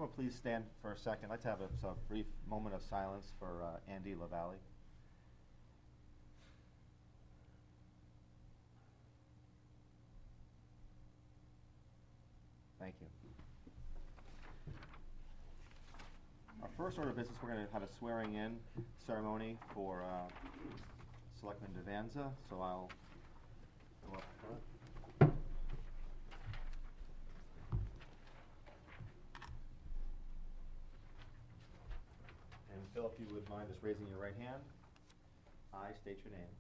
everyone please stand for a second? I'd like to have a brief moment of silence for Andy LaValle. Thank you. Our first order of business, we're going to have a swearing-in ceremony for Selectman Devanza, so I'll go up front. And Phil, if you would mind just raising your right hand. I state your name.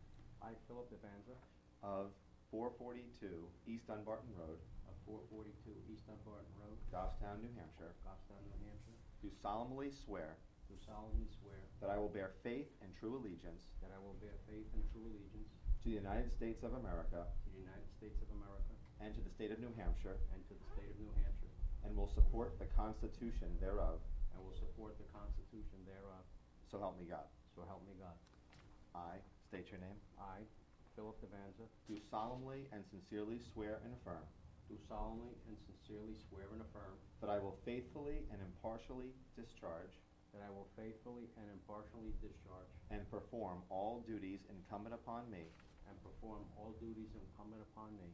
I, Philip Devanza, Of 442 East Dunbarton Road, of 442 East Dunbarton Road, Goffstown, New Hampshire, Goffstown, New Hampshire, do solemnly swear do solemnly swear that I will bear faith and true allegiance that I will bear faith and true allegiance to the United States of America to the United States of America and to the state of New Hampshire, and to the state of New Hampshire, and will support the Constitution thereof, and will support the Constitution thereof, so help me God. so help me God. I state your name. I, Philip Devanza, Do solemnly and sincerely swear and affirm do solemnly and sincerely swear and affirm that I will faithfully and impartially discharge that I will faithfully and impartially discharge and perform all duties incumbent upon me and perform all duties incumbent upon me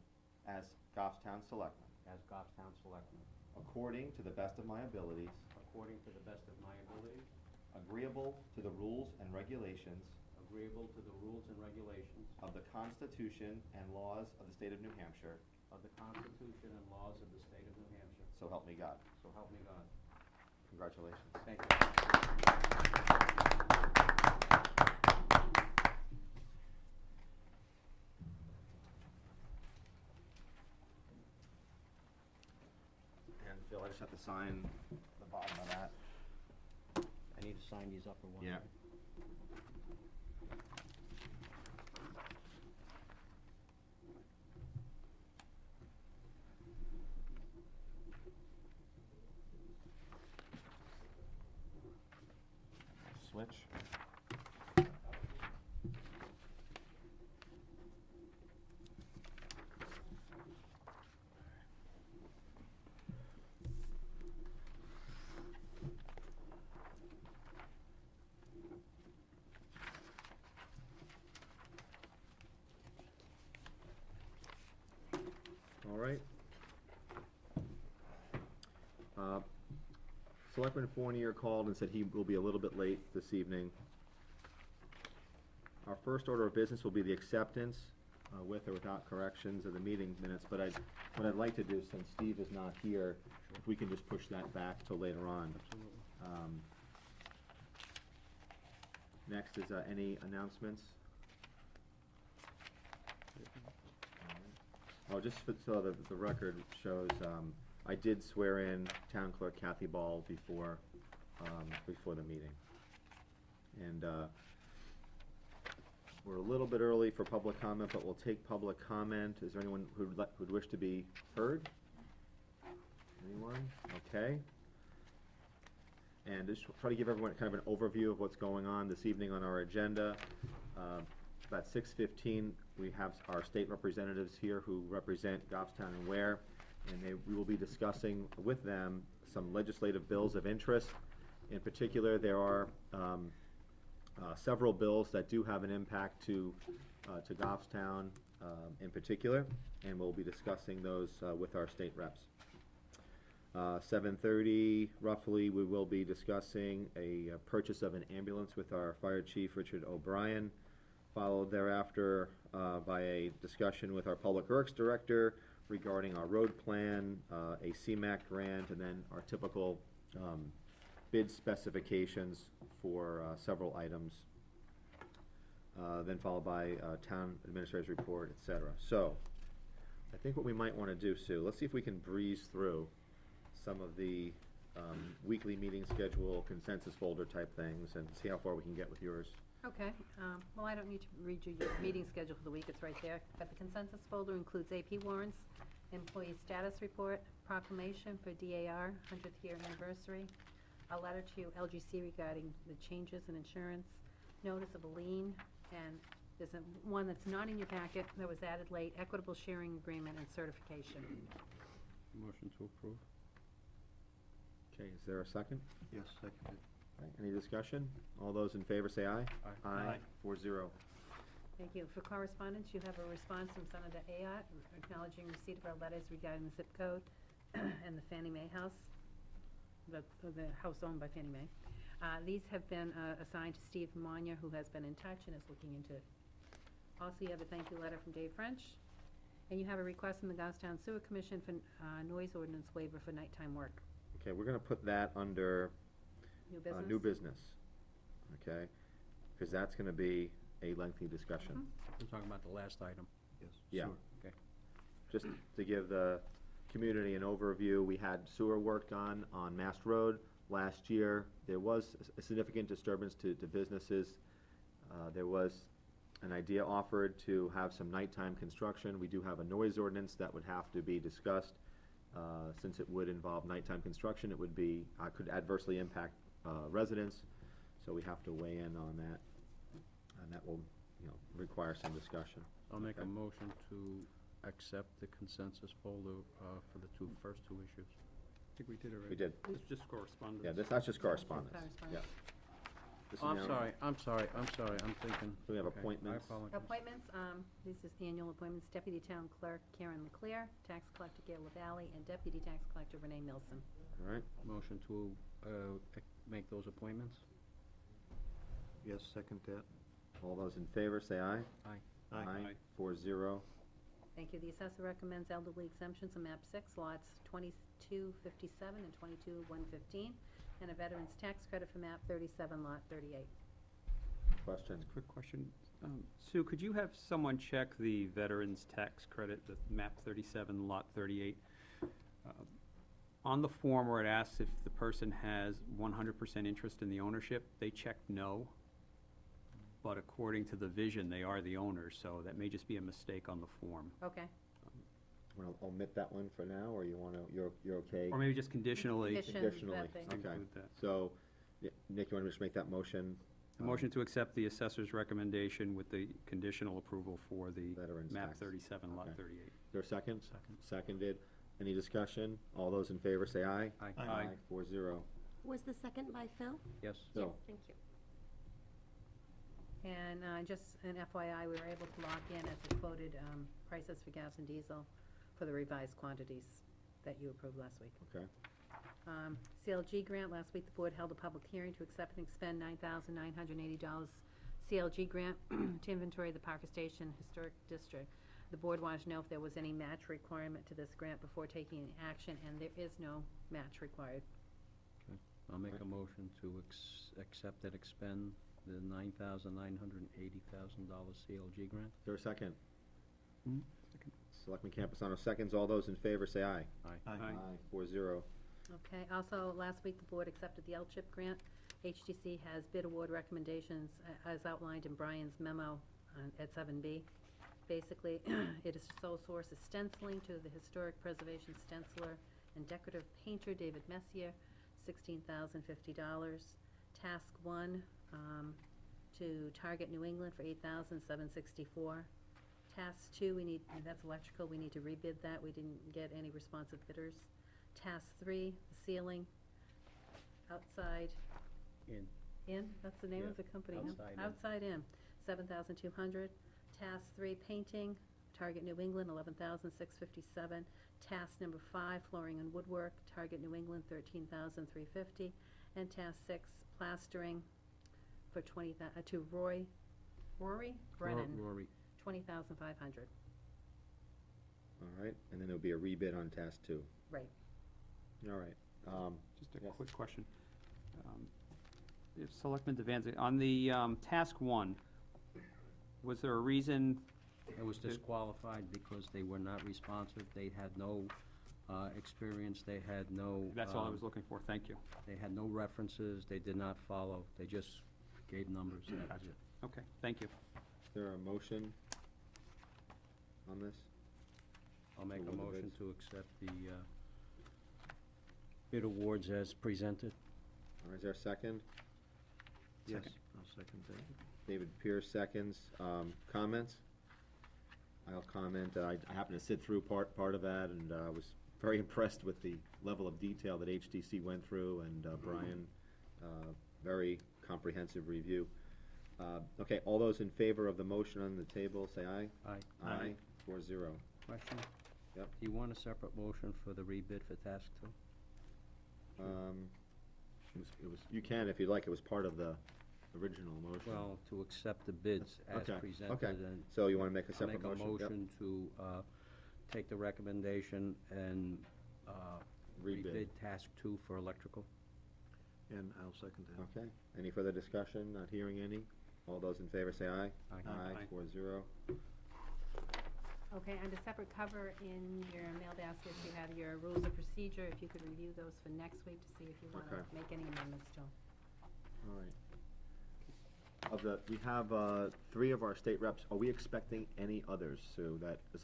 as Goffstown Selectman, as Goffstown Selectman, according to the best of my abilities, according to the best of my ability, agreeable to the rules and regulations agreeable to the rules and regulations of the Constitution and laws of the state of New Hampshire, of the Constitution and laws of the state of New Hampshire, so help me God. so help me God. Congratulations. Thank you. And Phil, I just have to sign the bottom of that. I need to sign these upper ones. Yeah. Switch. All right. Selectman Fournier called and said he will be a little bit late this evening. Our first order of business will be the acceptance, with or without corrections of the meeting minutes, but what I'd like to do, since Steve is not here, if we can just push that back till later on. Next is any announcements? Oh, just so the record shows, I did swear in Town Clerk Kathy Ball before the meeting. And we're a little bit early for public comment, but we'll take public comment. Is there anyone who'd wish to be heard? Anyone? Okay. And just try to give everyone kind of an overview of what's going on this evening on our agenda. About 6:15, we have our state representatives here who represent Goffstown and Ware, and we will be discussing with them some legislative bills of interest. In particular, there are several bills that do have an impact to Goffstown in particular, and we'll be discussing those with our state reps. 7:30, roughly, we will be discussing a purchase of an ambulance with our Fire Chief, Richard O'Brien, followed thereafter by a discussion with our Public Works Director regarding our road plan, a CMAQ grant, and then our typical bid specifications for several items, then followed by Town Administrator's report, etc. So, I think what we might want to do, Sue, let's see if we can breeze through some of the weekly meeting schedule, consensus folder type things, and see how far we can get with yours. Okay, well, I don't need to read you your meeting schedule for the week, it's right there. But the consensus folder includes AP warrants, employee status report, proclamation for DAR 100th year anniversary, a letter to LGC regarding the changes in insurance, notice of a lien, and there's one that's not in your packet that was added late, equitable sharing agreement and certification. Motion to approve. Okay, is there a second? Yes, seconded. Okay, any discussion? All those in favor say aye. Aye. 4-0. Thank you. For correspondence, you have a response from Senator Ayotte acknowledging receipt of our letters regarding the zip code and the Fannie Mae house, the house owned by Fannie Mae. These have been assigned to Steve Monia, who has been in touch and is looking into it. Also, you have a thank you letter from Dave French, and you have a request from the Goffstown Sewer Commission for noise ordinance waiver for nighttime work. Okay, we're gonna put that under New business? new business, okay? Because that's gonna be a lengthy discussion. Mhm. We're talking about the last item. Yes. Yeah. sewer. Just to give the community an overview, we had sewer work done on Mast Road last year. There was a significant disturbance to businesses. There was an idea offered to have some nighttime construction. We do have a noise ordinance that would have to be discussed. Since it would involve nighttime construction, it would be, could adversely impact residents, so we have to weigh in on that. And that will, require some discussion. I'll make a Okay. motion to accept the consensus folder for the first two issues. I think we did already. We did. It's just correspondence. Yeah, that's just correspondence. Correspondence. Yeah. This is Oh, I'm now- sorry, I'm thinking. We have Okay, appointments. I apologize. Appointments, this is annual appointments, Deputy Town Clerk Karen Leclerc, Tax Collector Gail LaValle, and Deputy Tax Collector Renee Milson. All right, Motion to make those appointments? Yes, second that. all those in favor, say aye. Aye. 4-0. Thank you. The assessor recommends elderly exemptions on map 6, lots 2257 and 22115, and a veteran's tax credit for map 37, lot 38. Question? Quick question. Sue, could you have someone check the veterans tax credit, the map 37, lot 38? On the form where it asks if the person has 100% interest in the ownership, they checked no. But according to the vision, they are the owners, so that may just be a mistake on the form. Okay. Want to omit that one for now, or you want to, you're okay? Or maybe just conditionally Condition that Conditionally, they- okay. include that. So, Nick, you want to just make that motion? A motion to accept the assessor's recommendation with the conditional approval for the Veterans map tax. 37, lot Okay. 38. Is there a second? Second. Seconded. Any discussion? All those in favor, say aye. Aye. 4-0. Was the second by Phil? Yes. Phil? Thank you. And just an FYI, we were able to lock in at the quoted prices for gas and diesel for the revised quantities that you approved last week. Okay. CLG grant, last week the board held a public hearing to accept and expend $9,980 CLG grant to inventory the Parker Station Historic District. The board wanted to know if there was any match requirement to this grant before taking any action, and there is no match required. I'll make Right. a motion to accept and expend the $9,980,000 CLG grant. Is there a second? Hmm? Selectman Campusano seconds. All those in favor, say aye. Aye. 4-0. Okay, also, last week, the board accepted the LCHIP grant. HTC has bid award recommendations as outlined in Brian's memo at 7B. Basically, it is sole source of stenciling to the historic preservation stenciler and decorative painter David Messier, $16,050. Task 1 to Target New England for $8,764. Task 2, that's electrical, we need to rebid that, we didn't get any responsive bidders. Task 3, the ceiling, outside in, that's the name of the company, huh? Outside In. Outside in, 7,200. Task 3, painting, Target New England, 11,657. Task number 5, flooring and woodwork, Target New England, 13,350. And task 6, plastering for to Rory Brennan, Rory. 20,500. All right, and then there'll be a rebid on task 2. Right. All right. Just a Yes. quick question. If Selectman Devanza, on the task 1, was there a reason? It was disqualified because they were not responsive, they had no experience, they had no. That's all I was looking for, thank you. They had no references, they did not follow, they just gave numbers, that was Gotcha. it. Okay, thank you. Is there a motion on this? I'll make a Award the motion bids. to accept the bid awards as presented. All right, is there a second? Yes, Second. I'll second that. David Pierce seconds. Comments? I'll comment. I happened to sit through part of that and was very impressed with the level of detail that HTC went through, and Brian, very comprehensive review. Okay, all those in favor of the motion on the table, say aye. Aye. Aye, 4-0. Question? Yep. Do you want a separate motion for the rebid for task two? You can if you'd like, it was part of the original motion. Well, to accept the bids as Okay, presented, okay. and So you wanna make a I'll separate make a motion? Yep. motion to, take the recommendation and, rebid task two for electrical. And I'll second that. Okay, any further discussion? Not hearing any? All those in favor say aye. Aye. Aye, 4-0. Okay, under separate cover in your mail baskets, you have your rules of procedure. If you could review those for next week to see if you want to Okay. make any amendments to them. All right. We have 3 of our state reps. Are we expecting any others, Sue?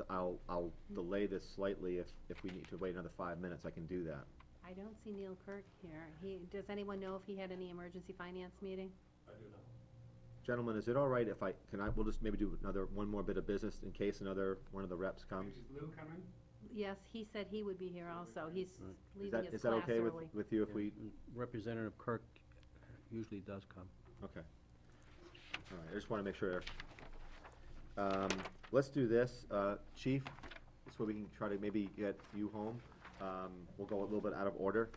I'll delay this slightly if we need to wait another 5 minutes, I can do that. I don't see Neil Kirk here. Does anyone know if he had any emergency finance meeting? Gentlemen, is it all right if we'll just maybe do one more bit of business in case one of the reps comes? Is Lou coming? Yes, he said he would be here also. He's Is leaving his is that class okay early. with you if we, And Representative Kirk usually does come. okay. All right, I just wanna make sure. Let's do this, Chief, so we can try to maybe get you home. We'll go a little bit out of order.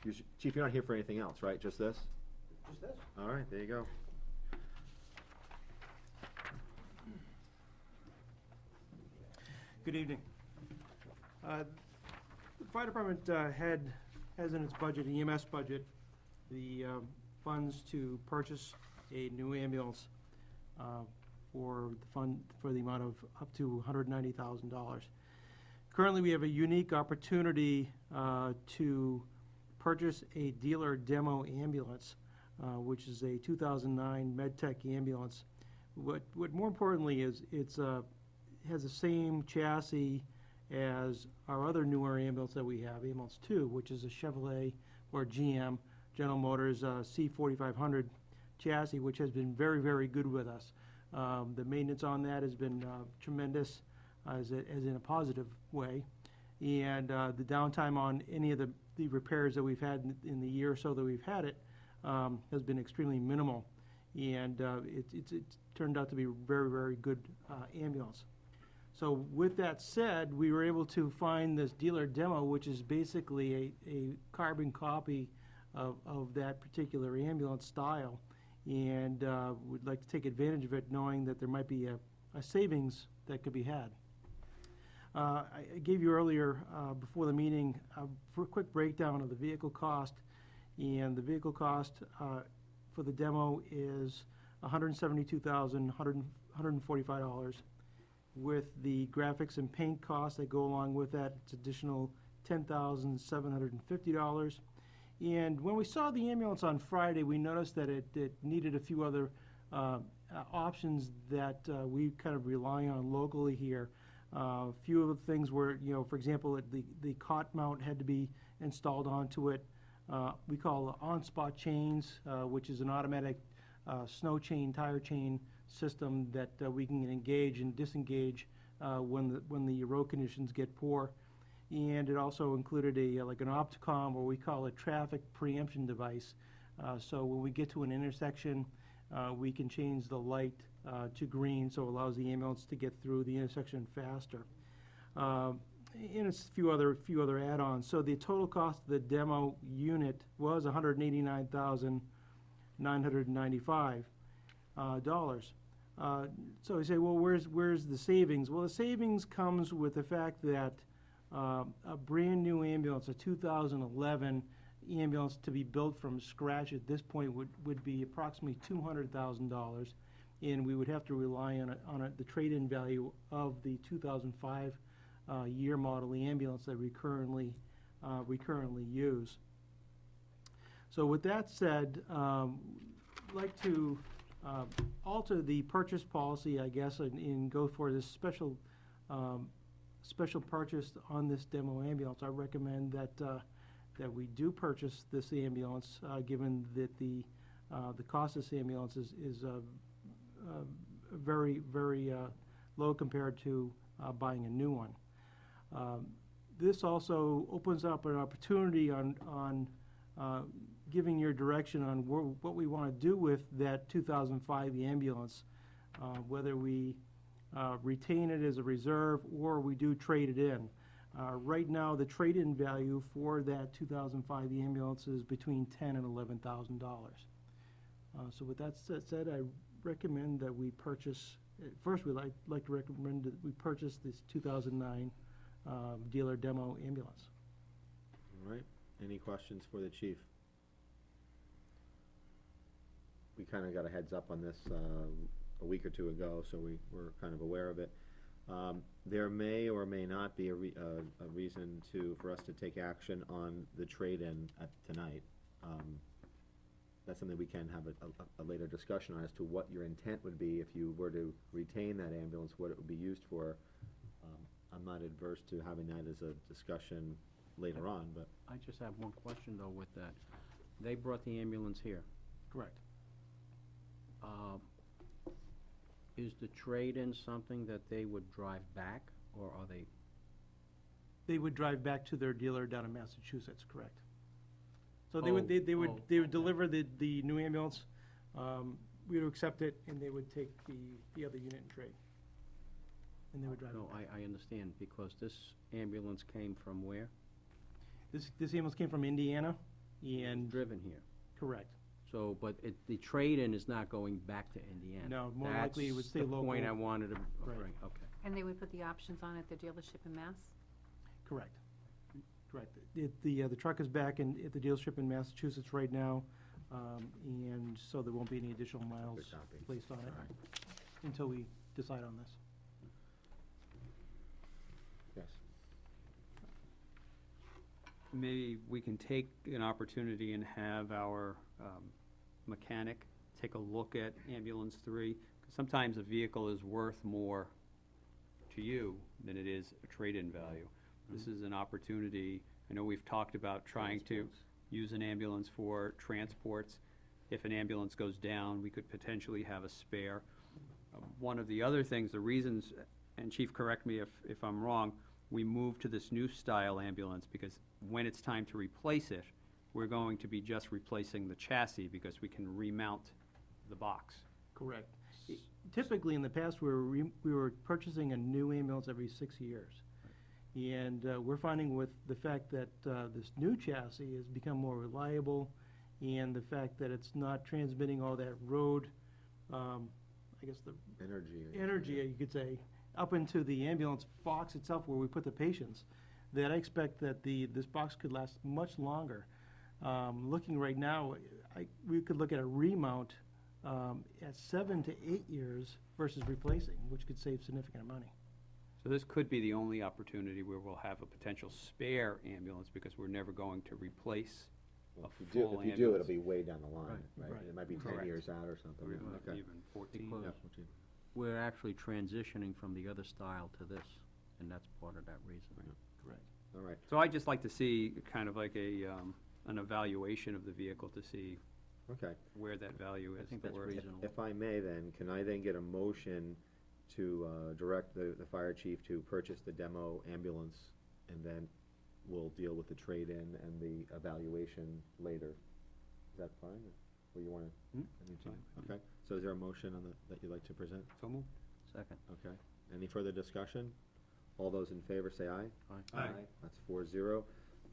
Chief, you're not here for anything else, right? Just this? Just this. All right, there you go. Good evening. The fire department has in its budget, EMS budget, the funds to purchase a new ambulance for the amount of up to $190,000. Currently, we have a unique opportunity to purchase a dealer demo ambulance, which is a 2009 MedTech ambulance. What more importantly is it has the same chassis as our other newer ambulance that we have, ambulance 2, which is a Chevrolet or GM, General Motors C4500 chassis, which has been very, very good with us. The maintenance on that has been tremendous, as in a positive way, and the downtime on any of the repairs that we've had in the year or so that we've had it has been extremely minimal, and it's turned out to be a very, very good ambulance. So with that said, we were able to find this dealer demo, which is basically a carbon copy of that particular ambulance style, and would like to take advantage of it, knowing that there might be a savings that could be had. I gave you earlier, before the meeting, a quick breakdown of the vehicle cost, and the vehicle cost for the demo is $172,145. With the graphics and paint costs that go along with that, it's additional $10,750. And when we saw the ambulance on Friday, we noticed that it needed a few other options that we kind of rely on locally here. A few of the things were, for example, the cot mount had to be installed onto it. We call on-spot chains, which is an automatic snow chain, tire chain system that we can engage and disengage when the road conditions get poor. And it also included like an opticom, or we call a traffic preemption device. So when we get to an intersection, we can change the light to green, so it allows the ambulance to get through the intersection faster. And it's a few other add-ons. So the total cost of the demo unit was $189,995. So you say, well, where's the savings? Well, the savings comes with the fact that a brand-new ambulance, a 2011 ambulance to be built from scratch at this point would be approximately $200,000, and we would have to rely on the trade-in value of the 2005 year model ambulance that we currently use. So with that said, I'd like to alter the purchase policy, I guess, and go for this special purchase on this demo ambulance. I recommend that we do purchase this ambulance, given that the cost of this ambulance is very, very low compared to buying a new one. This also opens up an opportunity on giving your direction on what we want to do with that 2005 ambulance, whether we retain it as a reserve or we do trade it in. Right now, the trade-in value for that 2005 ambulance is between $10,000 and $11,000. So with that said, I recommend that we purchase, first we'd like to recommend that we purchase this 2009 dealer demo ambulance. All right, any questions for the chief? We kinda got a heads up on this, a week or two ago, so we're kind of aware of it. There may or may not be a reason for us to take action on the trade-in tonight. That's something we can have a later discussion on as to what your intent would be if you were to retain that ambulance, what it would be used for. I'm not adverse to having that as a discussion later on, but. I just have one question, though, with that. They brought the ambulance here. Correct. Is the trade-in something that they would drive back, or are they? They would drive back to their dealer down in Massachusetts, correct? So Oh, they would okay. deliver the new ambulance, we would accept it, and they would take the other unit in trade. And they would drive it No, back. I understand, because this ambulance came from where? This ambulance came from Indiana, and, Driven here. correct. So, but the trade-in is not going back to Indiana? No, more likely it would stay local. That's the point I wanted to Right. bring, okay. And they would put the options on at the dealership in Mass? Correct. Correct. The truck is back at the dealership in Massachusetts right now, and so there won't be any additional miles Good copy. placed on it All right. until we decide on this. Yes. Maybe we can take an opportunity and have our mechanic take a look at ambulance 3. 'Cause sometimes a vehicle is worth more to you than it is a trade-in value. This is an opportunity, I know we've talked about trying to use an ambulance for transports. If an ambulance goes down, we could potentially have a spare. One of the other things, the reasons, and Chief, correct me if I'm wrong, we moved to this new style ambulance because when it's time to replace it, we're going to be just replacing the chassis because we can remount the box. Correct. Typically, in the past, we were purchasing a new ambulance every 6 years. And we're finding with the fact that this new chassis has become more reliable, and the fact that it's not transmitting all that road, I guess the energy, you could say, up into the ambulance box itself where we put the patients, that I expect that this box could last much longer. Looking right now, we could look at a remount at 7 to 8 years versus replacing, which could save significant money. So this could be the only opportunity where we'll have a potential spare ambulance because we're never going to replace Well, a if you do, full it'll ambulance. be way down the line, right? Right. It might be 10 Correct. years out or something. Or Okay. even 14. Because Yeah, 14. we're actually transitioning from the other style to this, and that's part of that reason. Correct. All right. So I'd just like to see kind of like an evaluation of the vehicle to see Okay. where that value is. I think the that's worth. reasonable. If I may then, can I then get a motion to direct the fire chief to purchase the demo ambulance, and then we'll deal with the trade-in and the evaluation later? Is that fine, or you wanna? Fine. Okay, so is there a motion that you'd like to present? So moved. Second. Okay, any further discussion? All those in favor say aye. Aye. That's 4-0.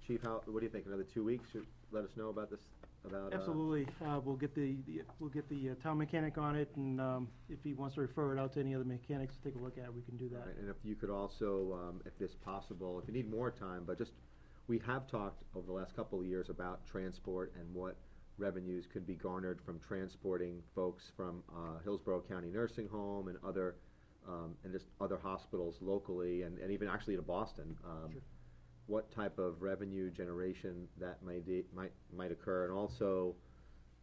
Chief, what do you think, another 2 weeks, should let us know about this, about? Absolutely. We'll get the town mechanic on it, and if he wants to refer it out to any other mechanics to take a look at, we can do All that. right, and if you could also, if it's possible, if you need more time, but just, we have talked over the last couple of years about transport and what revenues could be garnered from transporting folks from Hillsborough County Nursing Home and other, and just other hospitals locally, and even actually to Boston. Sure. What type of revenue generation that might occur, and also,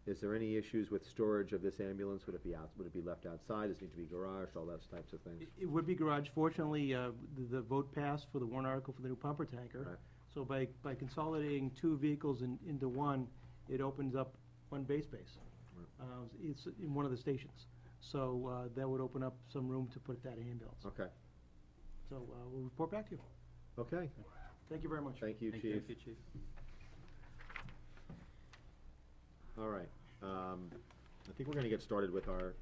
is there any issues with storage of this ambulance? Would it be left outside? Does it need to be garaged? All those types of things. It would be garage. Fortunately, the vote passed for the warrant article for the new pumper tanker. Right. So by consolidating 2 vehicles into one, it opens up one bay space. It's in one of the stations. So that would open up some room to put that ambulance. Okay. So we'll report back to you. Okay, Thank you very much. thank you, Chief. Thank you, Chief. All right, I think we're gonna get started with our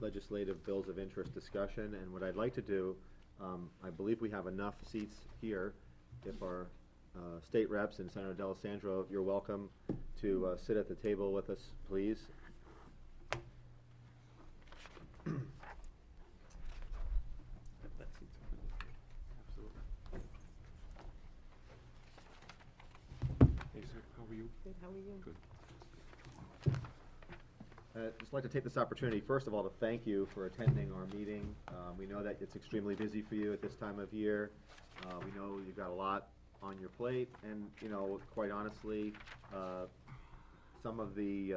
legislative bills of interest discussion, and what I'd like to do, I believe we have enough seats here. If our state reps and Senator D'Alessandro, you're welcome to sit at the table with us, please. Hey, sir, how are you? Good, how are you? Good. I'd just like to take this opportunity, first of all, to thank you for attending our meeting. We know that it's extremely busy for you at this time of year. We know you've got a lot on your plate, and, you know, quite honestly, some of the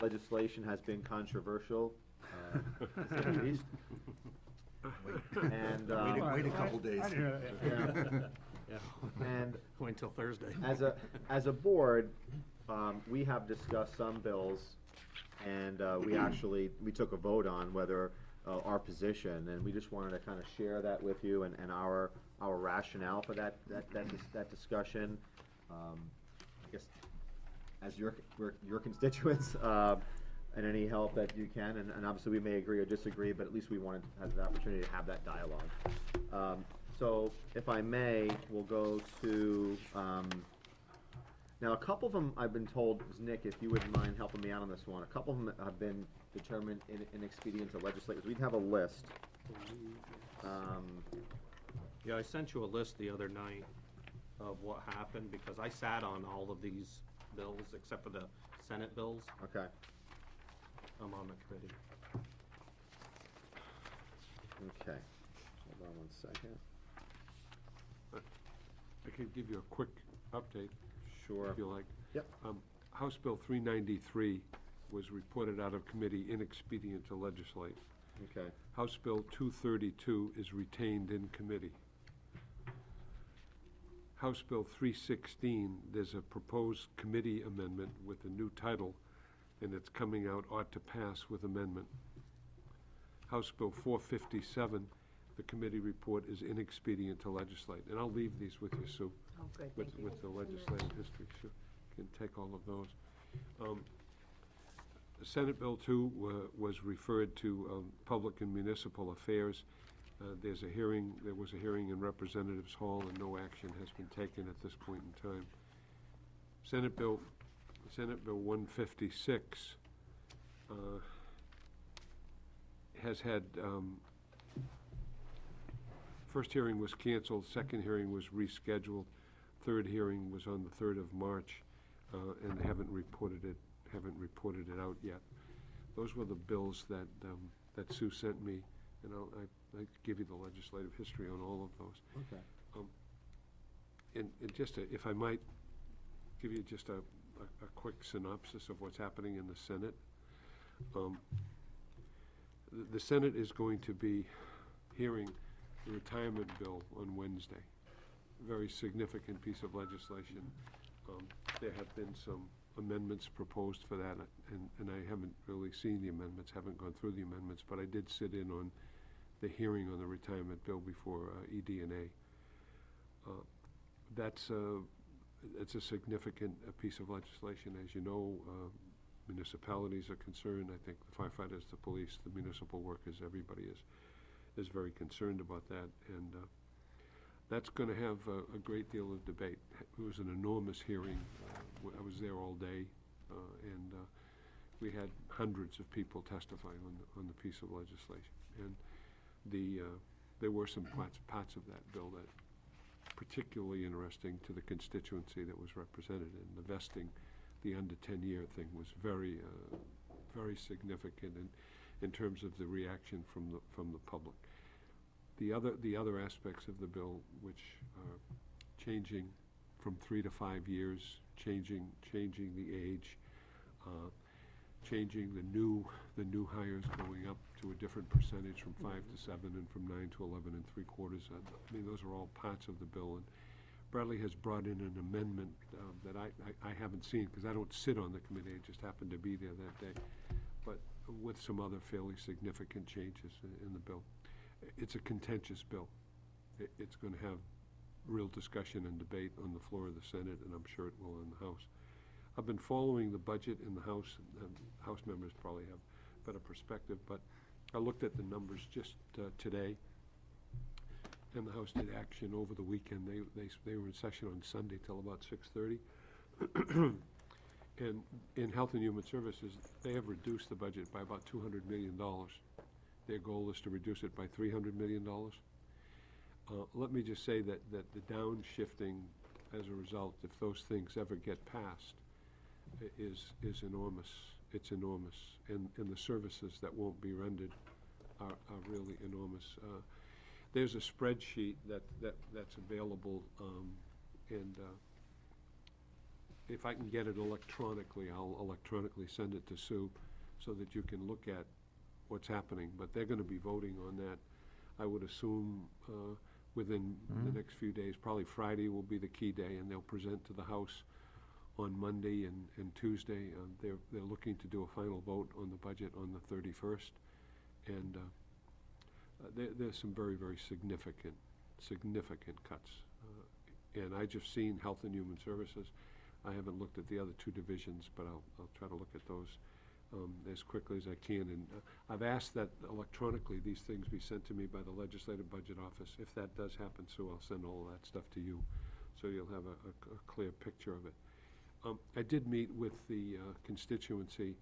legislation has been controversial, to say the least. And, Wait a couple days. yeah. And Wait until Thursday. as a board, we have discussed some bills, and we took a vote on whether our position, and we just wanted to kind of share that with you and our rationale for that discussion. I guess as your constituents, and any help that you can, and obviously we may agree or disagree, but at least we wanted to have the opportunity to have that dialogue. So if I may, we'll go to, now a couple of them I've been told, Nick, if you wouldn't mind helping me out on this one, a couple of them have been determined inexpedient to legislators. We'd have a list. Yeah, I sent you a list the other night of what happened, because I sat on all of these bills, except for the Senate bills. Okay, I'm on the committee. okay. Hold on one second. I could give you a quick update, Sure. if you like. Yep. House Bill 393 was reported out of committee inexpedient to legislate. Okay, House Bill 232 is retained in committee. House Bill 316, there's a proposed committee amendment with a new title, and it's coming out ought to pass with amendment. House Bill 457, the committee report is inexpedient to legislate. And I'll leave these with you, Sue, Oh, good, with, thank you. with the legislative history. Sure, can take all of those. Senate Bill 2 was referred to Public and Municipal Affairs. There was a hearing in Representatives Hall, and no action has been taken at this point in time. Senate Bill 156 has had, first hearing was canceled, second hearing was rescheduled, third hearing was on the 3rd of March, and they haven't reported it out yet. Those were the bills that Sue sent me, and I give you the legislative history on all of those. okay. And just, if I might give you just a quick synopsis of what's happening in the Senate. The Senate is going to be hearing the retirement bill on Wednesday. Very significant piece of legislation. There have been some amendments proposed for that, and I haven't really seen the amendments, haven't gone through the amendments, but I did sit in on the hearing on the retirement bill before ED&A. It's a significant piece of legislation. As you know, municipalities are concerned. I think the firefighters, the police, the municipal workers, everybody is very concerned about that, and that's going to have a great deal of debate. It was an enormous hearing. I was there all day, and we had hundreds of people testifying on the piece of legislation. And there were some parts of that bill that particularly interesting to the constituency that was represented, and the vesting, the under 10-year thing was very significant in terms of the reaction from the public. The other aspects of the bill, which are changing from 3 to 5 years, changing the age, changing the new hires going up to a different percentage from 5 to 7 and from 9 to 11 3/4. I mean, those are all parts of the bill, and Bradley has brought in an amendment that I haven't seen, because I don't sit on the committee, I just happened to be there that day, but with some other fairly significant changes in the bill. It's a contentious bill, it's gonna have real discussion and debate on the floor of the Senate, and I'm sure it will in the House. I've been following the budget in the House, and House members probably have better perspective, but I looked at the numbers just today, and the House did action over the weekend. They were in session on Sunday till about 6:30. And in Health and Human Services, they have reduced the budget by about $200 million. Their goal is to reduce it by $300 million. Let me just say that the downshifting as a result, if those things ever get passed, is enormous. It's enormous. And the services that won't be rendered are really enormous. There's a spreadsheet that's available, and if I can get it electronically, I'll electronically send it to Sue so that you can look at what's happening. But they're gonna be voting on that, I would assume, within the next few days. Probably Friday will be the key day, and they'll present to the House on Monday and Tuesday. They're looking to do a final vote on the budget on the 31st. And there's some very, very significant cuts. And I just seen Health and Human Services. I haven't looked at the other two divisions, but I'll try to look at those as quickly as I can. And I've asked that electronically these things be sent to me by the Legislative Budget Office. If that does happen, Sue, I'll send all of that stuff to you, so you'll have a clear picture of it. I did meet with the constituency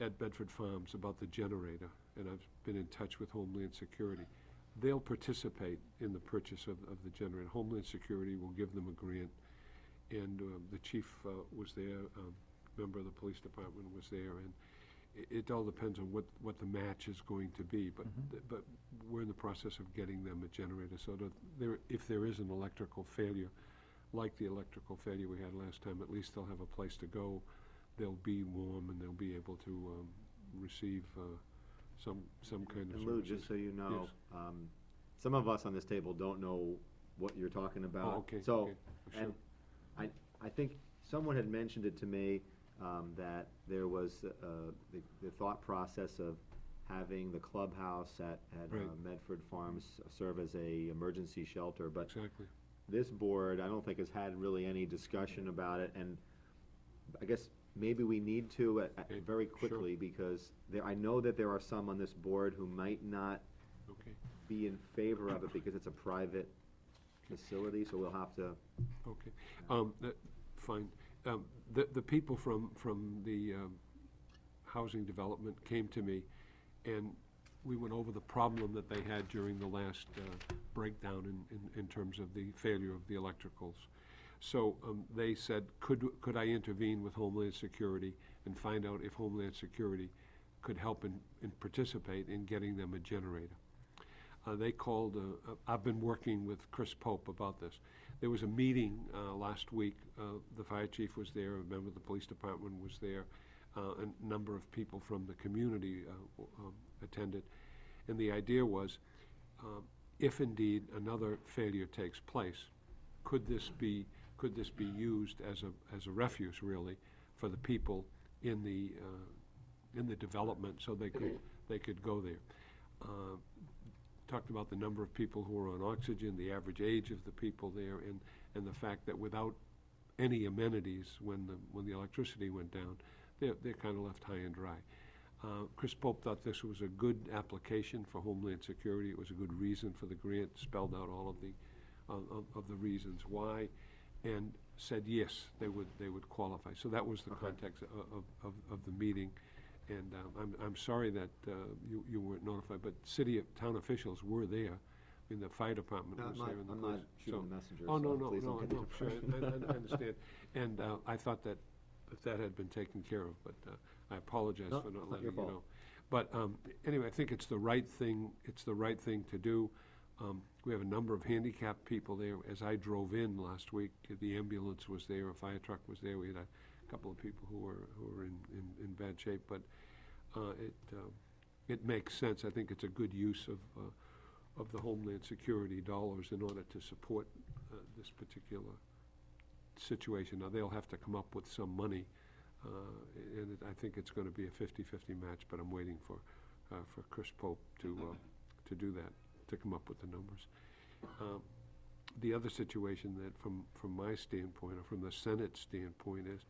at Bedford Farms about the generator, and I've been in touch with Homeland Security. They'll participate in the purchase of the generator. Homeland Security will give them a grant, and the chief was there, member of the police department was there, and it all depends on what the match is going to be, but we're in the process of getting them a generator, so that if there is an electrical failure, like the electrical failure we had last time, at least they'll have a place to go. They'll be warm, and they'll be able to receive some kind of And Lou, services. just so you know, Yes. some of us on this table don't know what you're talking about. Oh, okay, So, okay, sure. and I think someone had mentioned it to me, that there was the thought process of having the clubhouse at Right. Medford Farms serve as a emergency shelter, but Exactly. this board, I don't think has had really any discussion about it, and I guess maybe we need to very quickly, because I know that there are some on this board who might not Okay. be in favor of it because it's a private facility, so we'll have to. Okay, fine. The people from the housing development came to me, and we went over the problem that they had during the last breakdown in terms of the failure of the electricals. So they said, could I intervene with Homeland Security and find out if Homeland Security could help and participate in getting them a generator? They called, I've been working with Chris Pope about this. There was a meeting last week. The fire chief was there, a member of the police department was there, a number of people from the community attended. And the idea was, if indeed another failure takes place, could this be used as a refuse, really, for the people in the development, so they could go there. Talked about the number of people who are on oxygen, the average age of the people there, and the fact that without any amenities, when the electricity went down, they're kind of left high and dry. Chris Pope thought this was a good application for Homeland Security. It was a good reason for the grant, spelled out all of the reasons why, and said yes, they would qualify. So that was the context of the meeting. And I'm sorry that you weren't notified, but town officials were there. I mean, the fire department was there. I'm not shooting messengers. Oh, no, so no, please don't no, get the no, sure, impression. I understand. And I thought that had been taken care of, but I apologize No, for not it's not letting your you fault. know. But anyway, I think it's the right thing, to do. We have a number of handicapped people there. As I drove in last week, the ambulance was there, a fire truck was there. We had a couple of people who were in bad shape, but it makes sense. I think it's a good use of the Homeland Security dollars in order to support this particular situation. Now, they'll have to come up with some money, and I think it's going to be a 50-50 match, but I'm waiting for Chris Pope to do that, to come up with the numbers. The other situation that from my standpoint, or from the Senate standpoint, is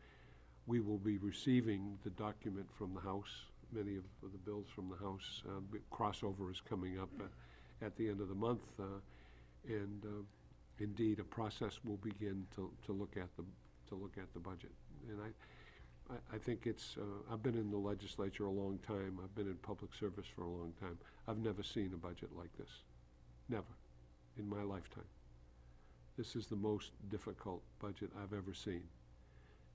we will be receiving the document from the House. Many of the bills from the House, crossover is coming up at the end of the month, and indeed, a process will begin to look at the budget. And I think it's, I've been in the legislature a long time, I've been in public service for a long time. I've never seen a budget like this, never, in my lifetime. This is the most difficult budget I've ever seen.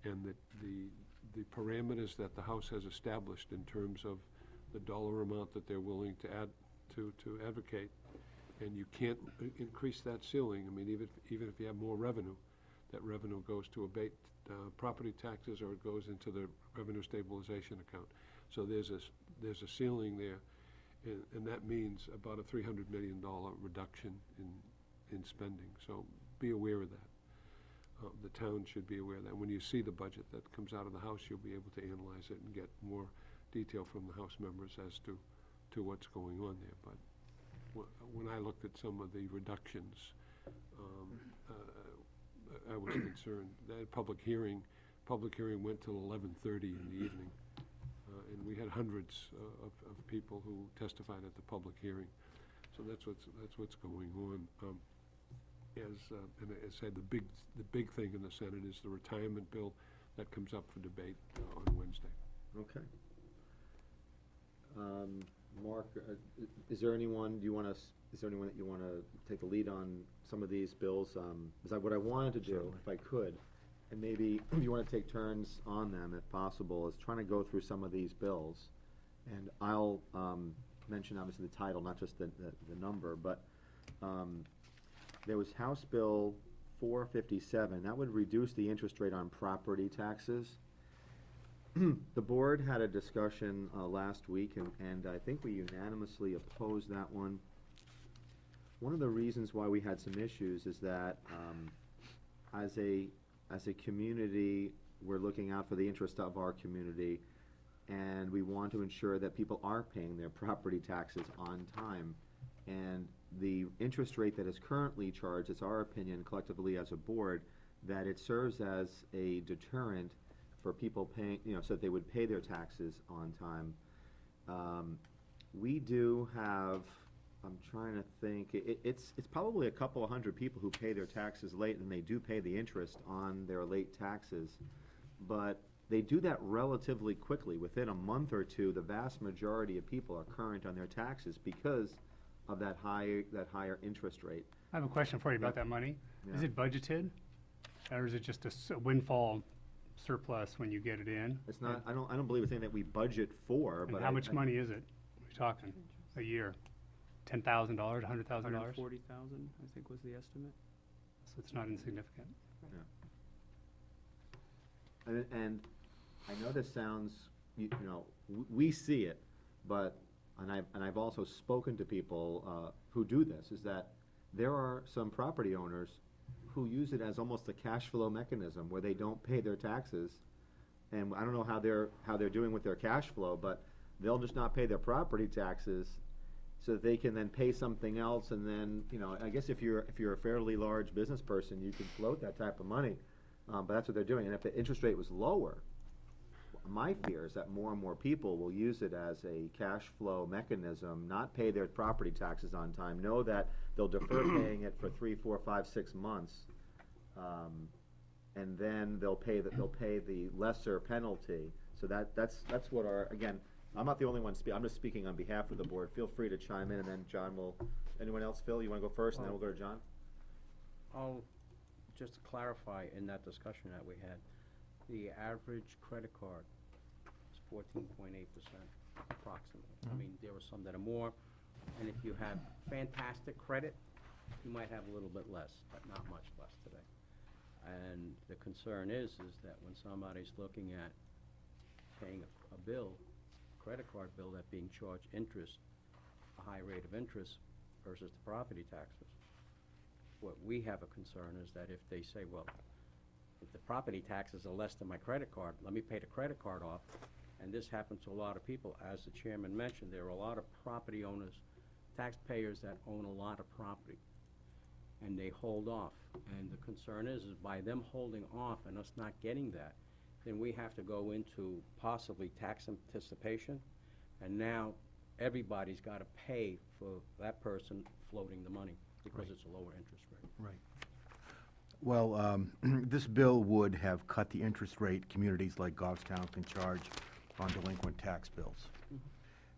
And that the parameters that the House has established in terms of the dollar amount that they're willing to add, to advocate, and you can't increase that ceiling. I mean, even if you have more revenue, that revenue goes to abate property taxes, or it goes into the revenue stabilization account. So there's a ceiling there, and that means about a $300 million reduction in spending. So be aware of that. The town should be aware of that. When you see the budget that comes out of the House, you'll be able to analyze it and get more detail from the House members as to what's going on there. But when I looked at some of the reductions, I was concerned. That public hearing went till 11:30 in the evening, and we had hundreds of people who testified at the public hearing. So that's what's going on. And as I said, the big thing in the Senate is the retirement bill that comes up for debate on Wednesday. Okay. Mark, is there anyone that you want to take the lead on some of these bills? Because what I wanted to do, Certainly. if I could, and maybe if you want to take turns on them if possible, is trying to go through some of these bills. And I'll mention obviously the title, not just the number, but there was House Bill 457. That would reduce the interest rate on property taxes. The board had a discussion last week, and I think we unanimously opposed that one. One of the reasons why we had some issues is that as a community, we're looking out for the interest of our community, and we want to ensure that people are paying their property taxes on time. And the interest rate that is currently charged, it's our opinion collectively as a board, that it serves as a deterrent for people paying, so that they would pay their taxes on time. We do have, I'm trying to think, it's probably a couple of hundred people who pay their taxes late, and they do pay the interest on their late taxes. But they do that relatively quickly. Within a month or two, the vast majority of people are current on their taxes because of that higher interest rate. I have a question for you about that money. Is Yeah. it budgeted, or is it just a windfall surplus when you get it in? It's not, I don't believe it's anything that we budget for, And but how much money is it? We're talking a year, $10,000, $100,000? 140,000, I think was the estimate. So it's not insignificant. And I know this sounds, we see it, but, and I've also spoken to people who do this, is that there are some property owners who use it as almost a cash flow mechanism where they don't pay their taxes. And I don't know how they're doing with their cash flow, but they'll just not pay their property taxes so that they can then pay something else. And then, I guess if you're a fairly large business person, you can float that type of money. But that's what they're doing. And if the interest rate was lower, my fear is that more and more people will use it as a cash flow mechanism, not pay their property taxes on time, know that they'll defer paying it for 3, 4, 5, 6 months, and then they'll pay the lesser penalty. So that's what again, I'm not the only one I'm just speaking on behalf of the board. Feel free to chime in, and then John will. Anyone else? Phil, you want to go first, and then we'll go to John. I'll just clarify in that discussion that we had, the average credit card is 14.8% approximately. I mean, there are some that are more, and if you have fantastic credit, you might have a little bit less, but not much less today. And the concern is that when somebody's looking at paying a bill, credit card bill, that being charged interest, a high rate of interest versus the property taxes, what we have a concern is that if they say, well, if the property taxes are less than my credit card, let me pay the credit card off. And this happens to a lot of people. As the chairman mentioned, there are a lot of property owners, taxpayers that own a lot of property. and they hold off. And the concern is by them holding off and us not getting that, then we have to go into possibly tax anticipation, and now everybody's gotta pay for that person floating the money, because it's a lower interest rate. Right. Well, this bill would have cut the interest rate communities like Goffstown can charge on delinquent tax bills.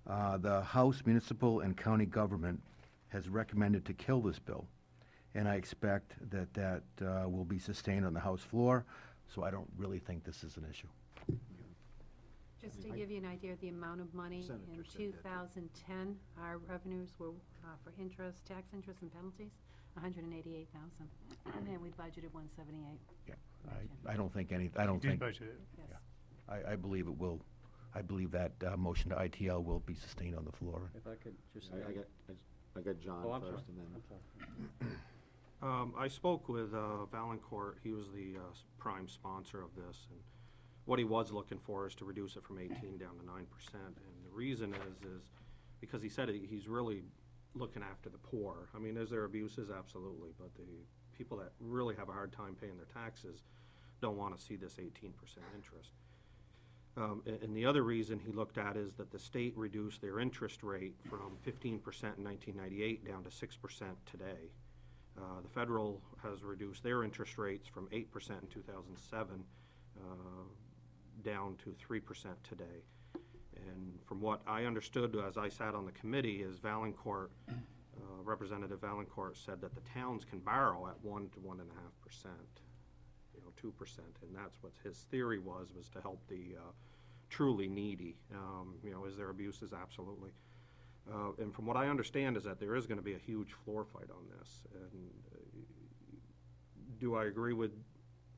The House municipal and county government has recommended to kill this bill, and I expect that that will be sustained on the House floor, so I don't really think this is an issue. Just to give you an idea of the amount of money, in Senator said that, too. 2010, our revenues were, for interest, tax interest and penalties, 188,000. And we budgeted 178. Yeah, I don't think I don't You did think, budget it. Yes. I believe it will, I believe that motion to ITL will be sustained on the floor. If I could just. I got John Oh, I'm sorry. first and then. I'm sorry. I spoke with Valancourt, he was the prime sponsor of this, and what he was looking for is to reduce it from 18 down to 9%. And the reason is because he said he's really looking after the poor. I mean, is there abuses? Absolutely, but the people that really have a hard time paying their taxes don't want to see this 18% interest. And the other reason he looked at is that the state reduced their interest rate from 15% in 1998 down to 6% today. The federal has reduced their interest rates from 8% in 2007 down to 3% today. And from what I understood as I sat on the committee is Valancourt, Representative Valancourt said that the towns can borrow at 1 to 1.5%, 2%, and that's what his theory was to help the truly needy. Is there abuses? Absolutely. And from what I understand is that there is going to be a huge floor fight on this. And do I agree with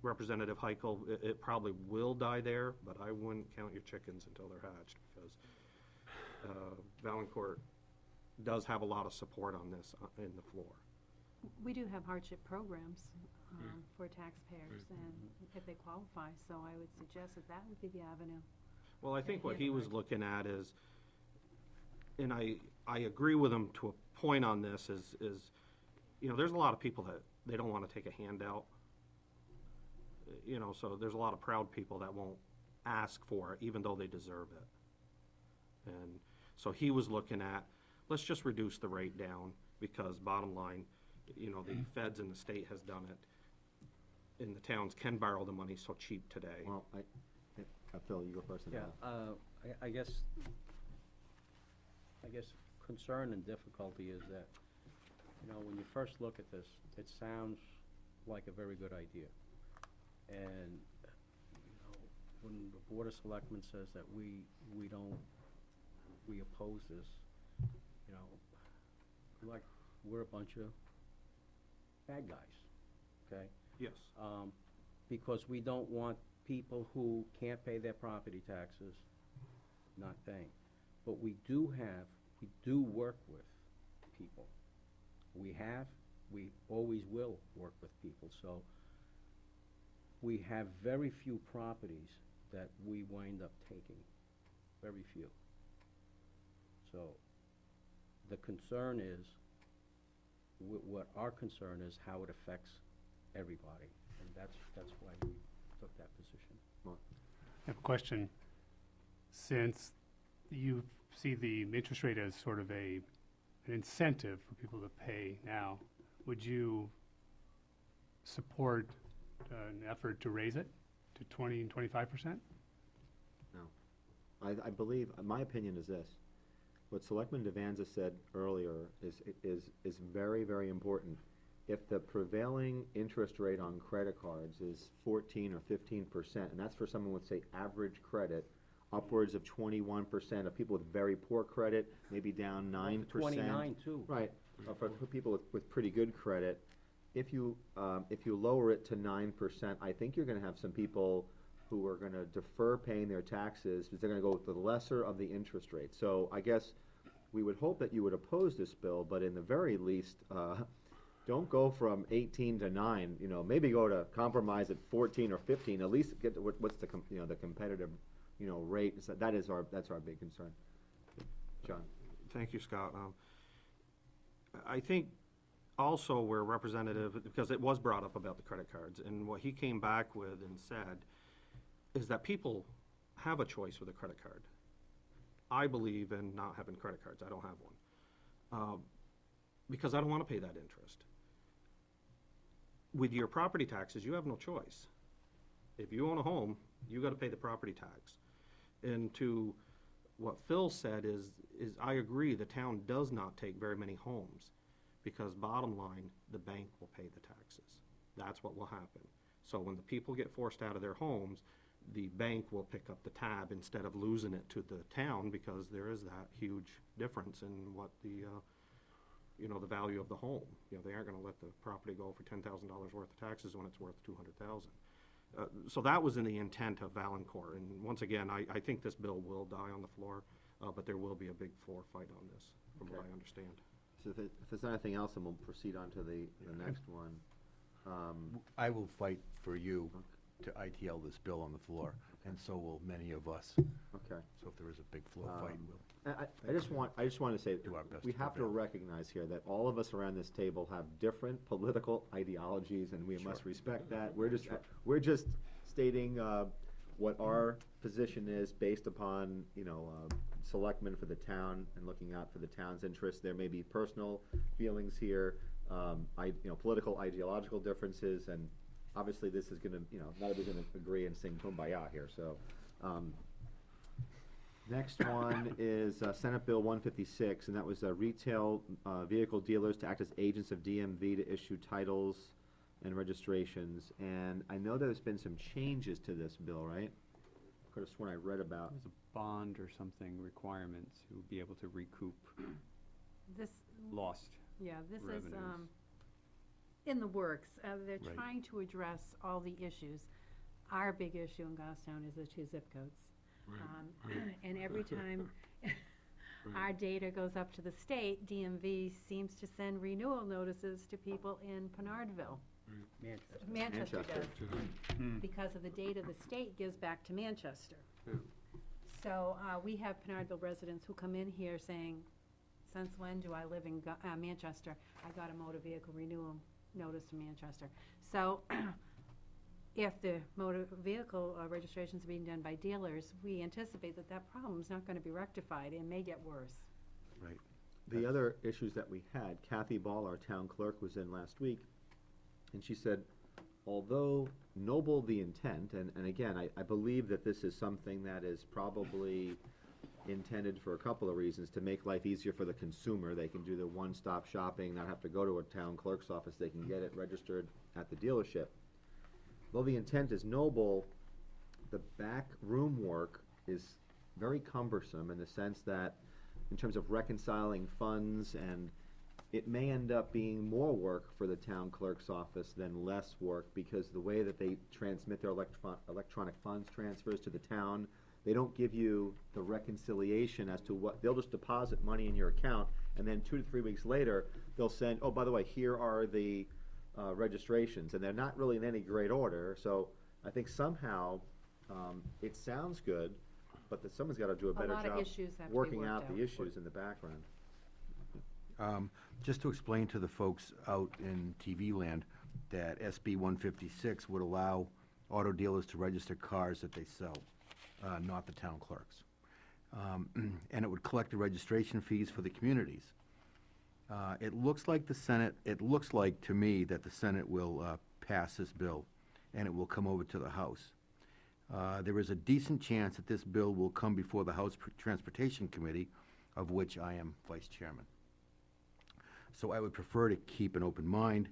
Representative Heichel? It probably will die there, but I wouldn't count your chickens until they're hatched, because Valancourt does have a lot of support on this in the floor. We do have hardship programs for taxpayers, and if they qualify, so I would suggest that that would be the avenue. Well, I think what Yeah, he was looking at is, and I agree with him to a point on this, is there's a lot of people that they don't want to take a handout. So there's a lot of proud people that won't ask for it, even though they deserve it. And so he was looking at, let's just reduce the rate down, because bottom line, the feds and the state has done it, and the towns can borrow the money so cheap today. Well, Phil, you go first. And Yeah, then I guess concern and difficulty is that, when you first look at this, it sounds like a very good idea. And, when the Board of Selectmen says that we oppose this, like, we're a bunch of bad guys, okay? Yes. Because we don't want people who can't pay their property taxes not paying. But we do work with people. We always will work with people, so we have very few properties that we wind up taking, very few. So the concern is, what our concern is how it affects everybody, and that's why we took that position. I have a question. Since you see the interest rate as sort of an incentive for people to pay now, would you support an effort to raise it to 20 and 25%? I believe, my opinion is this: what Selectman Devanza said earlier is very, very important. If the prevailing interest rate on credit cards is 14 or 15%, and that's for someone with, say, average credit, upwards of 21%, of people with very poor credit, maybe down 9%. 29 too. Right, for people with pretty good credit, if you lower it to 9%, I think you're gonna have some people who are gonna defer paying their taxes, because they're gonna go with the lesser of the interest rate. So I guess we would hope that you would oppose this bill, but in the very least, don't go from 18 to 9, maybe go to compromise at 14 or 15, at least get to what's the competitive, rate. That's our big concern. John? Thank you, Scott. I think also where Representative, because it was brought up about the credit cards, and what he came back with and said is that people have a choice with a credit card. I believe in not having credit cards. I don't have one. Because I don't want to pay that interest. With your property taxes, you have no choice. If you own a home, you got to pay the property tax. And to what Phil said is I agree, the town does not take very many homes, because bottom line, the bank will pay the taxes. That's what will happen. So when the people get forced out of their homes, the bank will pick up the tab instead of losing it to the town, because there is that huge difference in what the, the value of the home. They aren't gonna let the property go for $10,000 worth of taxes when it's worth $200,000. So that was in the intent of Valencourt, and once again, I think this bill will die on the floor, but there will be a big floor fight on this, from what I understand. So if there's anything else, then we'll proceed on to the next one. I will fight for you to ITL this bill on the floor, and so will many of us. Okay. So if there is a big floor fight, we'll I just want to say, do our best we to have to prevail. recognize here that all of us around this table have different political ideologies, and we must respect that. We're just stating what our position is based upon, selectmen for the town and looking out for the town's interests. There may be personal feelings here, political, ideological differences, and obviously this is gonna, not everybody's gonna agree and sing Kumbaya here, so. Next one is Senate Bill 156, and that was retail vehicle dealers to act as agents of DMV to issue titles and registrations. And I know there's been some changes to this bill, right? Could have sworn I read about. There's a bond or something requirement to be able to recoup This, lost yeah, this is, revenues. in the works. They're Right. trying to address all the issues. Our big issue in Goffstown is the 2 zip codes. And every time our data goes up to the state, DMV seems to send renewal notices to people in Pinardville. Manchester does, because of the data the state gives back to Manchester. Yeah. So, we have Pinardville residents who come in here saying, since when do I live in Manchester? I got a motor vehicle renewal notice from Manchester. So, if the motor vehicle registrations are being done by dealers, we anticipate that that problem's not gonna be rectified and may get worse. Right. The other issues that we had, Kathy Ball, our town clerk, was in last week, and she said, although noble the intent, and again, I believe that this is something that is probably intended for a couple of reasons, to make life easier for the consumer. They can do the one-stop shopping, not have to go to a town clerk's office, they can get it registered at the dealership. Though the intent is noble, the back room work is very cumbersome in the sense that, in terms of reconciling funds, and it may end up being more work for the town clerk's office than less work, because the way that they transmit their electronic funds transfers to the town, they don't give you the reconciliation as to what, they'll just deposit money in your account, and then 2 to 3 weeks later, they'll send, oh, by the way, here are the registrations, and they're not really in any great order. So I think somehow, it sounds good, but that someone's gotta do a better lot of job issues have to be working worked out the out. issues in the background. Just to explain to the folks out in TV land that SB 156 would allow auto dealers to register cars that they sell, not the town clerks. And it would collect the registration fees for the communities. It looks like to me that the Senate will pass this bill, and it will come over to the House. There is a decent chance that this bill will come before the House Transportation Committee, of which I am vice chairman. So I would prefer to keep an open mind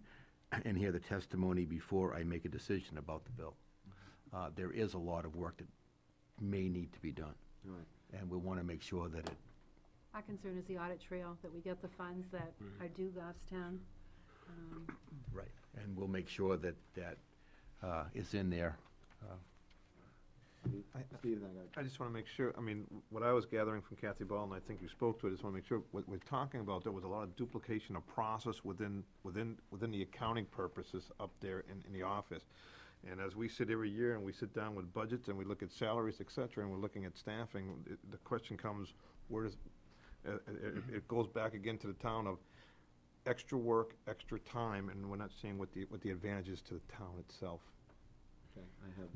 and hear the testimony before I make a decision about the bill. There is a lot of work that may need to be done, Right. and we want to make sure that it, Our concern is the audit trail, that we get the funds that are due Goffstown. right, and we'll make sure that that is in there. Steve, then I I just want to make sure, what I was gathering from Kathy Ball, and I think you spoke to it, I just want to make sure, what we're talking about, there was a lot of duplication of process within the accounting purposes up there in the office. And as we sit every year and we sit down with budgets and we look at salaries, et cetera, and we're looking at staffing, the question comes, where does, it goes back again to the town of, extra work, extra time, and we're not seeing what the advantage is to the town itself. Okay, I have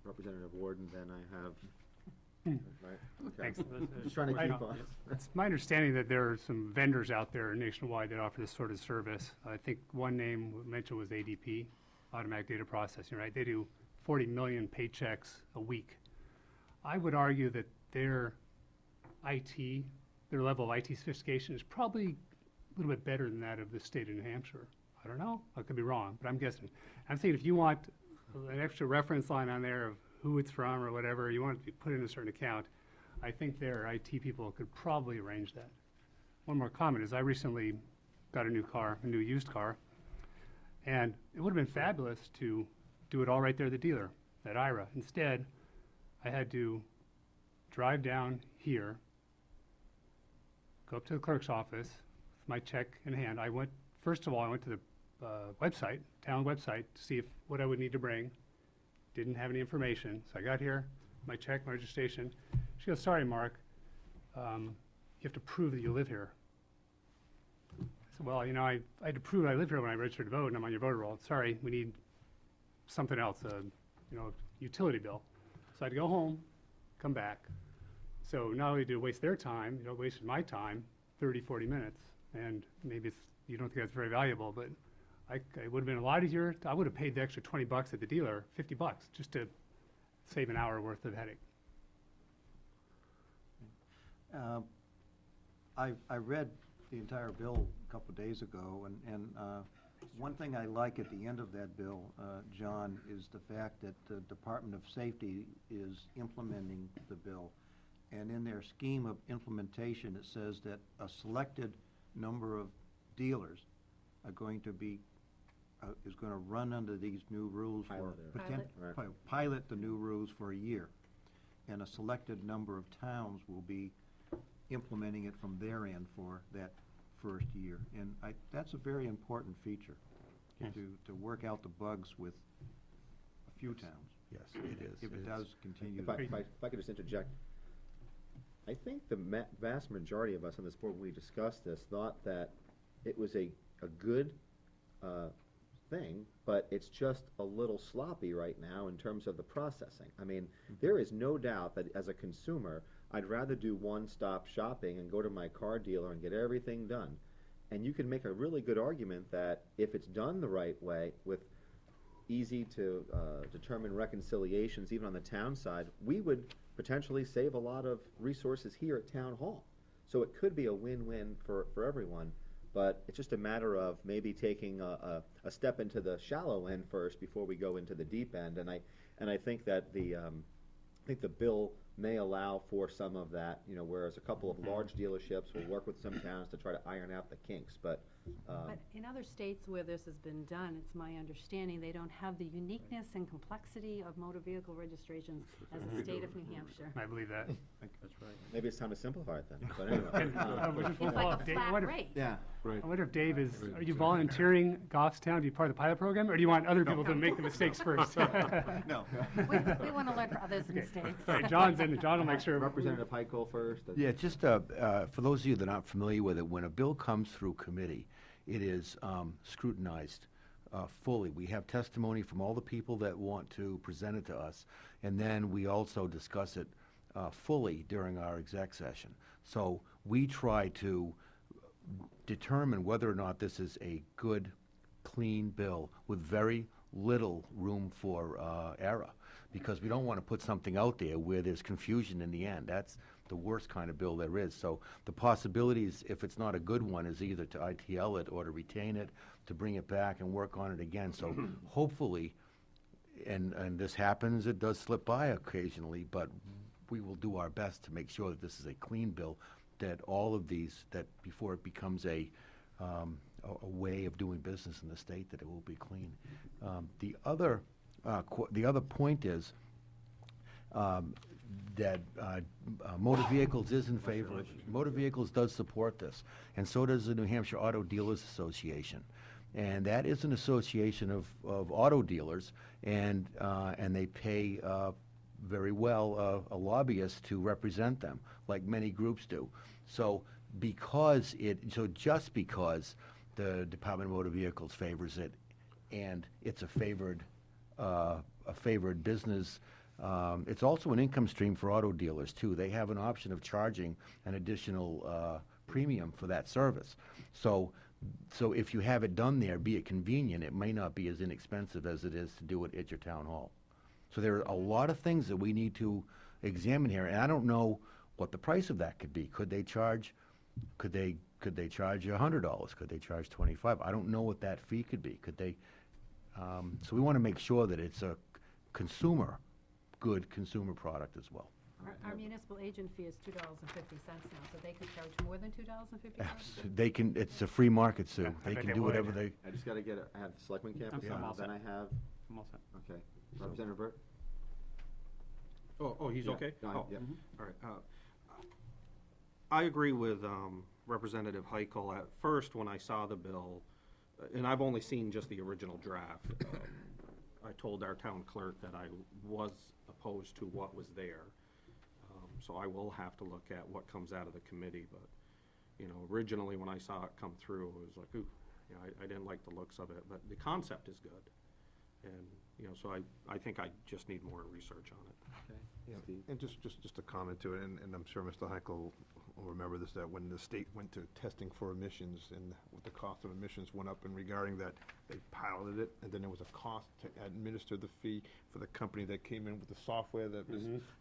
Representative Ward, and then I have, right? Okay. Thanks. Just trying to I- keep on. It's my understanding that there are some vendors out there nationwide that offer this sort of service. I think one name mentioned was ADP, Automatic Data Processing, right? They do 40 million paychecks a week. I would argue that their IT, their level of IT sophistication is probably a little bit better than that of the state of New Hampshire. I don't know, I could be wrong, but I'm guessing. I'm thinking if you want an extra reference line on there of who it's from or whatever, you want it to be put in a certain account, I think their IT people could probably arrange that. One more comment is I recently got a new car, a new used car, and it would have been fabulous to do it all right there at the dealer, at IRA. Instead, I had to drive down here, go up to the clerk's office with my check in hand. First of all, I went to the website, town website, to see what I would need to bring. Didn't have any information, so I got here, my check, my registration. She goes, "Sorry, Mark, you have to prove that you live here." I said, "Well, you know, I had to prove I live here when I registered to vote, and I'm on your voter roll. Sorry, we need something else, utility bill." So I had to go home, come back. So not only did it waste their time, it wasted my time, 30, 40 minutes, and maybe you don't think that's very valuable, but it would have been a lot easier. I would have paid the extra $20 at the dealer, $50, just to save an hour worth of headache. I read the entire bill a couple of days ago, and one thing I like at the end of that bill, John, is the fact that the Department of Safety is implementing the bill. And in their scheme of implementation, it says that a selected number of dealers are going to be, is going to run under these new rules for Pilot it. pilot the new rules for a year. And a selected number of towns will be implementing it from their end for that first year. And that's a very important feature, Yes. to work out the bugs with a few towns. Yes, it is. If it does continue. If I could just interject, I think the vast majority of us on this board, when we discussed this, thought that it was a good thing, but it's just a little sloppy right now in terms of the processing. I mean, there is no doubt that as a consumer, I'd rather do one-stop shopping and go to my car dealer and get everything done. And you can make a really good argument that if it's done the right way, with easy to determine reconciliations, even on the town side, we would potentially save a lot of resources here at Town Hall. So it could be a win-win for everyone, but it's just a matter of maybe taking a step into the shallow end first before we go into the deep end. And I think that the bill may allow for some of that, whereas a couple of large dealerships will work with some towns to try to iron out the kinks, but. But in other states where this has been done, it's my understanding, they don't have the uniqueness and complexity of motor vehicle registrations as the state of New Hampshire. I believe that. That's right. Maybe it's time to simplify it then, but anyway. And, just It's one like follow-up. a Dave, I flat wonder if- rate. Yeah. Right. I wonder if Dave is, Right. are you volunteering Goffstown to be part of the pilot program, or do you want other people to make the mistakes first? No. We want to learn from others' Okay. mistakes. All right, John's in, John will make sure. Representative Heichel first. Yeah, just for those of you that aren't familiar with it, when a bill comes through committee, it is scrutinized fully. We have testimony from all the people that want to present it to us, and then we also discuss it fully during our exec session. So we try to determine whether or not this is a good, clean bill with very little room for error, because we don't want to put something out there where there's confusion in the end. That's the worst kind of bill there is. So the possibilities, if it's not a good one, is either to ITL it or to retain it, to bring it back and work on it again. So hopefully, and this happens, it does slip by occasionally, but we will do our best to make sure that this is a clean bill, that all of these, that before it becomes a way of doing business in the state, that it will be clean. The other point is that Motor Vehicles is in favor. Motor Vehicles does support this, and so does the New Hampshire Auto Dealers Association. And that is an association of auto dealers, and they pay very well a lobbyist to represent them, like many groups do. So just because the Department of Motor Vehicles favors it, and it's a favored business. It's also an income stream for auto dealers, too. They have an option of charging an additional premium for that service. So if you have it done there, be it convenient, it may not be as inexpensive as it is to do it at your town hall. So there are a lot of things that we need to examine here, and I don't know what the price of that could be. Could they charge $100? Could they charge $25? I don't know what that fee could be. Could they? So we want to make sure that it's a good consumer product as well. Our municipal agent fee is $2.50 now, so they could charge more than $2.50? They can, it's a free market, Sue. Yeah, I They bet can they do would. whatever they, I just gotta I have Selectman Campus, I'm all then set. I have, I'm all set. okay, Representative Burt? Oh, he's Yeah, okay? go ahead, Oh, yeah. all right. I agree with Representative Heichel. At first, when I saw the bill, and I've only seen just the original draft, I told our town clerk that I was opposed to what was there. So I will have to look at what comes out of the committee, but, you know, originally when I saw it come through, it was like, ooh, you know, I didn't like the looks of it, but the concept is good. And, you know, so I think I just need more research on it. Okay, Steve? And just a comment to it, and I'm sure Mr. Heichel will remember this, that when the state went to testing for emissions and what the cost of emissions went up in regarding that, they piloted it, and then there was a cost to administer the fee for the company that came in with the software that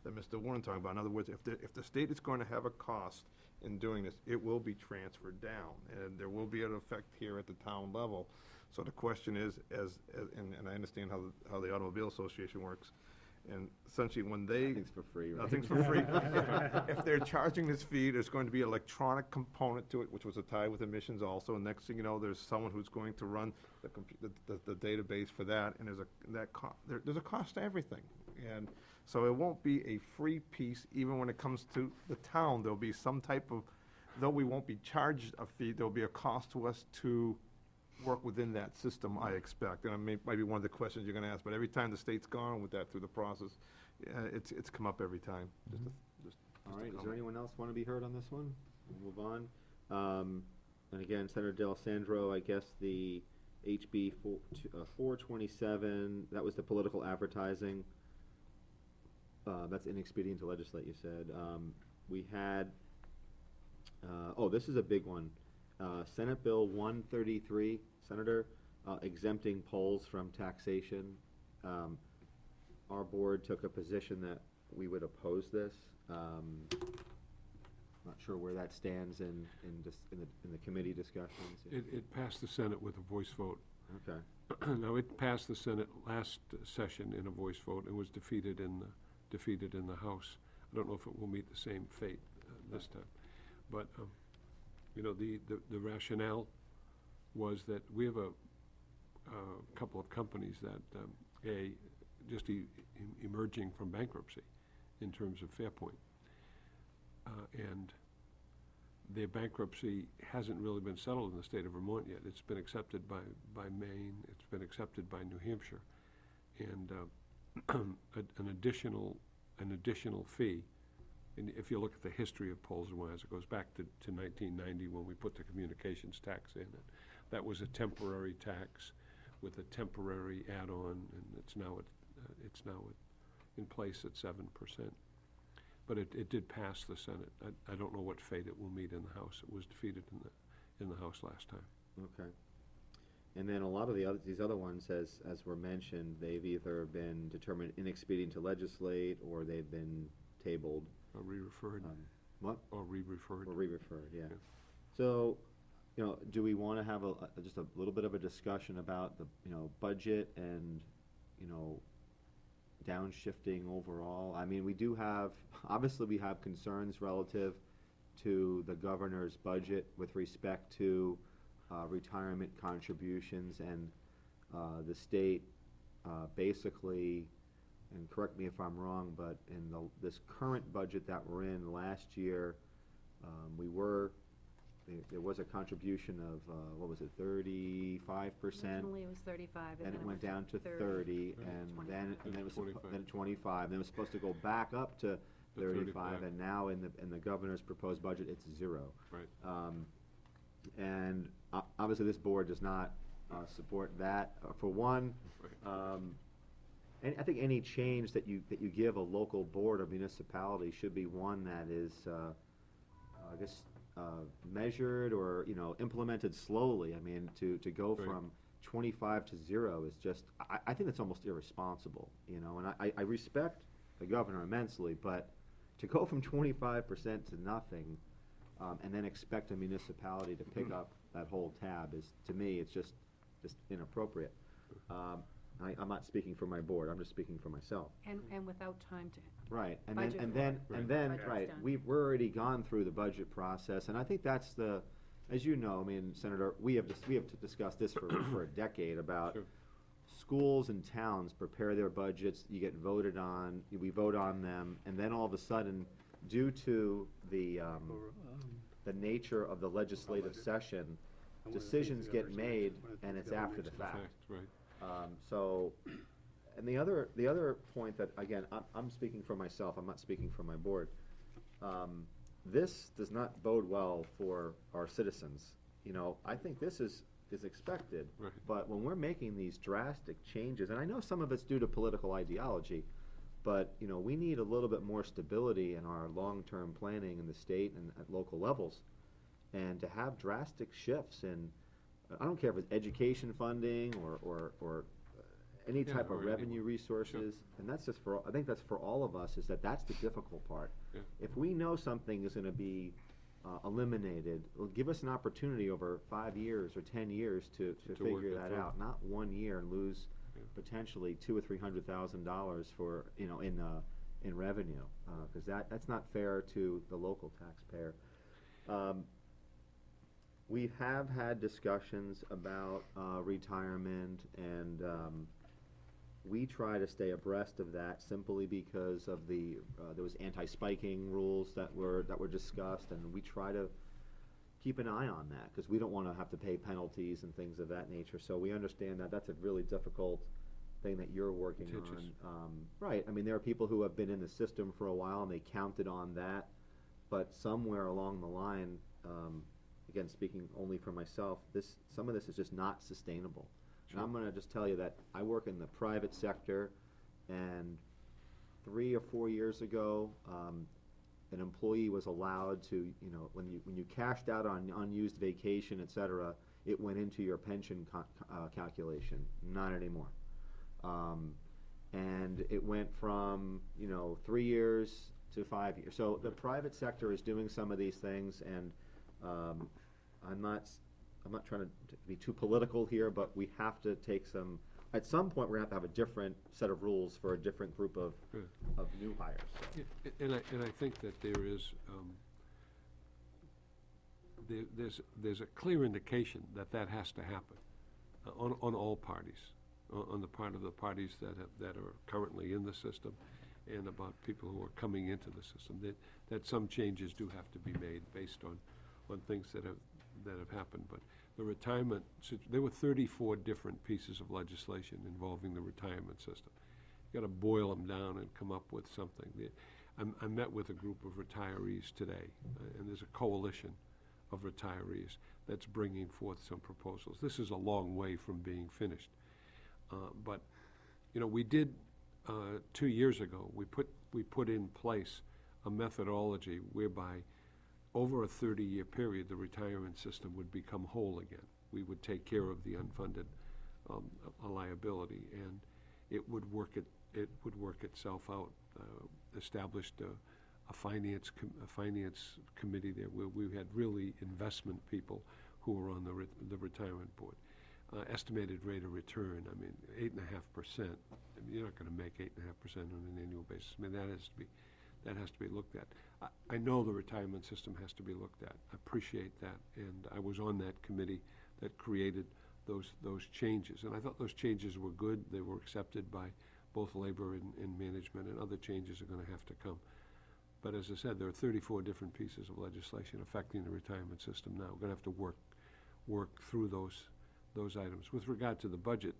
Mr. Warren talking about. In other words, if the state is going to have a cost in doing this, it will be transferred down, and there will be an effect here at the town level. So the question is, and I understand how the Automobile Association works, and essentially when they. Nothing's for free, right? Nothing's for free. If they're charging this fee, there's going to be an electronic component to it, which was a tie with emissions also, and next thing you know, there's someone who's going to run the database for that, and there's a cost to everything. And so it won't be a free piece, even when it comes to the town, there'll be some type of, though we won't be charged a fee, there'll be a cost to us to work within that system, I expect. And it might be one of the questions you're gonna ask, but every time the state's gone with that through the process, it's come up every time. All right, is there anyone else want to be heard on this one? We'll move on. And again, Senator D'Alessandro, I guess the HB 427, that was the political advertising. That's inexpedient to legislate, you said. We had, this is a big one. Senate Bill 133, Senator, exempting polls from taxation. Our board took a position that we would oppose this. Not sure where that stands in the committee discussions. It passed the Senate with a voice vote. Okay. Now, it passed the Senate last session in a voice vote and was defeated in the House. I don't know if it will meet the same fate this time. But, you know, the rationale was that we have a couple of companies that, just emerging from bankruptcy in terms of Fairpoint. And their bankruptcy hasn't really been settled in the state of Vermont yet. It's been accepted by Maine, it's been accepted by New Hampshire. And an additional fee, and if you look at the history of Poles and Wires, it goes back to 1990 when we put the communications tax in. That was a temporary tax with a temporary add-on, and it's now in place at 7%. But it did pass the Senate. I don't know what fate it will meet in the House. It was defeated in the House last time. Okay. And then a lot of these other ones, as were mentioned, they've either been determined inexpedient to legislate, or they've been tabled. Or re-referred. What? Or re-referred. Or re-referred, yeah. Yeah. So, you know, do we want to have just a little bit of a discussion about the, you know, budget and, you know, downshifting overall? I mean, we do have, obviously we have concerns relative to the governor's budget with respect to retirement contributions, and the state basically, and correct me if I'm wrong, but in this current budget that we're in last year, there was a contribution of, what was it, 35%? Originally it was 35, And then it went down to 30, and then it was 25. then 25, then it was supposed to go back up to 35, and now in the governor's proposed budget, it's 0. Right. And obviously, this board does not support that, for one. And I think any change that you give a local board or municipality should be one that is, I guess, measured or, implemented slowly. I mean, to go Right. from 25 to 0 is just, I think that's almost irresponsible, and I respect the governor immensely, but to go from 25% to nothing, and then expect a municipality to pick up that whole tab is, to me, it's just inappropriate. I'm not speaking for my board, I'm just speaking for myself. And without time to, Right, and Budget then, and for then, it. and then, Budget's right, done. we're already gone through the budget process, and I think that's as you know, I mean, Senator, we have discussed this for a decade about Sure. schools and towns prepare their budgets, you get voted on, we vote on them, and then all of a sudden, due to the nature of the legislative session, decisions get made, and it's after the fact. Right. So, and the other point that, again, I'm speaking for myself, I'm not speaking for my board. This does not bode well for our citizens. I think this is expected. Right. But when we're making these drastic changes, and I know some of it's due to political ideology, but, we need a little bit more stability in our long-term planning in the state and at local levels. And to have drastic shifts in, I don't care if it's education funding or any Yeah, type or of any- revenue resources, and that's just I think that's for all of us, is that's the difficult part. Yeah. If we know something is gonna be eliminated, well, give us an opportunity over 5 years or 10 years to work figure it that through. out, not 1 year and lose Yeah. potentially $200,000 or $300,000 for, in revenue, because that's not fair to the local taxpayer. We have had discussions about retirement, and we try to stay abreast of that simply because of there was anti-spiking rules that were discussed, and we try to keep an eye on that, because we don't want to have to pay penalties and things of that nature. So we understand that that's a really difficult thing that you're working Contentious. on. Right, I mean, there are people who have been in the system for a while, and they counted on that, but somewhere along the line, again, speaking only for myself, some of this is just not sustainable. And I'm gonna just tell you that I work in the private sector, and 3 or 4 years ago, an employee was allowed to, when you cashed out on unused vacation, et cetera, it went into your pension calculation. Not anymore. And it went from, 3 years to 5 years. So the private sector is doing some of these things, and I'm not trying to be too political here, but we have to take at some point, we're gonna have to have a different set of rules for a different group of new hires. So. Yeah, and I think that there is, there's a clear indication that has to happen on all parties, on the part of the parties that are currently in the system, and about people who are coming into the system, that some changes do have to be made based on things that have happened. But the retirement, there were 34 different pieces of legislation involving the retirement system. You gotta boil them down and come up with something. I met with a group of retirees today, and there's a coalition of retirees that's bringing forth some proposals. This is a long way from being finished. But, we did, 2 years ago, we put in place a methodology whereby over a 30-year period, the retirement system would become whole again. We would take care of the unfunded liability, and it would work itself out. Established a finance committee there where we had really investment people who were on the retirement board. Estimated rate of return, 8.5%. You're not going to make 8.5% on an annual basis. That has to be looked at. I know the retirement system has to be looked at. I appreciate that, and I was on that committee that created those changes. And I thought those changes were good. They were accepted by both labor and management, and other changes are going to have to come. But as I said, there are 34 different pieces of legislation affecting the retirement system now. We're going to have to work through those items. With regard to the budget,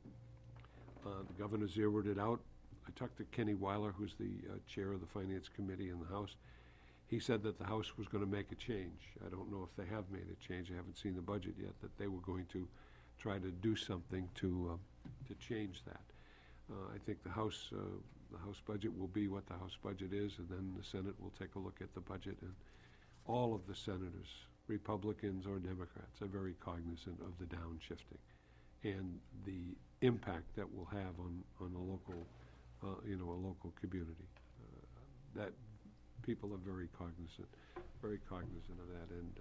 the governor zeroed it out. I talked to Kenny Weiler, who's the chair of the Finance Committee in the House. He said that the House was gonna make a change. I don't know if they have made a change, I haven't seen the budget yet, that they were going to try to do something to change that. I think the House budget will be what the House budget is, and then the Senate will take a look at the budget, and all of the senators, Republicans or Democrats, are very cognizant of the downshifting and the impact that will have on a local, a local community. That people are very cognizant of that, and,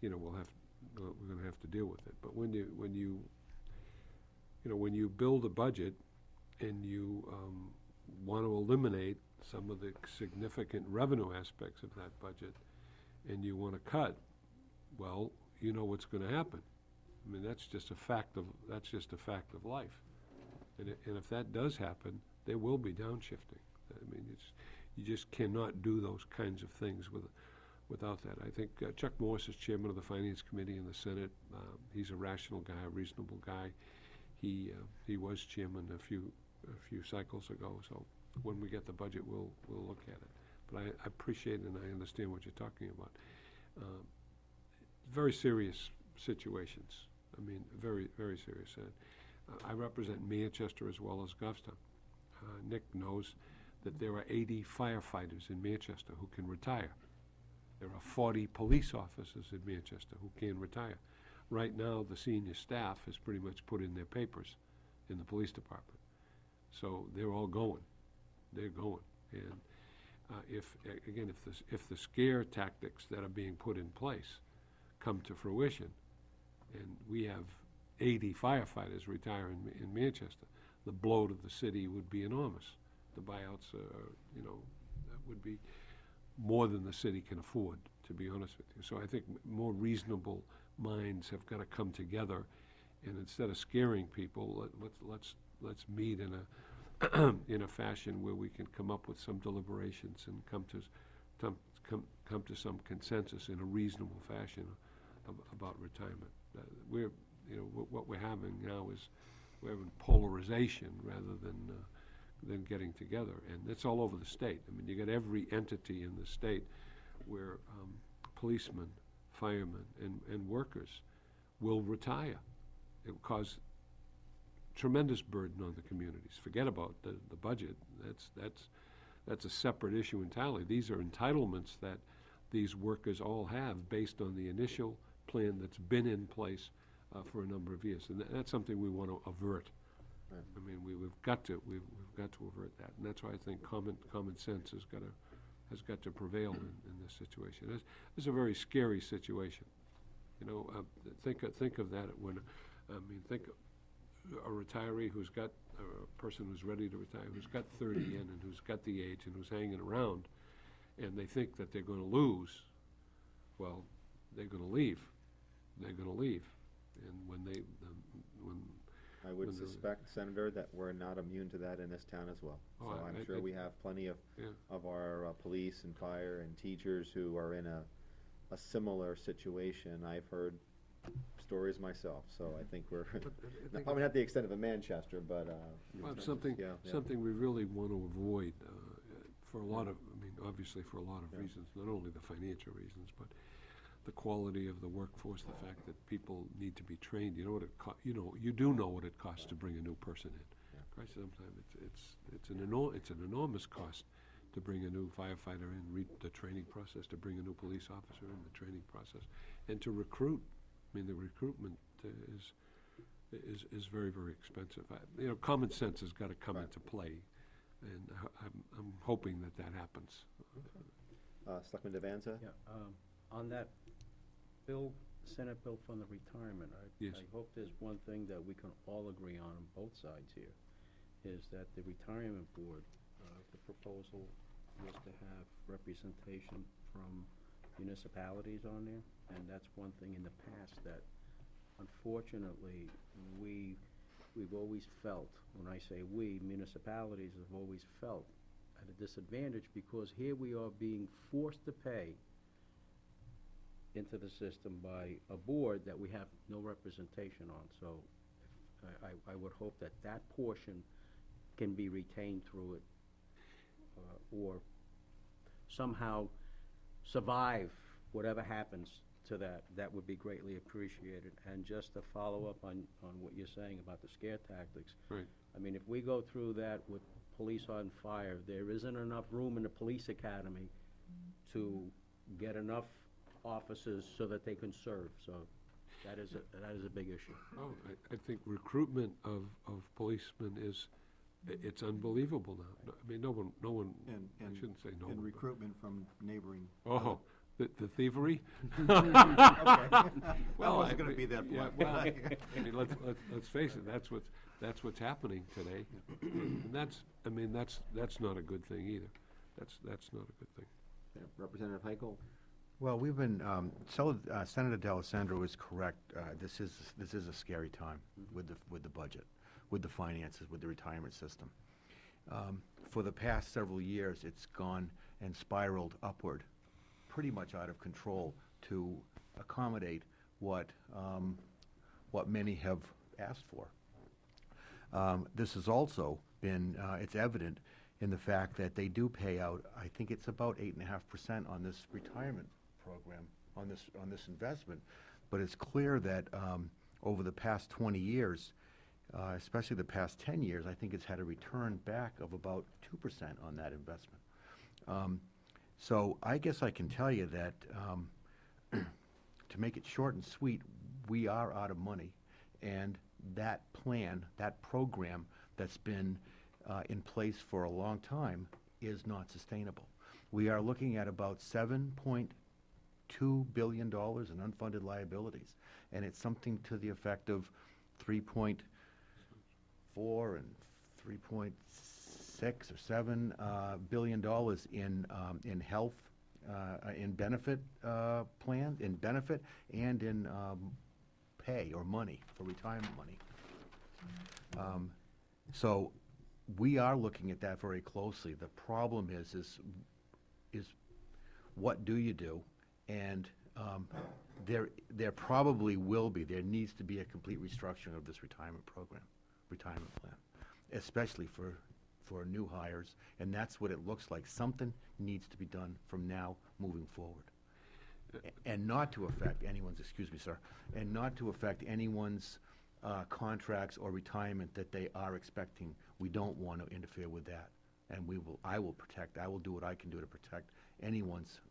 we're gonna have to deal with it. But when you build a budget and you want to eliminate some of the significant revenue aspects of that budget, and you want to cut, well, you know what's going to happen. I mean, that's just a fact of life. And if that does happen, there will be downshifting. I mean, you just cannot do those kinds of things without that. I think Chuck Morris is chairman of the Finance Committee in the Senate. He's a rational guy, a reasonable guy. He was chairman a few cycles ago, so when we get the budget, we'll look at it. But I appreciate and I understand what you're talking about. Very serious situations. I mean, very, very serious. I represent Manchester as well as Goffstown. Nick knows that there are 80 firefighters in Manchester who can retire. There are 40 police officers in Manchester who can retire. Right now, the senior staff has pretty much put in their papers in the police department. So they're all going. They're going. And if the scare tactics that are being put in place come to fruition, and we have 80 firefighters retire in Manchester, the blow to the city would be enormous. The buyouts, that would be more than the city can afford, to be honest with you. So I think more reasonable minds have got to come together, and instead of scaring people, let's meet in a fashion where we can come up with some deliberations and come to some consensus in a reasonable fashion about retirement. What we're having now is we're having polarization rather than getting together, and it's all over the state. I mean, you got every entity in the state where policemen, firemen, and workers will retire. It will cause tremendous burden on the communities. Forget about the budget. That's a separate issue entirely. These are entitlements that these workers all have based on the initial plan that's been in place for a number of years, and that's something we want to avert. Right. I mean, we've got to avert that, and that's why I think common sense has got to prevail in this situation. It's a very scary situation. Think of that when, think a retiree who's got a person who's ready to retire, who's got 30 in and who's got the age and who's hanging around, and they think that they're going to lose. Well, they're going to leave. They're going to leave, and when I would suspect, Senator, that we're not immune to that in this town as well. Oh, So I'm sure we have plenty of our police and fire and teachers who are in a similar situation. I've heard stories myself, so I think we're, probably not the extent of a Manchester, but, something we really want to avoid, for a lot of, obviously for a lot of reasons, not only the financial reasons, but the quality of the workforce, the fact that people need to be trained. You do know what it costs to bring a new person in. Yeah. Christ, sometimes it's an enormous cost to bring a new firefighter in, the training process, to bring a new police officer in, the training process, and to recruit. The recruitment is very, very expensive. Common sense has got to come into play, and I'm hoping that happens. Selectman Devanza? Yeah, on that Senate bill from the retirement, Yes. I hope there's one thing that we can all agree on both sides here, is that the retirement board, the proposal was to have representation from municipalities on there, and that's one thing in the past that unfortunately we've always felt, when I say we, municipalities have always felt at a disadvantage, because here we are being forced to pay into the system by a board that we have no representation on. So I would hope that portion can be retained through it, or somehow survive whatever happens to that, that would be greatly appreciated. And just to follow up on what you're saying about the scare tactics. Right. I mean, if we go through that with police on fire, there isn't enough room in the police academy to get enough officers so that they can serve, so that is a big issue. Oh, I think recruitment of policemen it's unbelievable now. I mean, no one, I shouldn't say no one. And but- recruitment from neighboring. Oh, the thievery? Okay. Well, I wasn't gonna be that yeah, blunt. well, I mean, let's face it, that's what's happening today. And that's not a good thing either. That's not a good thing. Yeah, Representative Heichel? Well, we've been, Senator D'Alessandro is correct. This is a scary time with the budget, with the finances, with the retirement system. For the past several years, it's gone and spiraled upward, pretty much out of control, to accommodate what many have asked for. This has also been, it's evident in the fact that they do pay out, I think it's about 8.5% on this retirement program, on this investment. But it's clear that over the past 20 years, especially the past 10 years, I think it's had a return back of about 2% on that investment. So I guess I can tell you that, to make it short and sweet, we are out of money. And that plan, that program that's been in place for a long time is not sustainable. We are looking at about $7.2 billion in unfunded liabilities. And it's something to the effect of 3.4 and 3.6 or 7 billion dollars in health, in benefit plan, in benefit, and in pay or money for retirement money. So we are looking at that very closely. The problem is what do you do? And there probably will be, there needs to be a complete restructuring of this retirement program, retirement plan, especially for new hires, and that's what it looks like. Something needs to be done from now moving forward. And not to affect anyone's, excuse me, sir, and not to affect anyone's contracts or retirement that they are expecting. We don't want to interfere with that. And I will do what I can do to protect anyone's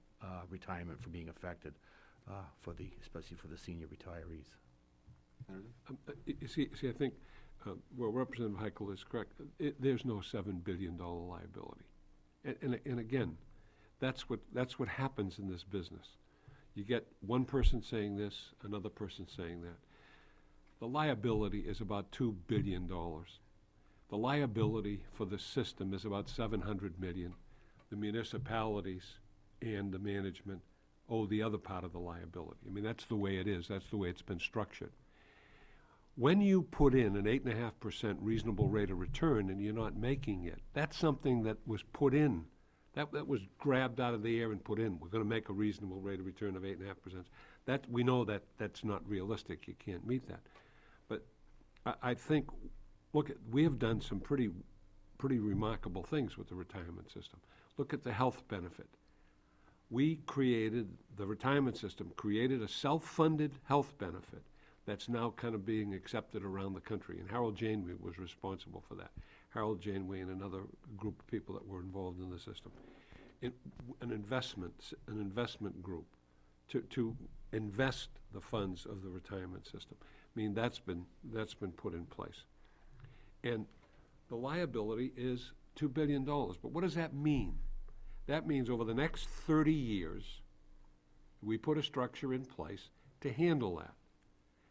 retirement from being affected, especially for the senior retirees. You see, I think, well, Representative Heichel is correct. There's no $7 billion liability. And again, that's what happens in this business. You get one person saying this, another person saying that. The liability is about $2 billion. The liability for the system is about $700 million. The municipalities and the management owe the other part of the liability. I mean, that's the way it is. That's the way it's been structured. When you put in an 8.5% reasonable rate of return and you're not making it, that's something that was put in. That was grabbed out of the air and put in. We're going to make a reasonable rate of return of 8.5%. We know that that's not realistic. You can't meet that. But I think, look, we have done some pretty remarkable things with the retirement system. Look at the health benefit. We created, the retirement system created a self-funded health benefit that's now kind of being accepted around the country. And Harold Janeway was responsible for that. Harold Janeway and another group of people that were involved in the system. An investment group to invest the funds of the retirement system. I mean, that's been put in place. And the liability is $2 billion. But what does that mean? That means over the next 30 years, we put a structure in place to handle that.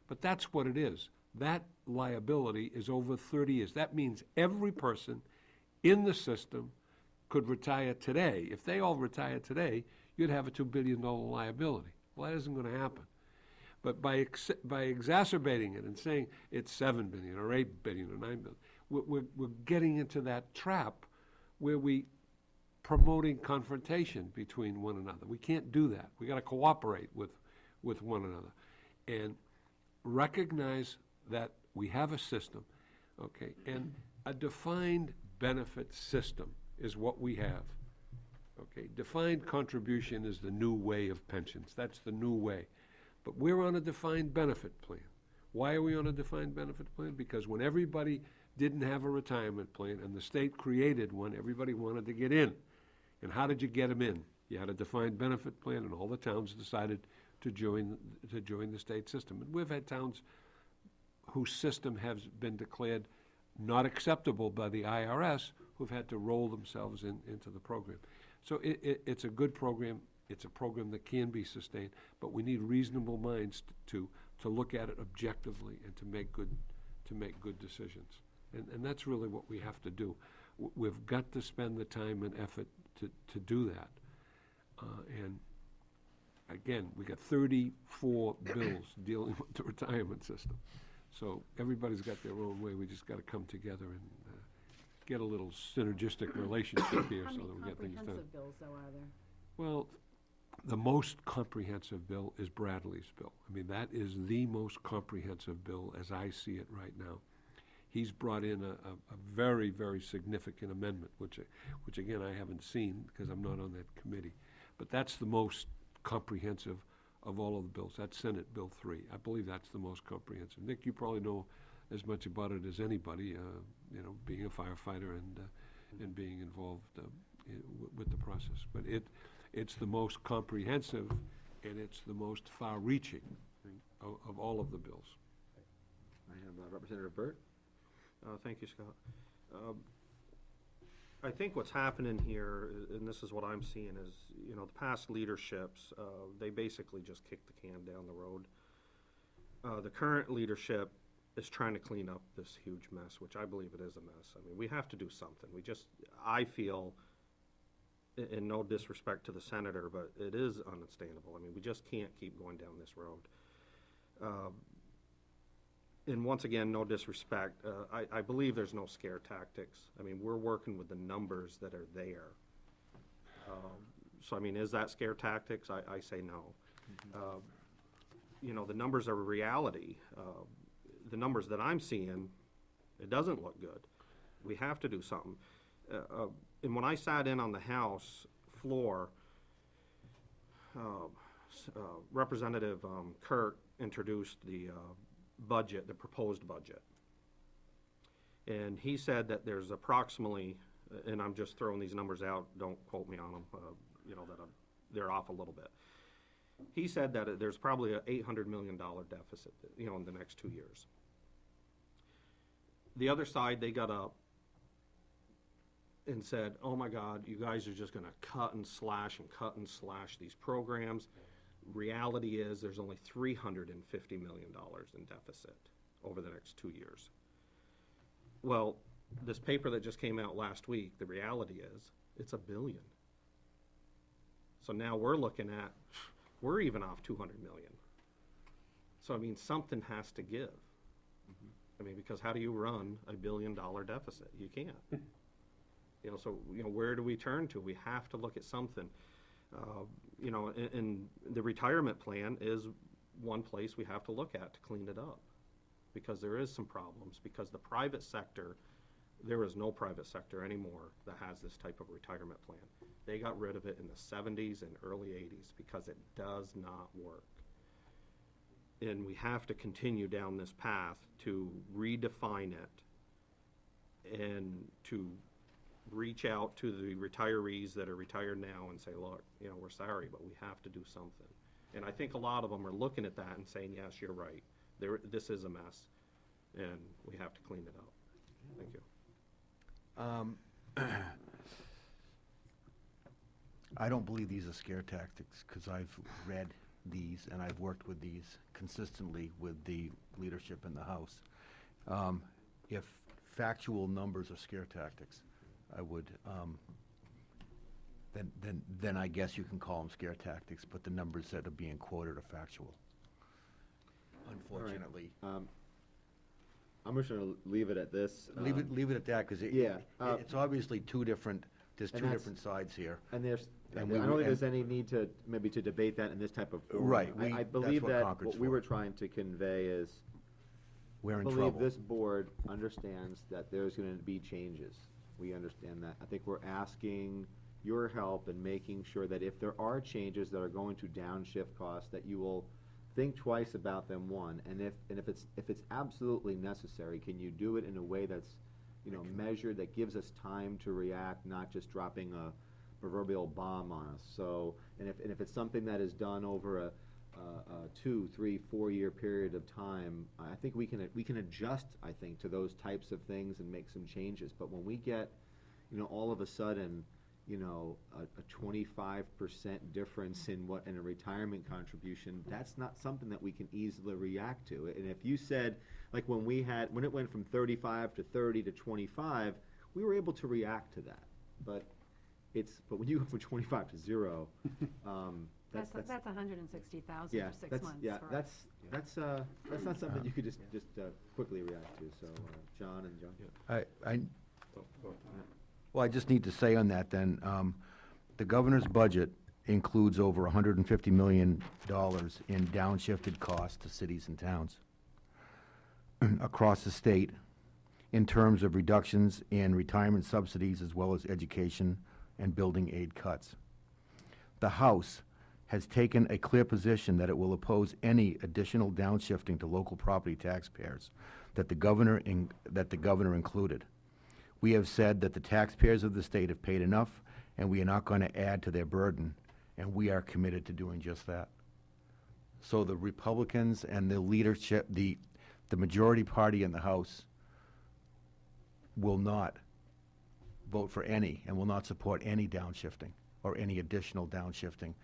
But that's what it is. That liability is over 30 years. That means every person in the system could retire today. If they all retire today, you'd have a $2 billion liability. Well, that isn't going to happen. But by exacerbating it and saying it's $7 billion or $8 billion or $9 billion, we're getting into that trap where we promoting confrontation between one another. We can't do that. We got to cooperate with one another and recognize that we have a system, okay, and a defined benefit system is what we have, okay. defined contribution is the new way of pensions. That's the new way. But we're on a defined benefit plan. Why are we on a defined benefit plan? Because when everybody didn't have a retirement plan and the state created one, everybody wanted to get in. And how did you get them in? You had a defined benefit plan, and all the towns decided to join the state system. And we've had towns whose system has been declared not acceptable by the IRS, who've had to roll themselves into the program. So it's a good program. It's a program that can be sustained, but we need reasonable minds to look at it objectively and to make good decisions. And that's really what we have to do. We've got to spend the time and effort to do that. And again, we got 34 bills dealing with the retirement system. So everybody's got their own way. We just got to come together and get a little synergistic relationship here so that we get things done. How many comprehensive bills, though, are there? Well, the most comprehensive bill is Bradley's bill. I mean, that is the most comprehensive bill as I see it right now. He's brought in a very, very significant amendment, which again, I haven't seen because I'm not on that committee. But that's the most comprehensive of all of the bills. That's Senate Bill 3. I believe that's the most comprehensive. Nick, you probably know as much about it as anybody, being a firefighter and being involved with the process. But it's the most comprehensive, and it's the most far-reaching of all of the bills. I have Representative Burt. Thank you, Scott. I think what's happening here, and this is what I'm seeing, is, the past leaderships, they basically just kicked the can down the road. The current leadership is trying to clean up this huge mess, which I believe it is a mess. I mean, we have to do something. I feel, in no disrespect to the senator, but it is unsustainable. I mean, we just can't keep going down this road. And once again, no disrespect, I believe there's no scare tactics. I mean, we're working with the numbers that are there. So, I mean, is that scare tactics? I say no. The numbers are a reality. The numbers that I'm seeing, it doesn't look good. We have to do something. And when I sat in on the House floor, Representative Kirk introduced the budget, the proposed budget. And he said that there's approximately, and I'm just throwing these numbers out, don't quote me on them, they're off a little bit. He said that there's probably an $800 million deficit, in the next 2 years. The other side, they got up and said, oh my God, you guys are just gonna cut and slash these programs. Reality is there's only $350 million in deficit over the next 2 years. Well, this paper that just came out last week, the reality is it's $1 billion. So now we're looking at, we're even off $200 million. So I mean, something has to give. I mean, because how do you run $1 billion deficit? You can't. So where do we turn to? We have to look at something. And the retirement plan is one place we have to look at to clean it up, because there is some problems, because the private sector, there is no private sector anymore that has this type of retirement plan. They got rid of it in the 70s and early 80s because it does not work. And we have to continue down this path to redefine it and to reach out to the retirees that are retired now and say, look, we're sorry, but we have to do something. And I think a lot of them are looking at that and saying, yes, you're right. This is a mess, and we have to clean it up. Thank you. I don't believe these are scare tactics, because I've read these and I've worked with these consistently with the leadership in the House. If factual numbers are scare tactics, I would, then I guess you can call them scare tactics, but the numbers that are being quoted are factual, unfortunately. I'm just gonna leave it at this. Leave it at that, because it's obviously there's two different sides here. And I And don't think there's any need to debate that in this type of forum. Right, I that's believe what that Concord's what we for. were trying to convey is, We're in I trouble. believe this board understands that there's gonna be changes. We understand that. I think we're asking your help in making sure that if there are changes that are going to downshift costs, that you will think twice about them, one, and if it's absolutely necessary, can you do it in a way that's, you know, measured, that gives us time to react, not just dropping a proverbial bomb on us. So, and if it's something that is done over a 2, 3, 4-year period of time, I think we can adjust, I think, to those types of things and make some changes. But when we get, you know, all of a sudden, you know, a 25% difference in a retirement contribution, that's not something that we can easily react to. And if you said, like when it went from 35 to 30 to 25, we were able to react to that. But when you go from 25 to 0, that's $160,000 yeah, for 6 that's, months yeah, for us. that's not something you could just quickly react to. So, John and John. Well, I just need to say on that then, the governor's budget includes over $150 million in downshifted costs to cities and towns across the state in terms of reductions in retirement subsidies as well as education and building aid cuts. The House has taken a clear position that it will oppose any additional downshifting to local property taxpayers that the governor included. We have said that the taxpayers of the state have paid enough, and we are not going to add to their burden, and we are committed to doing just that. So the Republicans and the leadership, the majority party in the House will not vote for any and will not support any downshifting or any additional downshifting.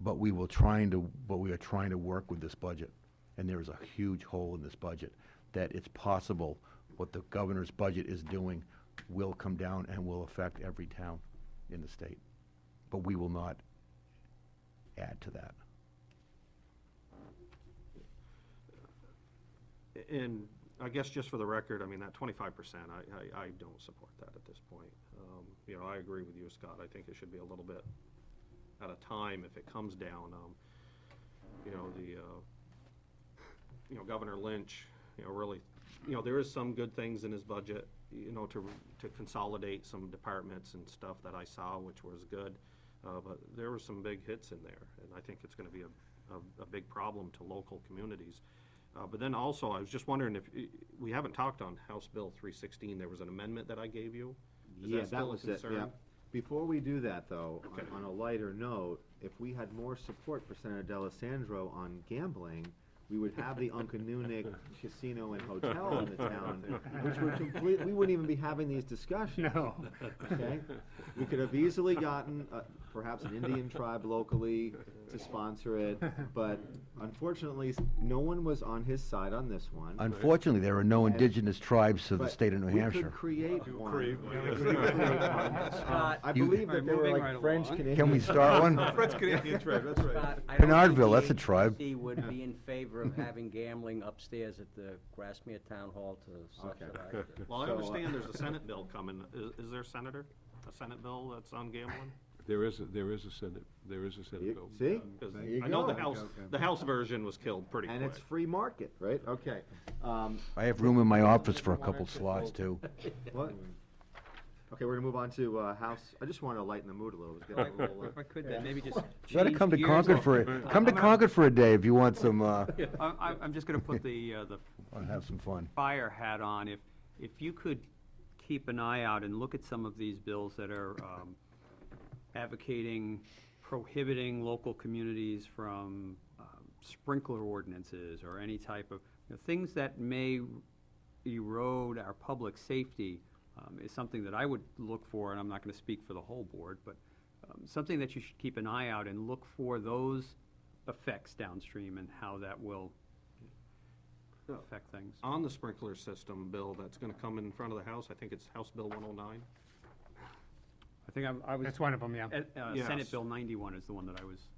But we are trying to work with this budget, and there is a huge hole in this budget that it's possible what the governor's budget is doing will come down and will affect every town in the state. But we will not add to that. And I guess just for the record, I mean, that 25%, I don't support that at this point. You know, I agree with you, Scott. I think it should be a little bit at a time if it comes down. You know, Governor Lynch, you know, really, you know, there is some good things in his budget, you know, to consolidate some departments and stuff that I saw, which was good. But there were some big hits in there, and I think it's going to be a big problem to local communities. But then also, I was just wondering if, we haven't talked on House Bill 316, there was an amendment that I gave you? Is Yeah, that still that a was it, concern? yeah. Before we do that, though, Okay. on a lighter note, if we had more support for Senator D'Alessandro on gambling, we would have the Uncanunic Casino and Hotel in the town, which would we wouldn't even be having these discussions. No. Okay? We could have easily gotten perhaps an Indian tribe locally to sponsor it, but unfortunately, no one was on his side on this one. Unfortunately, there are no indigenous tribes to the But state of New we Hampshire. could create one. create Scott, I believe that there were moving like right French along. Canadian. Can we start one? French Canadian tribe, that's right. Scott, I don't think Bernardville, the that's a tribe. HDC would be in favor of having gambling upstairs at the Grassmere Town Hall to subsidize it. Well, I So, understand there's a Senate bill coming. Is there, Senator, a Senate bill that's on gambling? There is a Senate bill. See? 'Cause There you I know go. the House version was killed pretty quick. And it's free market, right? Okay. I have room in my office for a couple slots, too. What? Okay, we're gonna move on to House. I just wanted to lighten the mood a little. It's getting a little, If I could, then maybe just You gotta change come to gears Concord a- for a day if you want some, I'm just gonna put the wanna have some fun. fire hat on. If you could keep an eye out and look at some of these bills that are advocating prohibiting local communities from sprinkler ordinances or any type of, things that may erode our public safety, is something that I would look for, and I'm not gonna speak for the whole board, but something that you should keep an eye out and look for those effects downstream and how that will affect things. On the sprinkler system bill that's gonna come in front of the House, I think it's House Bill 109. I think I was, That's one of them, yeah. Yes. Senate Bill 91 is the one that I was.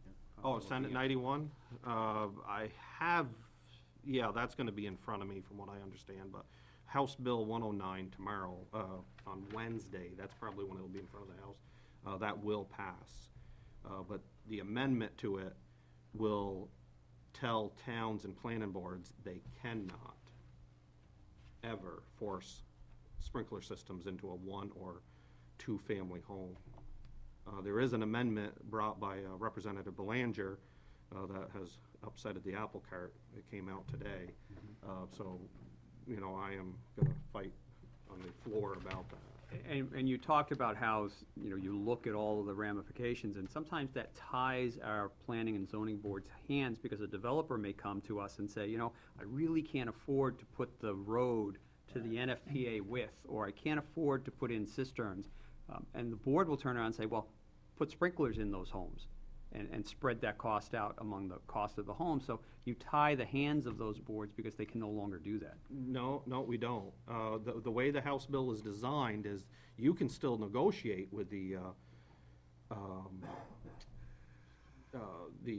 Oh, Senate 91? I have, yeah, that's gonna be in front of me from what I understand, but House Bill 109 tomorrow, on Wednesday, that's probably when it'll be in front of the House, that will pass. But the amendment to it will tell towns and planning boards they cannot ever force sprinkler systems into a 1 or two-family home. There is an amendment brought by Representative Belanger that has upsetted the apple cart. It came out today. So, you know, I am gonna fight on the floor about that. And you talked about how, you know, you look at all of the ramifications, and sometimes that ties our planning and zoning board's hands, because a developer may come to us and say, you know, I really can't afford to put the road to the NFPA width, or I can't afford to put in cisterns. And the board will turn around and say, well, put sprinklers in those homes, and spread that cost out among the cost of the home. So you tie the hands of those boards because they can no longer do that. No, we don't. The way the House bill is designed is you can still negotiate with the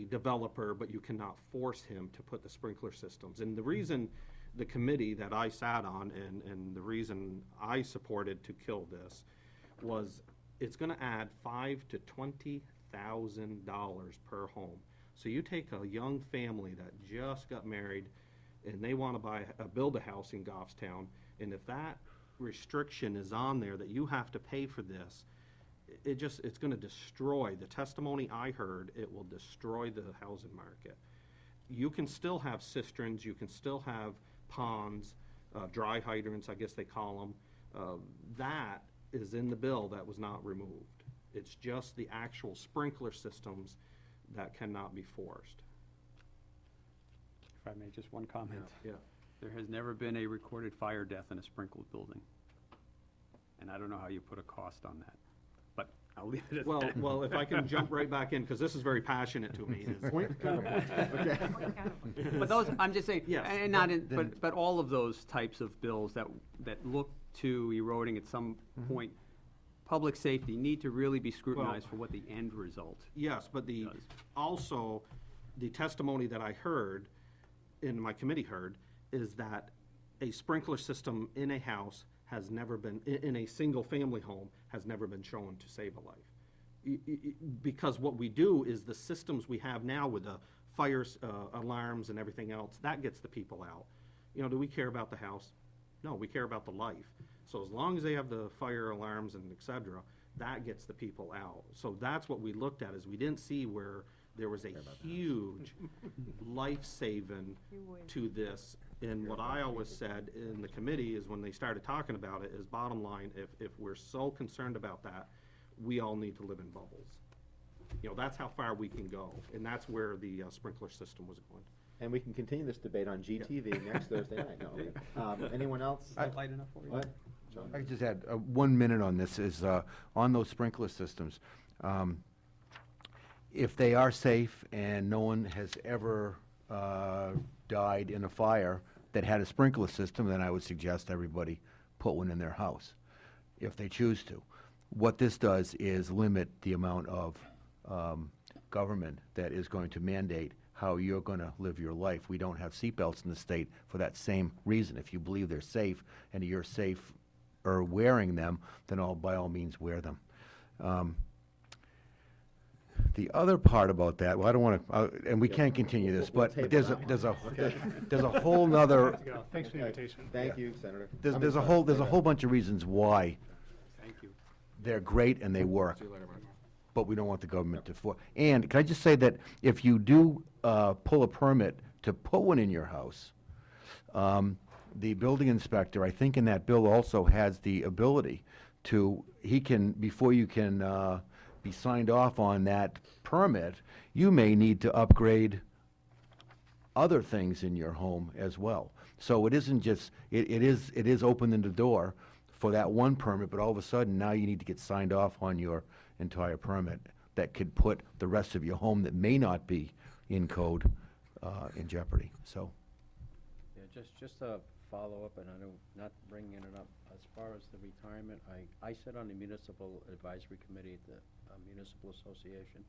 developer, but you cannot force him to put the sprinkler systems. And the reason the committee that I sat on, and the reason I supported to kill this, was it's gonna add $5,000 to $20,000 per home. So you take a young family that just got married and they wanna build a house in Goffstown, and if that restriction is on there that you have to pay for this, it's gonna destroy, the testimony I heard, it will destroy the housing market. You can still have cisterns, you can still have ponds, dry hydrants, I guess they call them. That is in the bill that was not removed. It's just the actual sprinkler systems that cannot be forced. If I may, just one comment. Yeah. There has never been a recorded fire death in a sprinkled building. And I don't know how you put a cost on that, but I'll leave it at that. Well, if I can jump right back in, because this is very passionate to me. Okay. But those, I'm just saying, Yes. and not in, but all of those types of bills that look to eroding at some point, public safety need to really be scrutinized for what the end result. Yes, but also, the testimony that I heard, in my committee heard, is that a sprinkler system in a house has never been, in a single-family home, has never been shown to save a life. Because what we do is the systems we have now with the fire alarms and everything else, that gets the people out. You know, do we care about the house? No, we care about the life. So as long as they have the fire alarms and et cetera, that gets the people out. So that's what we looked at, is we didn't see where there was a huge life-saving to this. And what I always said in the committee is, when they started talking about it, is bottom line, if we're so concerned about that, we all need to live in bubbles. You know, that's how far we can go, and that's where the sprinkler system was going. And we can continue this debate on GTV next Thursday night. No, okay. Anyone else? Light enough for you? What? John? I just had 1 minute on this, is on those sprinkler systems. If they are safe and no one has ever died in a fire that had a sprinkler system, then I would suggest everybody put one in their house, if they choose to. What this does is limit the amount of government that is going to mandate how you're going to live your life. We don't have seatbelts in the state for that same reason. If you believe they're safe and you're safe or wearing them, then by all means wear them. The other part about that, well, I don't want to, and we can't continue this, but there's a whole nother, Thanks for the invitation. Thank you, Senator. there's a whole bunch of reasons why Thank you. they're great and they work, See you later, Mike. but we don't want the government to And can I just say that if you do pull a permit to put one in your house, the building inspector, I think in that bill also has the ability to, before you can be signed off on that permit, you may need to upgrade other things in your home as well. So it isn't just, it is opening the door for that one permit, but all of a sudden now you need to get signed off on your entire permit. That could put the rest of your home that may not be in code in jeopardy, so. Yeah, just a follow-up, and I know, not bringing it up, as far as the retirement, I sit on the Municipal Advisory Committee at the Municipal Association,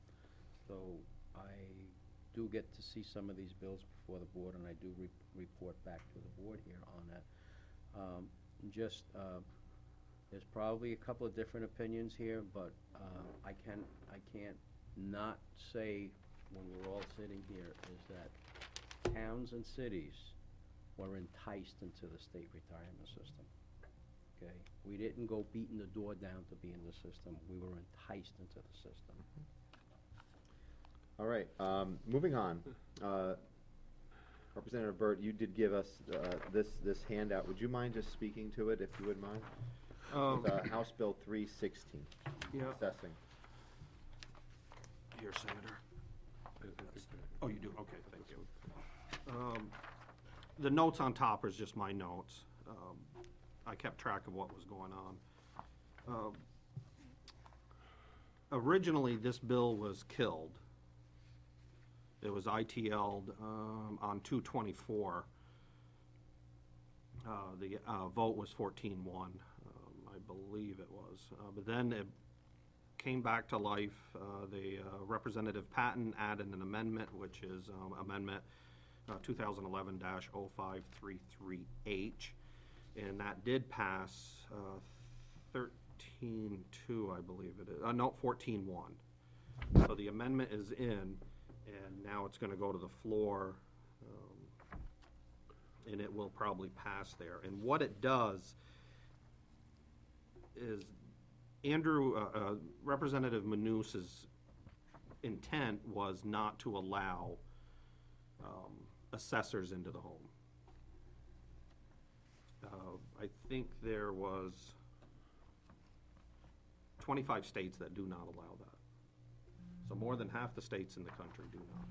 so I do get to see some of these bills before the board, and I do report back to the board here on that. There's probably a couple of different opinions here, but I can't not say, when we're all sitting here, is that towns and cities were enticed into the state retirement system. okay? We didn't go beating the door down to be in the system, we were enticed into the system. All right, moving on. Representative Burt, you did give us this handout. Would you mind just speaking to it, if you would mind? It's, House Bill 316, Yeah. assessing. Here, Senator. Oh, you do, okay, thank you. The notes on top is just my notes. I kept track of what was going on. Originally, this bill was killed. It was ITL'd on 2/24. The vote was 14-1, I believe it was. But then it came back to life. The Representative Patton added an amendment, which is Amendment 2011-0533H, and that did pass 13-2, I believe it is. No, 14-1. So the amendment is in, and now it's going to go to the floor, and it will probably pass there. And what it does is Representative Manouse's intent was not to allow assessors into the home. I think there was 25 states that do not allow that. So more than half the states in the country do not.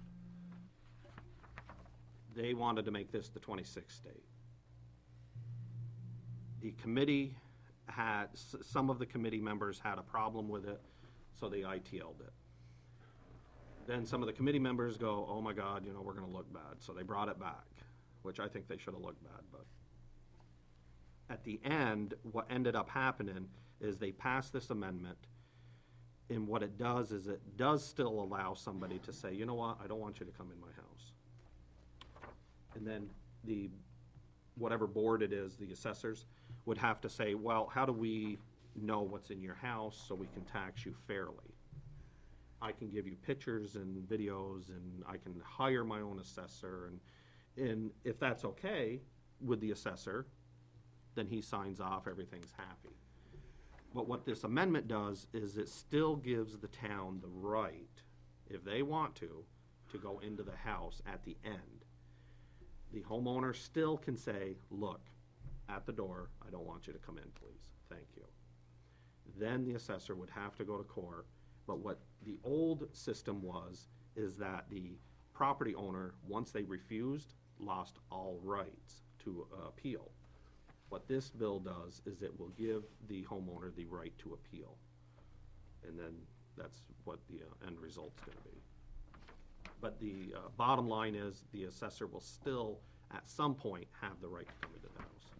They wanted to make this the 26th state. The committee had, some of the committee members had a problem with it, so they ITL'd it. Then some of the committee members go, oh my God, you know, we're gonna look bad, so they brought it back, which I think they should have looked bad, but. At the end, what ended up happening is they passed this amendment, and what it does is it does still allow somebody to say, you know what, I don't want you to come in my house. And then the, whatever board it is, the assessors, would have to say, well, how do we know what's in your house so we can tax you fairly? I can give you pictures and videos, and I can hire my own assessor, and if that's okay with the assessor, then he signs off, everything's happy. But what this amendment does is it still gives the town the right, if they want to go into the house at the end. The homeowner still can say, look, at the door, I don't want you to come in, please, thank you. Then the assessor would have to go to court, but what the old system was, is that the property owner, once they refused, lost all rights to appeal. What this bill does is it will give the homeowner the right to appeal. And then that's what the end result's gonna be. But the bottom line is the assessor will still, at some point, have the right to come into the house.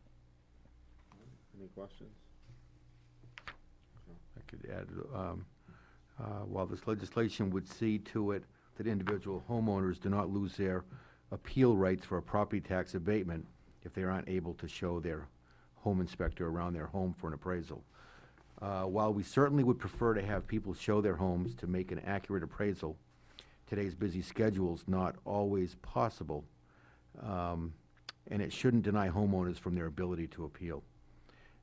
Any questions? I could add, while this legislation would see to it that individual homeowners do not lose their appeal rights for a property tax abatement if they aren't able to show their home inspector around their home for an appraisal. While we certainly would prefer to have people show their homes to make an accurate appraisal, today's busy schedule is not always possible, and it shouldn't deny homeowners from their ability to appeal.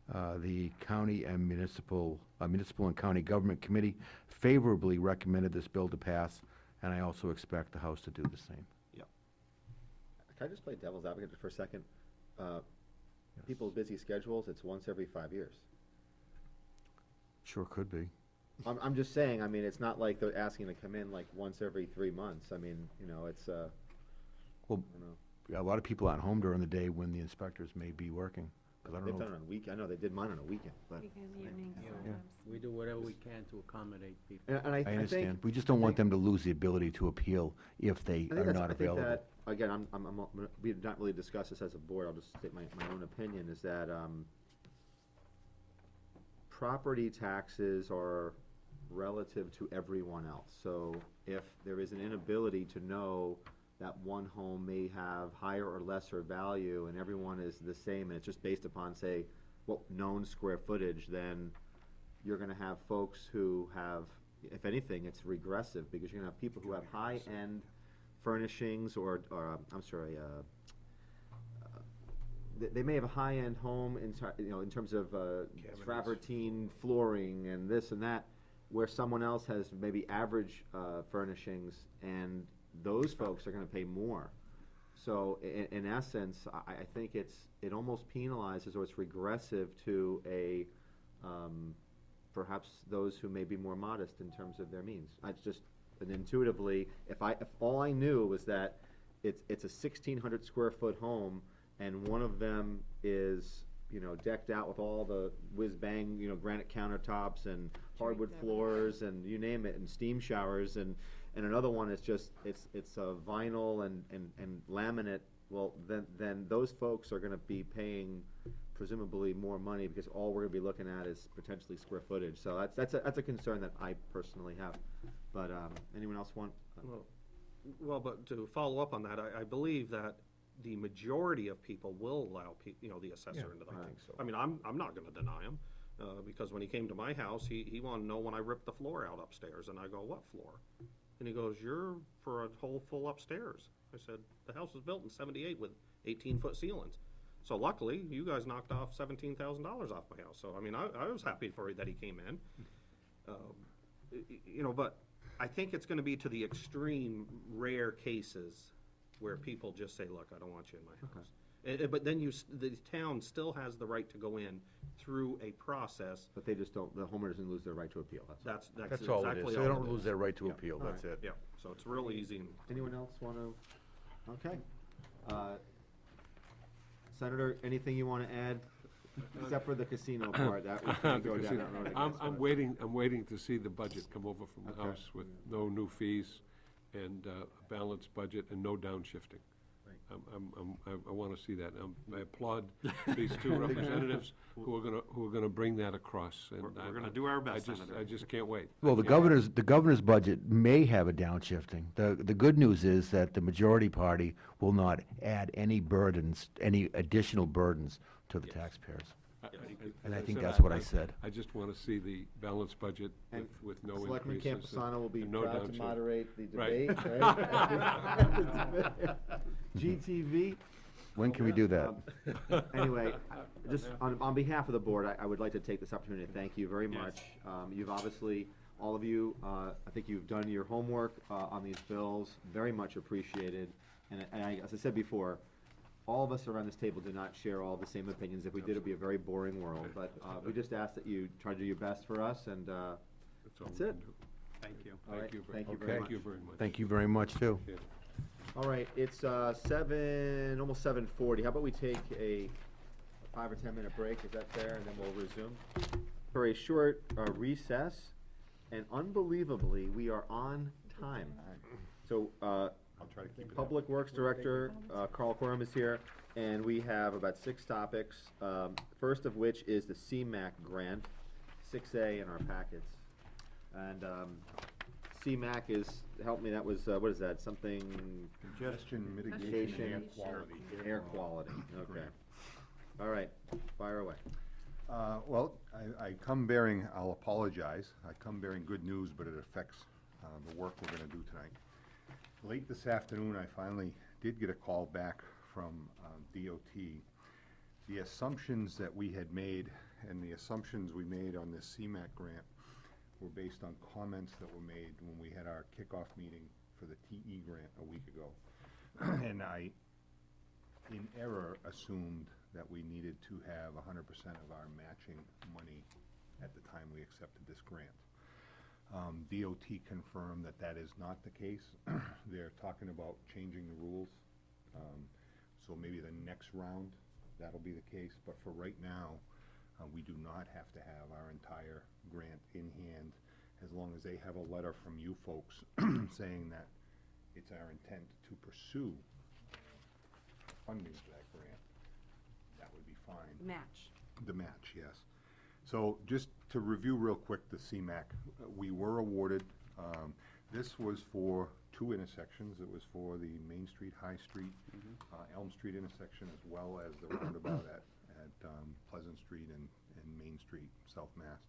The county and municipal and county government committee favorably recommended this bill to pass, and I also expect the House to do the same. Yep. Can I just play devil's advocate for a second? People's busy schedules, it's once every 5 years. Sure could be. I'm just saying, I mean, it's not like they're asking to come in like once every 3 months. I mean, you know, it's, Well, I don't know. a lot of people aren't home during the day when the inspectors may be working, 'cause I don't They've know. done it on a week, I know they did mine on a weekend, but. Weekend evenings Yeah. sometimes. We do whatever we can to accommodate people. And I I think. understand. We just don't want them to lose the ability to appeal if they I think are that's- not I think available. that, again, we did not really discuss this as a board, I'll just state my own opinion, is that, property taxes are relative to everyone else. So if there is an inability to know that one home may have higher or lesser value and everyone is the same, and it's just based upon, say, what known square footage, then you're gonna have folks who have, if anything, it's regressive, because you're gonna have people who have high-end furnishings or they may have a high-end home in terms of, travertine flooring and this and that, where someone else has maybe average, furnishings, and those folks are gonna pay more. So in essence, I think it almost penalizes, or it's regressive to perhaps those who may be more modest in terms of their means. It's just, and intuitively, if all I knew was that it's a 1,600 square foot home, and one of them is, decked out with all the whiz-bang, granite countertops and hardwood floors and you name it, and steam showers, and another one is just, it's vinyl and laminate, well, then those folks are gonna be paying presumably more money, because all we're gonna be looking at is potentially square footage. So that's a concern that I personally have. But, anyone else want? Well, but to follow up on that, I believe that the majority of people will allow the assessor into the home. I mean, I'm not gonna deny him, because when he came to my house, he wanted to know when I ripped the floor out upstairs, and I go, what floor? And he goes, you're for a whole full upstairs. I said, the house was built in '78 with 18-foot ceilings. So luckily, you guys knocked off $17,000 off my house. So, I mean, I was happy for that he came in. But I think it's gonna be to the extreme rare cases where people just say, look, I don't want you in my house. But then the town still has the right to go in through a process. But they just don't, the homeowner doesn't lose their right to appeal, that's all. That's all it is. exactly So all they it don't lose is. their right to Yeah. appeal, All that's right. it. Yeah, so it's real easy. Anyone else wanna? Okay. Senator, anything you wanna add? Except for the casino part, that we can go down that road, I guess. I'm waiting to see the budget come over from the Okay. House with no new fees and a balanced budget and no downshifting. I want to see that. I applaud these two representatives who are gonna bring that across. And We're gonna do our best, I Senator. just can't wait. Well, the governor's budget may have a downshifting. The good news is that the majority party will not add any burdens, any additional burdens to the taxpayers. And I think that's what I said. I just want to see the balanced budget And with no Selectman increases. Campusano will be and no proud to downshift. moderate the Right. debate, right? GTV. When can we do that? Anyway, just on behalf of the board, I would like to take this opportunity to thank you very much. You've obviously, all of you, I think you've done your homework on these bills, very much appreciated. And as I said before, all of us around this table do not share all the same opinions. If we did, it'd be a very boring world. But we just ask that you try to do your best for us, and That's all that's we it. can do. Thank you. All right, Thank you very thank you much. very Okay. much. Thank you very much. Thank you very much, too. Yeah. All right, it's almost 7:40. How about we take a 5 or 10 minute break? Is that fair? And then we'll resume for a short recess. And unbelievably, we are on time. So, I'll try to keep it. Public Works Director Carl Quorum is here, and we have about 6 topics. First of which is the CMAC grant, 6A in our packets. And CMAC is, help me, that was, what is that, something? Congestion mitigation and air quality. Air quality, okay. All right, fire away. Well, I come bearing, I'll apologize, I come bearing good news, but it affects the work we're gonna do tonight. Late this afternoon, I finally did get a call back from DOT. The assumptions that we had made and the assumptions we made on this CMAC grant were based on comments that were made when we had our kickoff meeting for the TE grant a week ago. And I, in error, assumed that we needed to have 100% of our matching money at the time we accepted this grant. DOT confirmed that that is not the case. They're talking about changing the rules. So maybe the next round, that'll be the case. But for right now, we do not have to have our entire grant in hand, as long as they have a letter from you folks saying that it's our intent to pursue funding for that grant. That would be fine. Match. The match, yes. So just to review real quick, the CMAC, we were awarded, this was for 2 intersections. It was for the Main Street, High Street, Elm Street intersection, as well as the roundabout at Pleasant Street and Main Street, South Mass.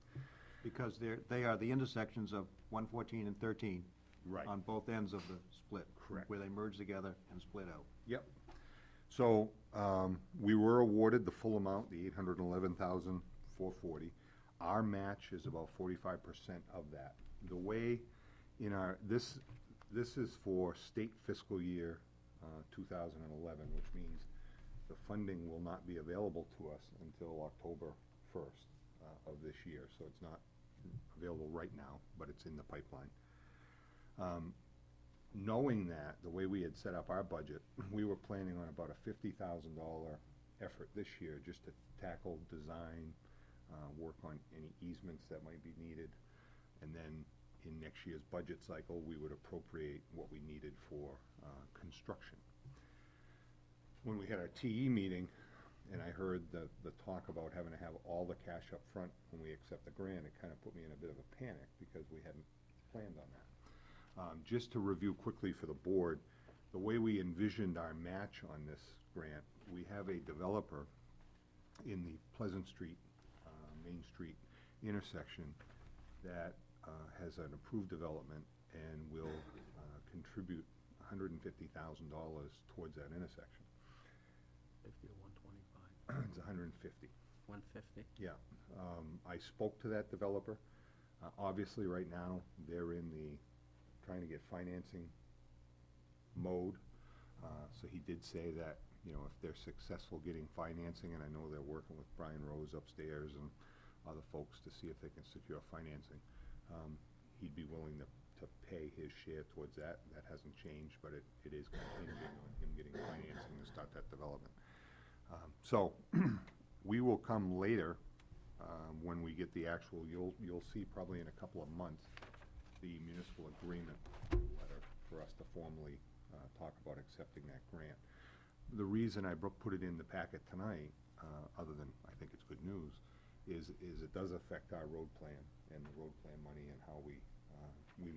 Because they are the intersections of 114 and 13. Right. On both ends of the split. Correct. Where they merge together and split out. Yep. So, we were awarded the full amount, the $811,440. Our match is about 45% of that. The way in our, this is for state fiscal year 2011, which means the funding will not be available to us until October 1st of this year. So it's not available right now, but it's in the pipeline. Knowing that, the way we had set up our budget, we were planning on about a $50,000 effort this year just to tackle design, work on any easements that might be needed, and then in next year's budget cycle, we would appropriate what we needed for construction. When we had our TE meeting, and I heard the talk about having to have all the cash up front when we accept the grant, it kind of put me in a bit of a panic because we hadn't planned on that. Just to review quickly for the board, the way we envisioned our match on this grant, we have a developer in the Pleasant Street, Main Street intersection that has an approved development and will contribute $150,000 towards that intersection. 50 or 125? It's 150. 150? Yeah. I spoke to that developer. Obviously, right now, they're in the trying to get financing mode. So he did say that, you know, if they're successful getting financing, and I know they're working with Brian Rose upstairs and other folks to see if they can secure financing, he'd be willing to pay his share towards that. That hasn't changed, but it is contingent on him getting financing to start that development. So we will come later when we get the actual, you'll see probably in a couple of months, the municipal agreement letter for us to formally talk about accepting that grant. The reason I put it in the packet tonight, other than I think it's good news, is it does affect our road plan and the road plan money and how we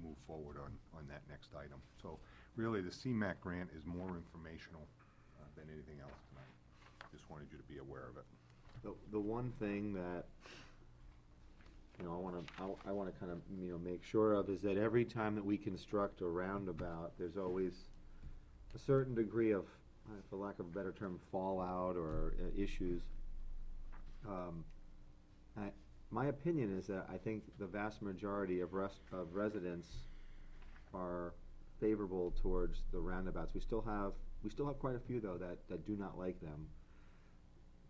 move forward on that next item. So really, the CMAQ grant is more informational than anything else tonight. Just wanted you to be aware of it. The one thing that, you know, I wanna kind of, you know, make sure of is that every time that we construct a roundabout, there's always a certain degree of, for lack of a better term, fallout or issues. My opinion is that I think the vast majority of residents are favorable towards the roundabouts. We still have quite a few though that do not like them.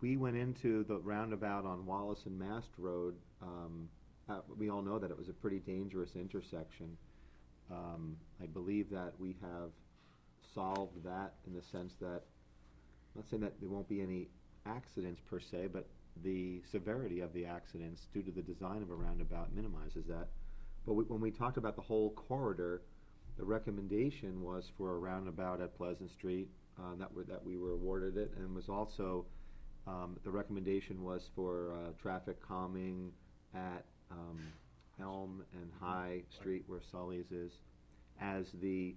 We went into the roundabout on Wallace and Mast Road. We all know that it was a pretty dangerous intersection. I believe that we have solved that in the sense that, I'm not saying that there won't be any accidents per se, but the severity of the accidents due to the design of a roundabout minimizes that. But when we talked about the whole corridor, the recommendation was for a roundabout at Pleasant Street, that we were awarded it, and was also, the recommendation was for traffic calming at Elm and High Street where Sully's is, as the,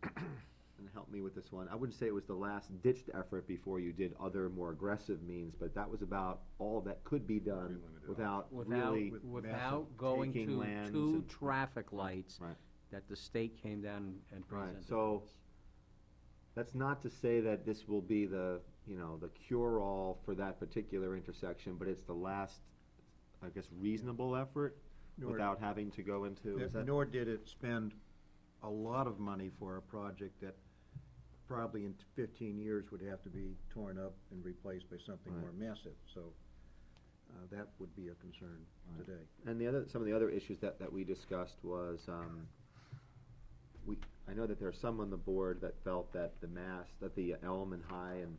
and help me with this one, I wouldn't say it was the last ditched effort before you did other more aggressive means, but that was about all that could be done without really Without going taking to lands two and- traffic lights Right. that the state came down and Right, presented. to so us. that's not to say that this will be the, you know, the cure-all for that particular intersection, but it's the last, I guess, reasonable effort without having to go into, is that? Nor did it spend a lot of money for a project that probably in 15 years would have to be torn up and replaced by something Right. more massive, so that would be a concern Right. today. And some of the other issues that we discussed was, I know that there are some on the board that felt that the Elm and High and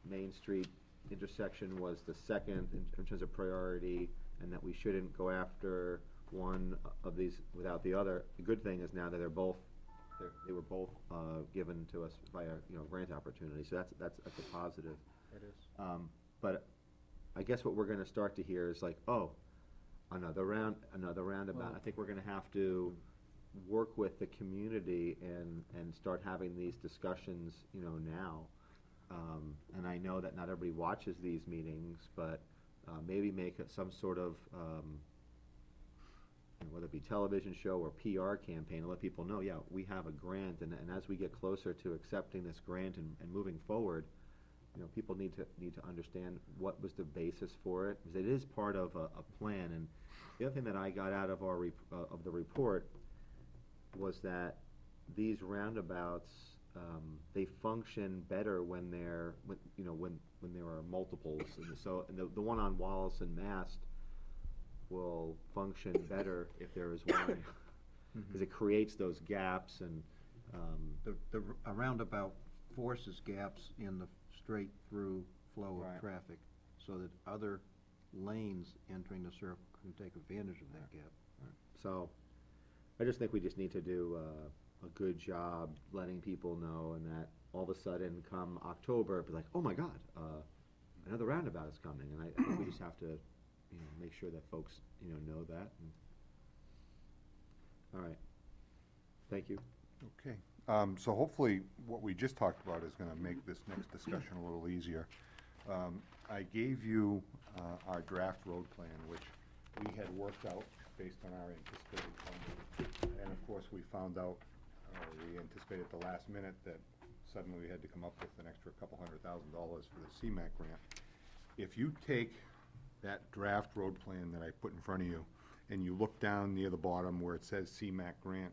Main Street intersection was the second in terms of priority, and that we shouldn't go after one of these without the other. The good thing is now that they were both given to us via, you know, grant opportunity, so that's a positive. It is. But I guess what we're gonna start to hear is like, oh, another roundabout. Well- I think we're gonna have to work with the community and start having these discussions, you know, now. And I know that not everybody watches these meetings, but maybe make it some sort of whether it be television show or PR campaign, to let people know, yeah, we have a grant, and as we get closer to accepting this grant and moving forward, people need to understand what was the basis for it, because it is part of a plan. And the other thing that I got out of of the report was that these roundabouts, they function better when when there are multiples. And so the one on Wallace and Mast will function better if there is one, because it creates those gaps. And A roundabout forces gaps in the straight-through flow Right. of traffic, so that other lanes entering the circle can take advantage of that gap. so I just think we just need to do a good job letting people know, and that all of a sudden come October, it'll be like, oh my God, another roundabout is coming. And I think we just have to make sure that folks know that. All right, thank you. Okay, so hopefully what we just talked about is gonna make this next discussion a little easier. I gave you our draft road plan, which we had worked out based on our anticipated funding. And of course, we found out, we anticipated at the last minute that suddenly we had to come up with an extra $200,000 for the CMAQ grant. If you take that draft road plan that I put in front of you, and you look down near the bottom where it says CMAQ grant,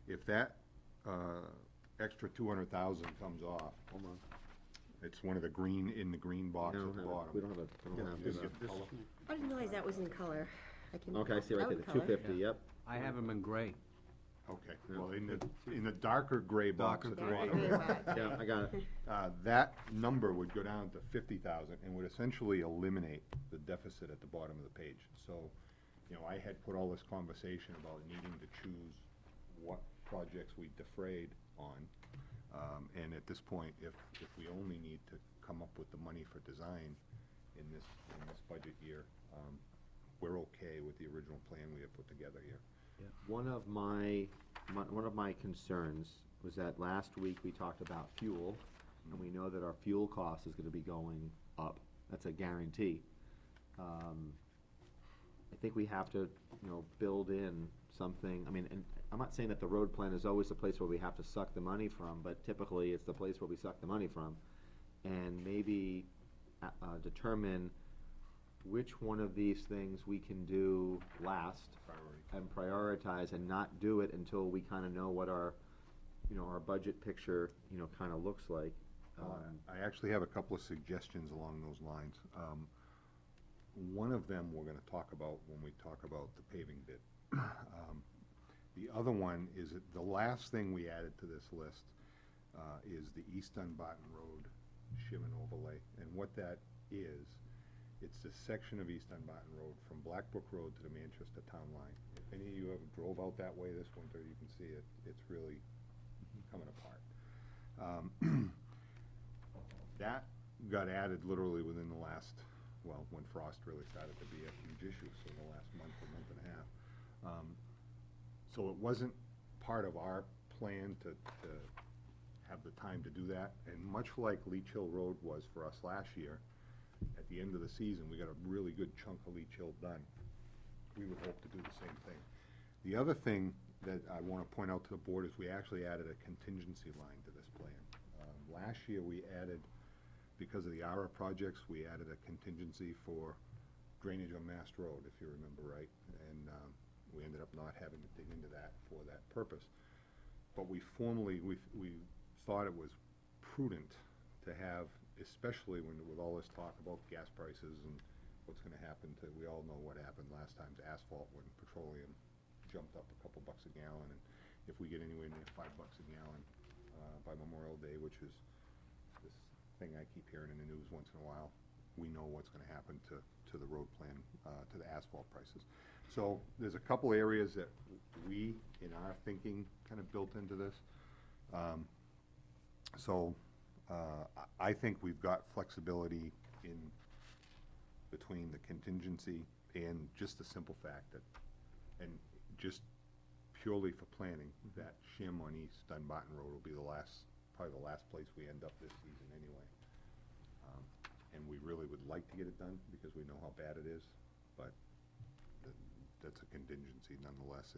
if that extra 200,000 comes off, hold on, it's one of the green box at the bottom. We don't have a, Just get the color. I didn't realize that was in color. I can. okay, I see right there, the color. 250, yep. I have them in gray. Okay, well, in the darker gray box at the Darker bottom, gray box. Yeah, I got it. that number would go down to 50,000 and would essentially eliminate the deficit at the bottom of the page. So, I had put all this conversation about needing to choose what projects we defrayed on. And at this point, if we only need to come up with the money for design in this budget year, we're okay with the original plan we had put together here. One of my concerns was that last week we talked about fuel, and we know that our fuel cost is gonna be going up. That's a guarantee. I think we have to, build in something. I mean, and I'm not saying that the road plan is always the place where we have to suck the money from, but typically it's the place where we suck the money from. And maybe determine which one of these things we can do last and prioritize, and not do it until we kind of know what our budget picture, kind of looks like. I actually have a couple of suggestions along those lines. One of them we're gonna talk about when we talk about the paving bid. The other one is that the last thing we added to this list is the East Dunbarton Road shim and overlay. And what that is, it's the section of East Dunbarton Road from Blackbrook Road to the Manchester Town Line. If any of you ever drove out that way this winter, you can see it. It's really coming apart. That got added literally within the last, when frost really started to be a huge issue, so the last month and a half. So it wasn't part of our plan to have the time to do that, and much like Leach Hill Road was for us last year, at the end of the season, we got a really good chunk of Leach Hill done. We would hope to do the same thing. The other thing that I want to point out to the board is we actually added a contingency line to this plan. Last year, we added, because of the ARA projects, we added a contingency for drainage on Mast Road, if you remember right, and we ended up not having to dig into that for that purpose. But we thought it was prudent to have, especially with all this talk about gas prices and what's gonna happen to, we all know what happened last time to asphalt when petroleum jumped up a couple bucks a gallon, and if we get anywhere near $5 a gallon by Memorial Day, which is this thing I keep hearing in the news once in a while, we know what's gonna happen to the road plan, to the asphalt prices. So there's a couple areas that we, in our thinking, kind of built into this. I think we've got flexibility in between the contingency and just the simple fact that, and just purely for planning, that shim on East Dunbarton Road will be probably the last place we end up this season anyway. And we really would like to get it done because we know how bad it is, but that's a contingency nonetheless,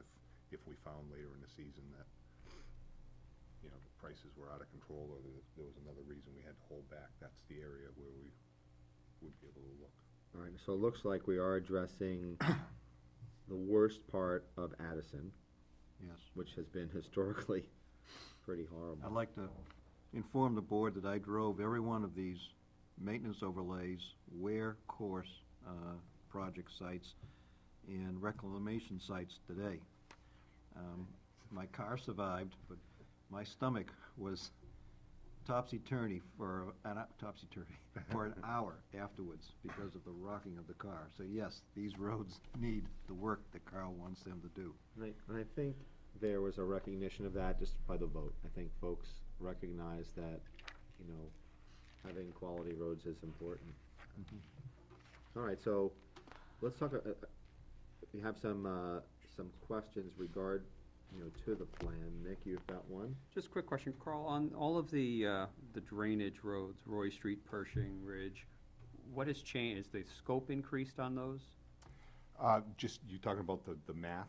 if we found later in the season that, you know, the prices were out of control, or there was another reason we had to hold back, that's the area where we would be able to look. All right, so it looks like we are addressing the worst part of Addison, Yes. which has been historically pretty horrible. I'd like to inform the board that I drove every one of these maintenance overlays, wear course project sites, and reclamation sites today. My car survived, but my stomach was topsy-turvy for an hour afterwards because of the rocking of the car. So yes, these roads need the work that Carl wants them to do. And I think there was a recognition of that just by the vote. I think folks recognize that, you know, having quality roads is important. All right, so let's talk, we have some questions to the plan. Nick, you've got one? Just a quick question, Carl, on all of the drainage roads, Roy Street, Pershing, Ridge, what has changed? Is the scope increased on those? Just, you talking about the math?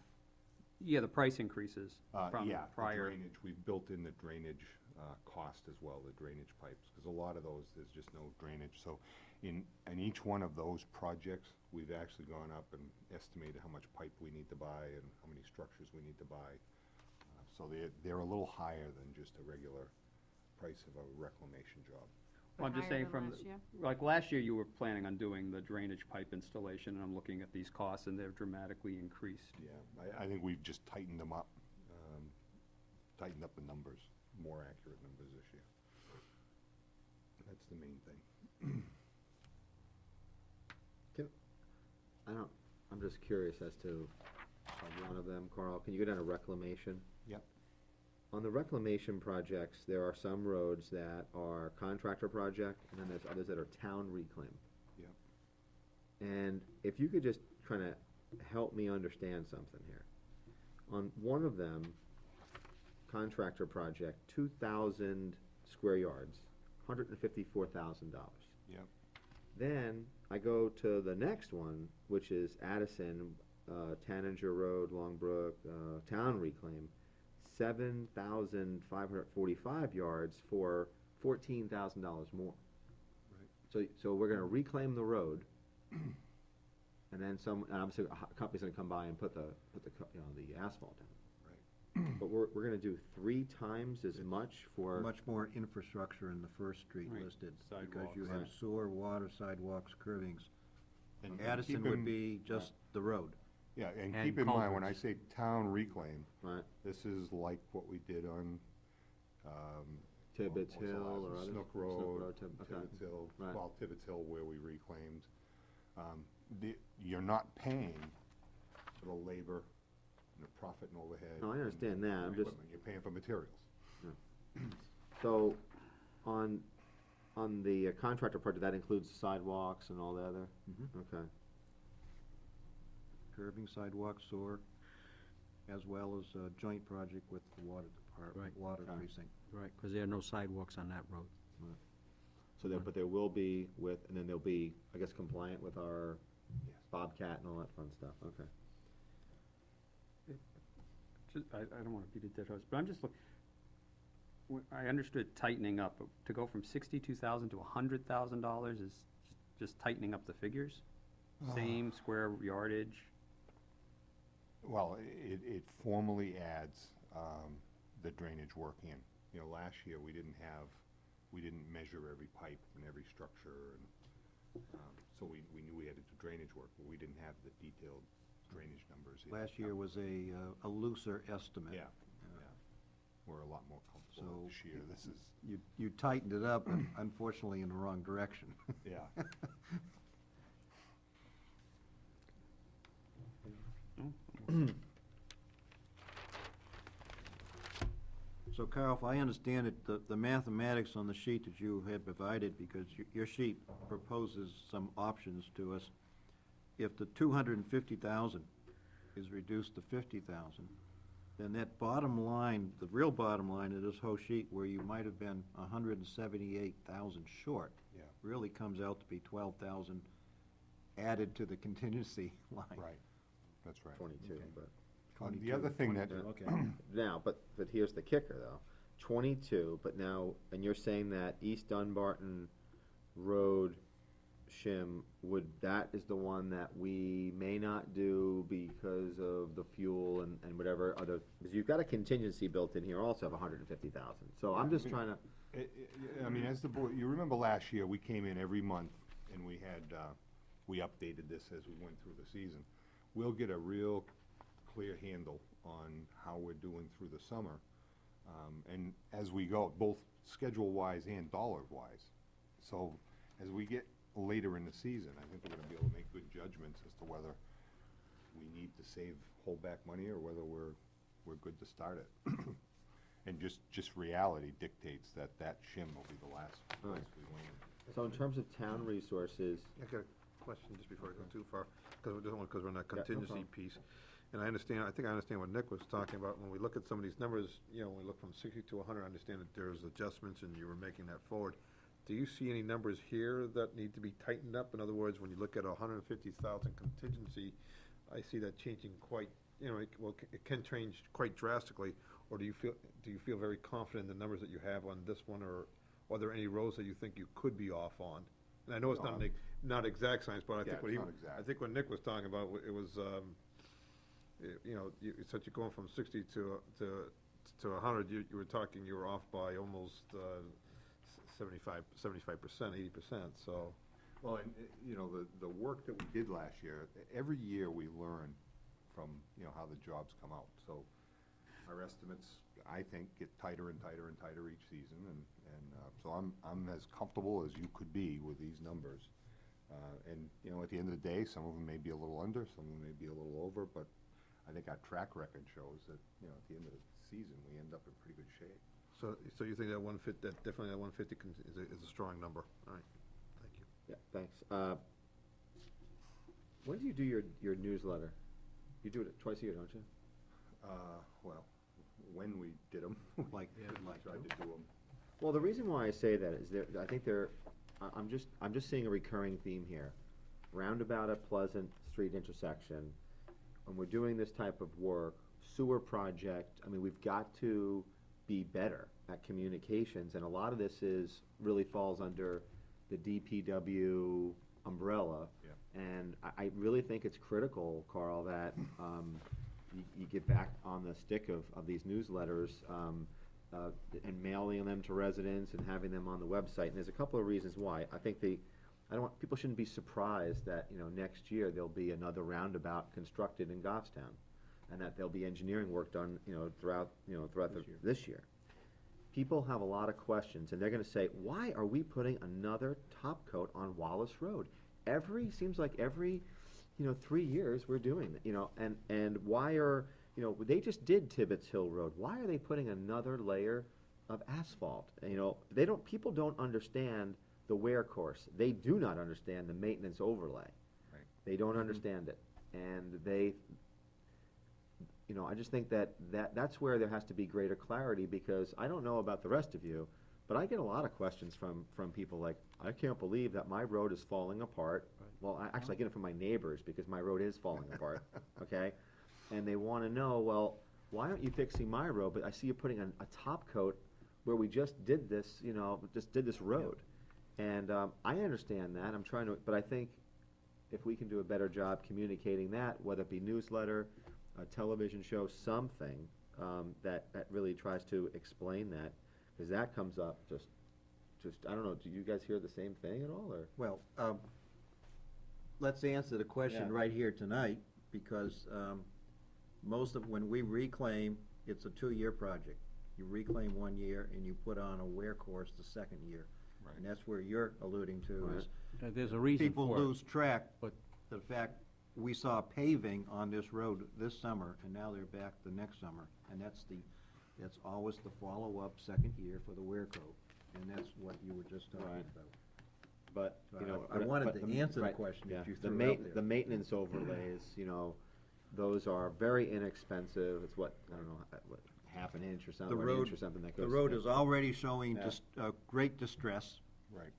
Yeah, the price increases from Yeah, the prior. drainage, we've built in the drainage cost as well, the drainage pipes, because a lot of those, there's just no drainage. So in each one of those projects, we've actually gone up and estimated how much pipe we need to buy and how many structures we need to buy. So they're a little higher than just a regular price of a reclamation job. Well, I'm just Higher saying than from, last year? like, last year you were planning on doing the drainage pipe installation, and I'm looking at these costs, and they've dramatically increased. Yeah, I think we've just tightened them up, tightened up the numbers, more accurate numbers this year. That's the main thing. I'm just curious as to one of them, Carl. Can you go down to reclamation? Yep. On the reclamation projects, there are some roads that are contractor project, and then there's others that are town reclaim. Yep. And if you could just kind of help me understand something here. On one of them, contractor project, 2,000 square yards, $154,000. Yep. Then I go to the next one, which is Addison, Tanninger Road, Longbrook, Town Reclaim, 7,545 yards for $14,000 more. Right. So we're gonna reclaim the road, and then and obviously a company's gonna come by and put the asphalt down. Right. But we're gonna do 3 times as much for. Much more infrastructure in the first street Right. listed, because you Sidewalks. have sewer, water, sidewalks, curbings. And Addison keep would in- be just the road. Yeah, and And keep in mind, when I culverts. say town reclaim, Right, this is like what we did on, Tibbetts what's the Hill last or one? others? Snook Road, okay. Tibbetts Hill, Right. well, Tibbetts Hill where we reclaimed. You're not paying for the labor and the profit and overhead. No, I understand that, I'm and just, equipment. You're paying for materials. so, on the contractor project, that includes sidewalks and all the other? Mhm. Okay, Curbing, sidewalks, sewer, as well as a joint project with the water department, Right. water Okay. precinct. Right, because there are no sidewalks on that road. so there, but there will be and then they'll be, I guess, compliant with our Yes. Bobcat and all that fun stuff, okay. I don't wanna beat a dead horse, but I'm just I understood tightening up, but to go from $62,000 to $100,000 is just tightening up the figures? Same square yardage? Well, it formally adds the drainage work in. You know, last year, we didn't measure every pipe and every structure, and so we knew we had to do drainage work, but we didn't have the detailed drainage numbers yet. Last year was a looser estimate. Yeah, yeah. We're a lot more comfortable So this year. This is, You tightened it up, but unfortunately in the wrong direction. yeah. So Carl, if I understand it, the mathematics on the sheet that you had provided, because your sheet proposes some options to us, if the 250,000 is reduced to 50,000, then that bottom line, the real bottom line of this whole sheet, where you might have been 178,000 short, Yeah. really comes out to be 12,000 added to the contingency line. Right. That's right. 22, Okay. but. The other thing that, Okay. Now, but here's the kicker, though. 22, but now, and you're saying that East Dunbarton Road shim, that is the one that we may not do because of the fuel and whatever other, because you've got a contingency built in here also of 150,000. So I'm just trying to, I mean, as the board, you remember last year, we came in every month and we had, we updated this as we went through the season. We'll get a real clear handle on how we're doing through the summer. And as we go, both schedule-wise and dollar-wise. So as we get later in the season, I think we're gonna be able to make good judgments as to whether we need to hold back money, or whether we're good to start it. And just reality dictates that shim will be the last place we land. so in terms of town resources, I got a question just before I go too far, because we're on that no contingency problem. piece. And I think I understand what Nick was talking about. When we look at some of these numbers, when we look from 60 to 100, I understand that there's adjustments and you were making that forward. Do you see any numbers here that need to be tightened up? In other words, when you look at 150,000 contingency, I see that changing quite, it can change quite drastically. Or do you feel very confident in the numbers that you have on this one, or are there any rows that you think you could be off on? And I know it's not exact science, but I think it's not exact. I think what Nick was talking about, it was, you said you're going from 60 to 100, you were talking, you were off by almost 75%, 80%, so. Well, and, the work that we did last year, every year we learn from, how the jobs come out. So our estimates, I think, get tighter and tighter and tighter each season, and so I'm as comfortable as you could be with these numbers. And, at the end of the day, some of them may be a little under, some of them may be a little over, but I think our track record shows that, at the end of the season, we end up in pretty good shape. So you think that definitely that 150 is a strong number? All right, thank you. Yeah, thanks. When do you do your newsletter? You do it twice a year, don't you? Well, when we did them, Like, tried to do them. Well, the reason why I say that is I'm just seeing a recurring theme here. Roundabout at Pleasant Street intersection, when we're doing this type of work, sewer project, I mean, we've got to be better at communications, and a lot of this really falls under the DPW umbrella. Yeah. And I really think it's critical, Carl, that you get back on the stick of these newsletters, and mailing them to residents and having them on the website. And there's a couple of reasons why. I think people shouldn't be surprised that, next year there'll be another roundabout constructed in Goffstown, and that there'll be engineering work done, throughout this year. People have a lot of questions, and they're gonna say, why are we putting another top coat on Wallace Road? Seems like every 3 years we're doing that, and why are, they just did Tibbetts Hill Road. Why are they putting another layer of asphalt? People don't understand the wear course. They do not understand the maintenance overlay. Right. They don't understand it. And I just think that's where there has to be greater clarity, because I don't know about the rest of you, but I get a lot of questions from people like, I can't believe that my road is falling apart. Right. Well, actually, I get it from my neighbors, because my road is falling apart, okay? And they wanna know, well, why aren't you fixing my road, but I see you putting a top coat where we just did this, road. And, I understand that, but I think if we can do a better job communicating that, whether it be newsletter, a television show, something, that really tries to explain that, because that comes up just, I don't know, do you guys hear the same thing at all, or? Well, let's answer the question Yeah. right here tonight, because when we reclaim, it's a 2-year project. You reclaim 1 year and you put on a wear course the second year. Right. And that's where you're alluding to is There's a reason people for it. lose track, but- the fact, we saw paving on this road this summer, and now they're back the next summer. And that's always the follow-up second year for the wear coat, and that's what you were just talking Right. about. But, So I wanted to answer the right, question yeah. that you The threw out there. The maintenance overlays, those are very inexpensive. It's what, I don't know, half an inch or something, or an inch or something that goes. The road is already showing Yeah. just great distress, Right.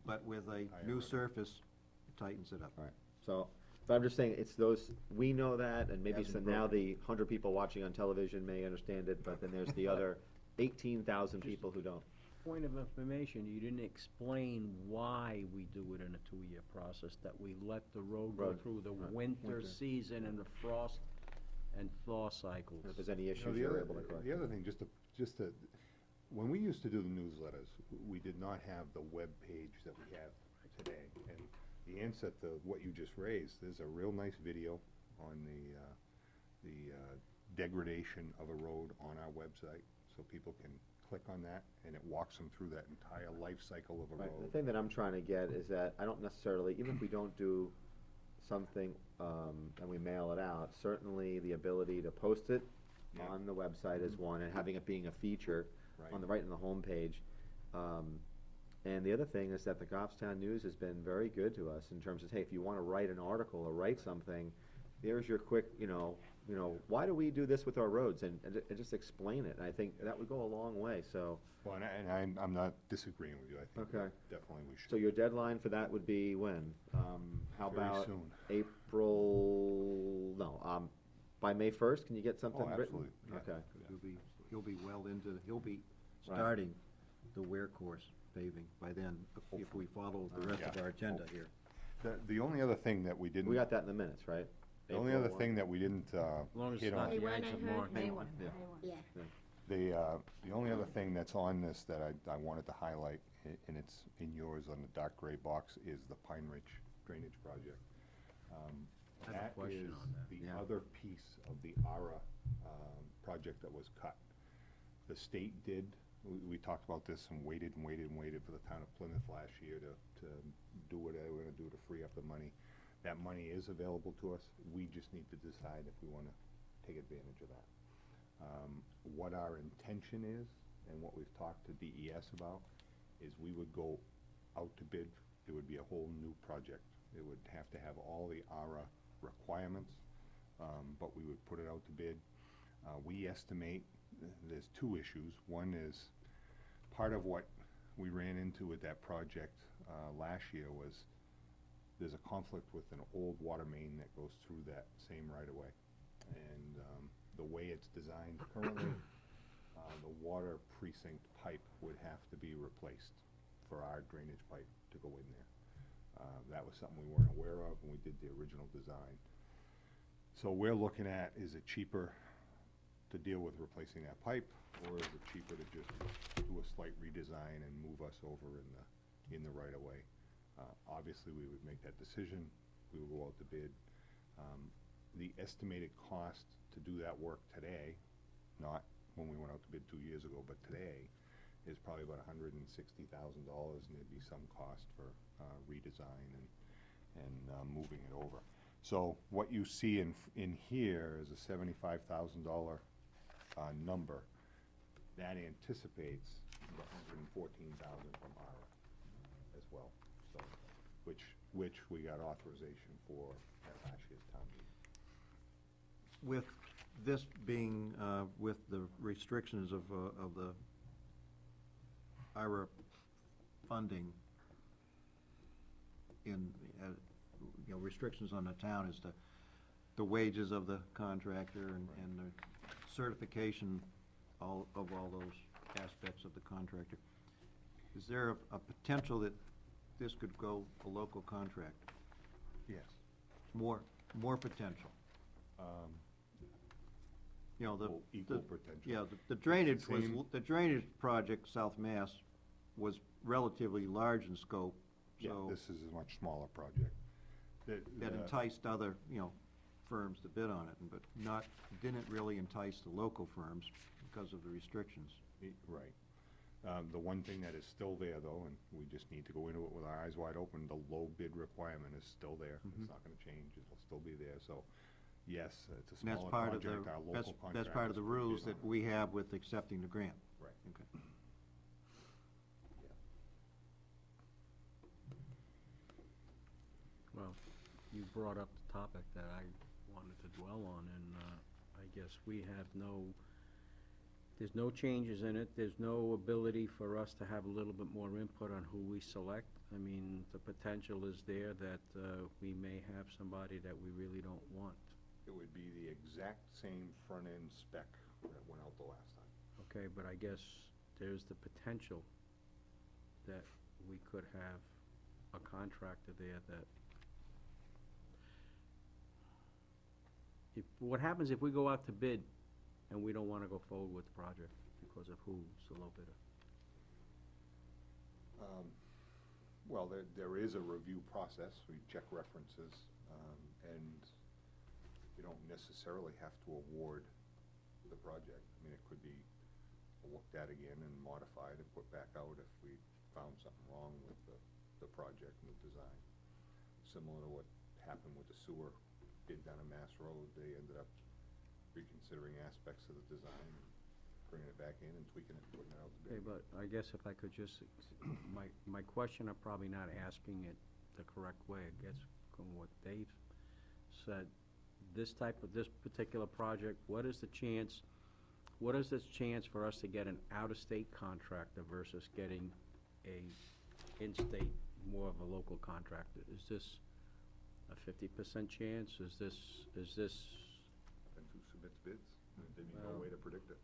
but with a I new agree. surface, it tightens it up. All right, so But I'm just saying, it's those, we know that, and maybe so Hasn't now broken. the 100 people watching on television may understand it, but then there's the other 18,000 people who don't. Point of information, you didn't explain why we do it in a 2-year process, that we let the road go Road, through the right. winter season and the frost and thaw cycles. If there's any You know, issues, the you're other- able to correct. The other thing, just to, when we used to do the newsletters, we did not have the web page that we have today. And the answer to what you just raised, there's a real nice video on the degradation of a road on our website, so people can click on that, and it walks them through that entire life cycle of a Right, the road. thing that I'm trying to get is that I don't necessarily, even if we don't do something, and we mail it out, certainly the ability to post it Yeah. on the website is one, and having it being a feature on the right on the homepage. And the other thing is that the Goffstown News has been very good to us in terms of, hey, if you wanna write an article or write something, there's your quick, why do we do this with our roads, and just explain it, and I think that would go a long way, so. Well, and I'm not disagreeing with you, I think Okay. definitely we should. So your deadline for that would be when? How Very about soon. by May 1st, can you get something Oh, written? absolutely, yeah. Okay. He'll be well into, he'll be Right. starting the wear course paving by then, if we follow the rest of Yeah. our agenda here. The only other thing that we didn't. We got that in the minutes, right? The only April other 1. thing that we didn't As long as hit it's not on, May the 1, Ides I of heard. March. May 1. Yeah. Yeah. the only other thing that's on this that I wanted to highlight, and it's in yours on the dark gray box, is the Pine Ridge Drainage Project. I have a question on that. The Yeah. other piece of the ARA project that was cut. The state did, we talked about this and waited and waited and waited for the town of Plymouth last year to do what they were gonna do to free up the money. That money is available to us, we just need to decide if we wanna take advantage of that. What our intention is, and what we've talked to DES about, is we would go out to bid. It would be a whole new project. It would have to have all the ARA requirements, but we would put it out to bid. We estimate, there's two issues. One is, part of what we ran into with that project last year was, there's a conflict with an old water main that goes through that same right-of-way. And the way it's designed currently, the water precinct pipe would have to be replaced for our drainage pipe to go in there. That was something we weren't aware of when we did the original design. So we're looking at, is it cheaper to deal with replacing that pipe, or is it cheaper to just do a slight redesign and move us over in the right-of-way? Obviously, we would make that decision, we would go out to bid. The estimated cost to do that work today, not when we went out to bid 2 years ago, but today, is probably about $160,000, and there'd be some cost for redesign and moving it over. So what you see in here is a $75,000 number. That anticipates the $114,000 from ARA as well, so, which we got authorization for at last year's town meeting. With this being, with the restrictions of the IRA funding in, restrictions on the town as to the wages of the contractor and the certification of all those aspects of the contractor, is there a potential that this could go a local contractor? Yes. More potential? Equal potential. Yeah, the drainage was, Same- the drainage project, South Mass, was relatively large in scope, Yeah, so this is a much smaller project. that enticed other, firms to bid on it, but didn't really entice the local firms because of the restrictions. Right. The one thing that is still there, though, and we just need to go into it with our eyes wide open, the low bid requirement is still there. It's not gonna change, it'll still be there, so, yes, it's a And that's smaller part of the, project, our local that's contractors. part of the will rules bid on that it. we have with accepting the grant. Right. Okay. Well, you brought up the topic that I wanted to dwell on, and I guess we have there's no changes in it, there's no ability for us to have a little bit more input on who we select. I mean, the potential is there that we may have somebody that we really don't want. It would be the exact same front-end spec that went out the last time. Okay, but I guess there's the potential that we could have a contractor there that, what happens if we go out to bid and we don't wanna go forward with the project because of who's the low bidder? Well, there is a review process, we check references, and you don't necessarily have to award the project. I mean, it could be looked at again and modified and put back out if we found something wrong with the project and the design. Similar to what happened with the sewer bid down on Mass Road, they ended up reconsidering aspects of the design, and bringing it back in and tweaking it and putting it out to Okay, bid. but I guess if I could just, my question, I'm probably not asking it the correct way, I guess, from what Dave said. This particular project, what is this chance for us to get an out-of-state contractor versus getting a in-state, more of a local contractor? Is this a 50% chance? Is this, Depends who submits bids, there'd be no way to predict it.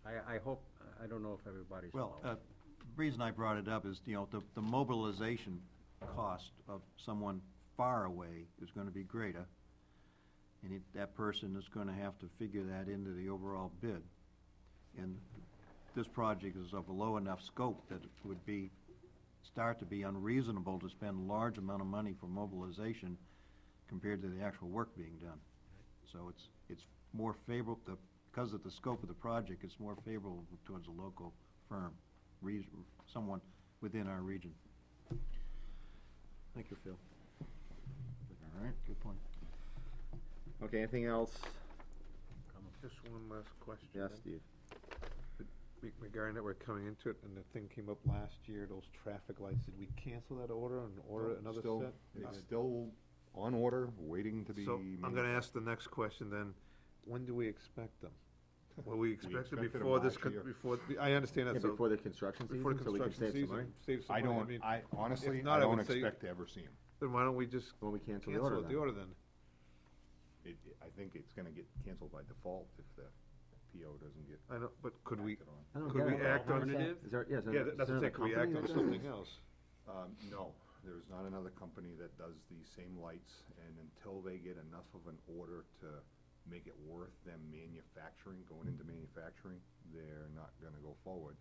I hope, I don't know if everybody's Well, following. the reason I brought it up is, the mobilization cost of someone far away is gonna be greater, and that person is gonna have to figure that into the overall bid. And this project is of a low enough scope that it would start to be unreasonable to spend large amount of money for mobilization compared to the actual work being done. So it's more favorable, because of the scope of the project, it's more favorable towards a local firm, someone within our region. Thank you, Phil. All right, good point. Okay, anything else? Just one last question. Yes, then. Steve? Regarding that, we're coming into it, and the thing came up last year, those traffic lights, did we cancel that order and order another Still- set? It's still on order, waiting to be. So, I'm gonna ask the next question then, when do we expect them? Will we expect it expected them before this, last year. I understand Yeah, that, so, before the construction season, before the so we can construction save some money? season, save some I money, don't, mean, I honestly, if not, I I would don't say- expect to ever see them. then why don't we just When we cancel the cancel order the then? order then? I think it's gonna get canceled by default if the PO doesn't get I know, but could we, acted on. I don't could get we it. act on- Alternative? Is there, yeah, is there, yeah, is that's there what I'm another saying, could we act company on that does it? something else? No, there's not another company that does these same lights, and until they get enough of an order to make it worth them manufacturing, going into manufacturing, they're not gonna go forward.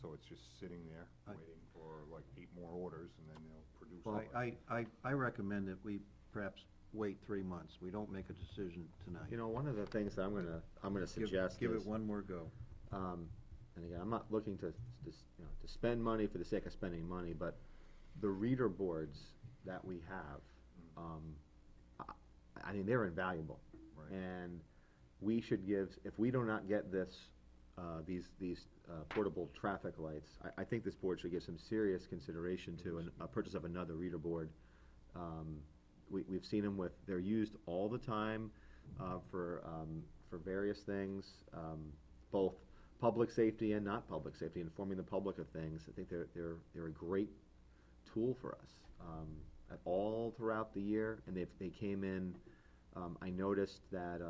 So it's just sitting there, waiting for like 8 more orders, and then they'll produce Well, more. I recommend that we perhaps wait 3 months. We don't make a decision tonight. You know, one of the things that I'm gonna suggest Give is, it one more go. and again, I'm not looking to spend money for the sake of spending money, but the reader boards that we have, I mean, they're invaluable. Right. And we should give, if we do not get this, these portable traffic lights, I think this board should give some serious consideration to a purchase of another reader board. We've seen them they're used all the time, for various things, both public safety and not public safety, informing the public of things. I think they're a great tool for us, all throughout the year, and they came in. I noticed that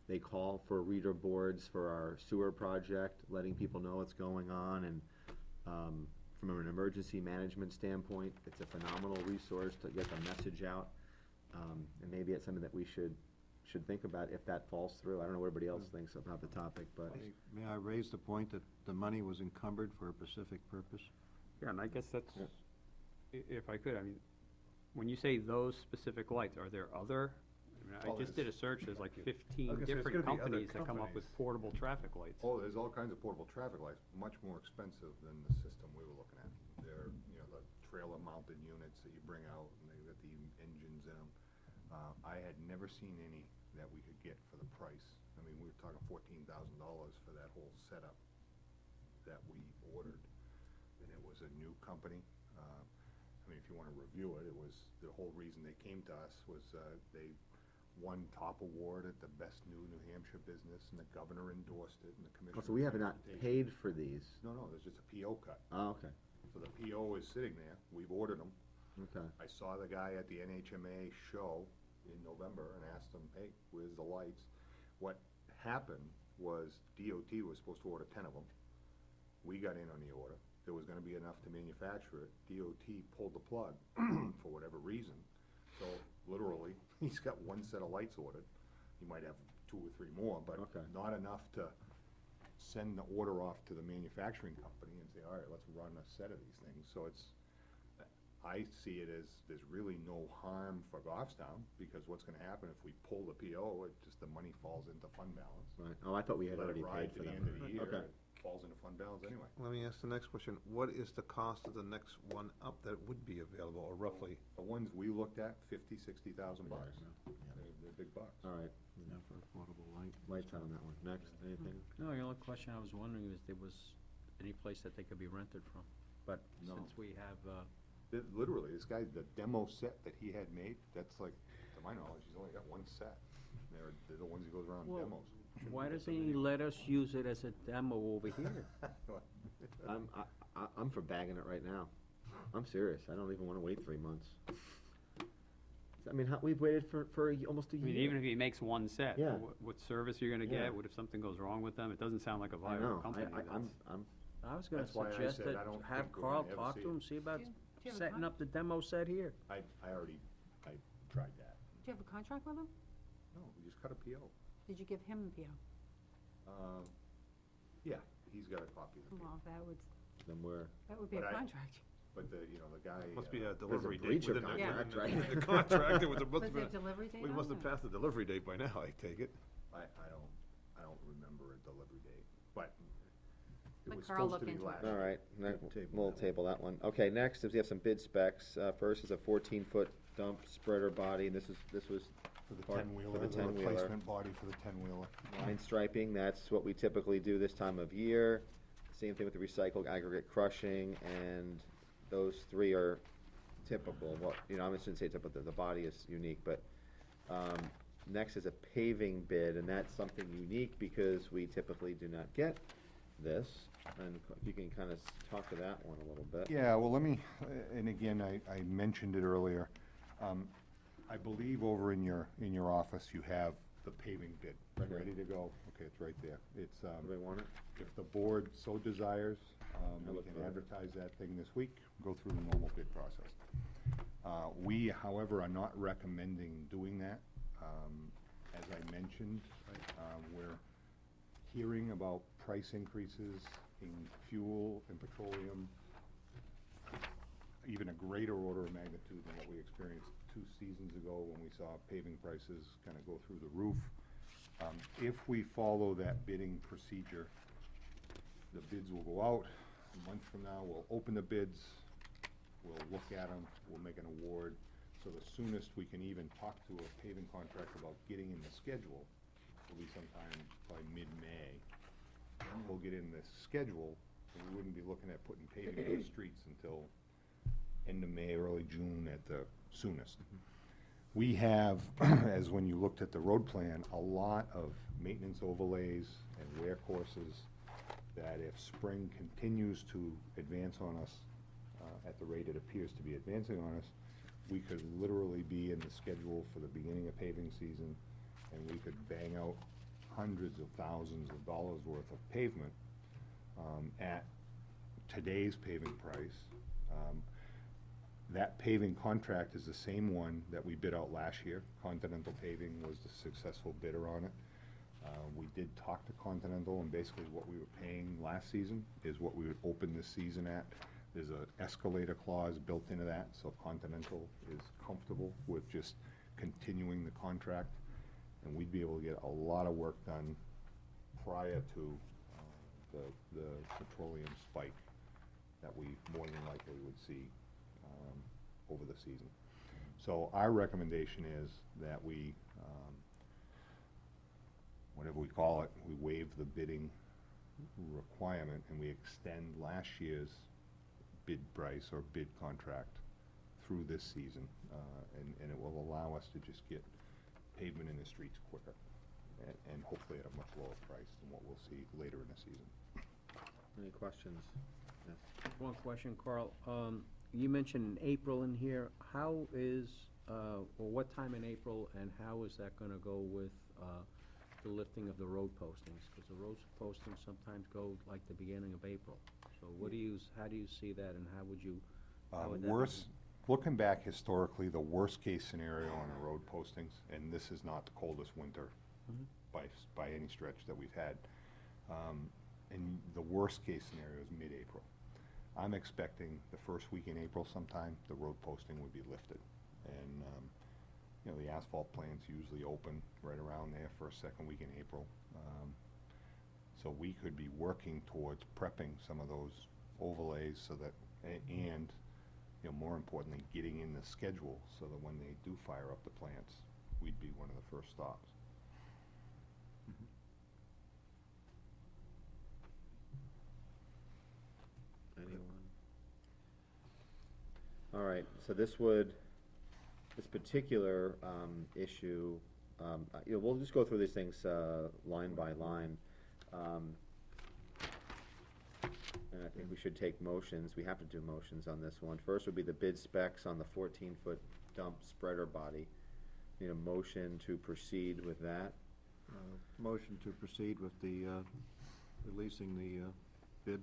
they call for reader boards for our sewer project, letting people know what's going on, and from an emergency management standpoint, it's a phenomenal resource to get the message out. And maybe it's something that we should think about if that falls through. I don't know what everybody else thinks about the topic, but May I raise the point that the money was encumbered for a specific purpose? Yeah, and I guess that's, if I could, I mean, when you say those specific lights, are there other? I Oh, just did a search, there's like 15 I was gonna say, it's different gonna be other companies that come up with companies. portable traffic lights. Oh, there's all kinds of portable traffic lights, much more expensive than the system we were looking at. They're, the trailer-mounted units that you bring out, and they got the engines in them. I had never seen any that we could get for the price. I mean, we were talking $14,000 for that whole setup that we ordered. And it was a new company. I mean, if you wanna review it, the whole reason they came to us was, they won top award at the best new Hampshire business, and the governor endorsed it, and the commissioner. so we have not paid for these. No, there's just a PO cut. Oh, okay. So the PO is sitting there, we've ordered them. Okay. I saw the guy at the NHMA show in November and asked him, hey, where's the lights? What happened was DOT was supposed to order 10 of them. We got in on the order. There was gonna be enough to manufacture it. DOT pulled the plug for whatever reason. So literally, he's got one set of lights ordered. He might have 2 or 3 more, but Okay. not enough to send the order off to the manufacturing company and say, all right, let's run a set of these things. So it's, I see it as, there's really no harm for Goffstown, because what's gonna happen if we pull the PO, it just, the money falls into fund balance. Right. Oh, I thought we had Let it already ride paid to for the them. end of the year, Okay. it falls into fund balance anyway. Let me ask the next question. What is the cost of the next one up that would be available, or roughly? The ones we looked at, $50,000-$60,000 bucks. Yeah. They're big bucks. All right. For affordable light. Lights on that one. Next, anything? No, the only question I was wondering is there was any place that they could be rented from. But No. since we have, Literally, this guy, the demo set that he had made, that's like, to my knowledge, he's only got one set. They're the ones he goes around and Well, demos. why doesn't he let us use it as a demo over here? I'm for bagging it right now. I'm serious. I don't even wanna wait 3 months. I mean, we've waited for almost a I year. mean, even if he makes one set, Yeah. what service you're gonna Yeah. get, what if something goes wrong with them? It doesn't sound like a I viable know. company. I'm, I was gonna That's why I suggest said that, I don't have think we're Carl gonna ever talk see to it. him, see about Do you have a setting up the demo set here. I tried that. Do you have a contract with him? No, we just cut a PO. Did you give him the PO? Yeah, he's got a copy of the PO. Well, then we're, that would be a But I- contract. But the guy. Must be a a delivery date breach of within the, contract, within right? the contract. There was a, must Was have there a been, delivery date we on must have it? passed the delivery date by now, I take it. I don't remember a delivery date, but it Let was Carl supposed to look be into it. last all year. right, Table we'll that one. table that one. Okay, next is we have some bid specs. First is a 14-foot dump spreader body, and this was For the part- 10-wheeler, for the the 10-wheeler. replacement body for the 10-wheeler. line striping, that's what we typically do this time of year. Same thing with the recycled aggregate crushing, and those 3 are typical. Well, I shouldn't say typical, the body is unique, but, next is a paving bid, and that's something unique because we typically do not get this. And you can kind of talk to that one a little bit. Yeah, well, let me, and again, I mentioned it earlier. I believe over in your office, you have the paving bid Right here. ready to go. Okay, it's right there. It's, Everybody want it? if the board so desires, we look can for it. advertise that thing this week, go through the normal bid process. We, however, are not recommending doing that. As I mentioned, we're hearing about price increases in fuel and petroleum, even a greater order of magnitude than what we experienced 2 seasons ago when we saw paving prices kind of go through the roof. If we follow that bidding procedure, the bids will go out. A month from now, we'll open the bids, we'll look at them, we'll make an award. So the soonest we can even talk to a paving contractor about getting in the schedule will be sometime by mid-May. Then we'll get in the schedule, and we wouldn't be looking at putting paving in the streets until end of May, early June at the soonest. We have, as when you looked at the road plan, a lot of maintenance overlays and wear courses that if spring continues to advance on us at the rate it appears to be advancing on us, we could literally be in the schedule for the beginning of paving season, and we could bang out hundreds of thousands of dollars worth of pavement at today's paving price. That paving contract is the same one that we bid out last year. Continental Paving was the successful bidder on it. We did talk to Continental, and basically what we were paying last season is what we would open this season at. There's an escalator clause built into that, so Continental is comfortable with just continuing the contract, and we'd be able to get a lot of work done prior to the petroleum spike that we more than likely would see over the season. So our recommendation is that we, whatever we call it, we waive the bidding requirement and we extend last year's bid price or bid contract through this season. And it will allow us to just get pavement in the streets quicker and hopefully at a much lower price than what we'll see later in the season. Any questions? One question, Carl. You mentioned April in here. How is, or what time in April, and how is that gonna go with, the lifting of the road postings? Because the road postings sometimes go like the beginning of April. So how do you see that, and how would you, how would that Worst, happen? looking back historically, the worst-case scenario on the road postings, and this is not the coldest winter Mhm. by any stretch that we've had, and the worst-case scenario is mid-April. I'm expecting the first week in April sometime, the road posting would be lifted. And, the asphalt plants usually open right around there, first, second week in April. So we could be working towards prepping some of those overlays so that, and, more importantly, getting in the schedule so that when they do fire up the plants, we'd be one of the first stops. Anyone? All right, so this particular issue, we'll just go through these things line by line. And I think we should take motions, we have to do motions on this one. First would be the bid specs on the 14-foot dump spreader body. Need a motion to proceed with that. Motion to proceed with the, releasing the bid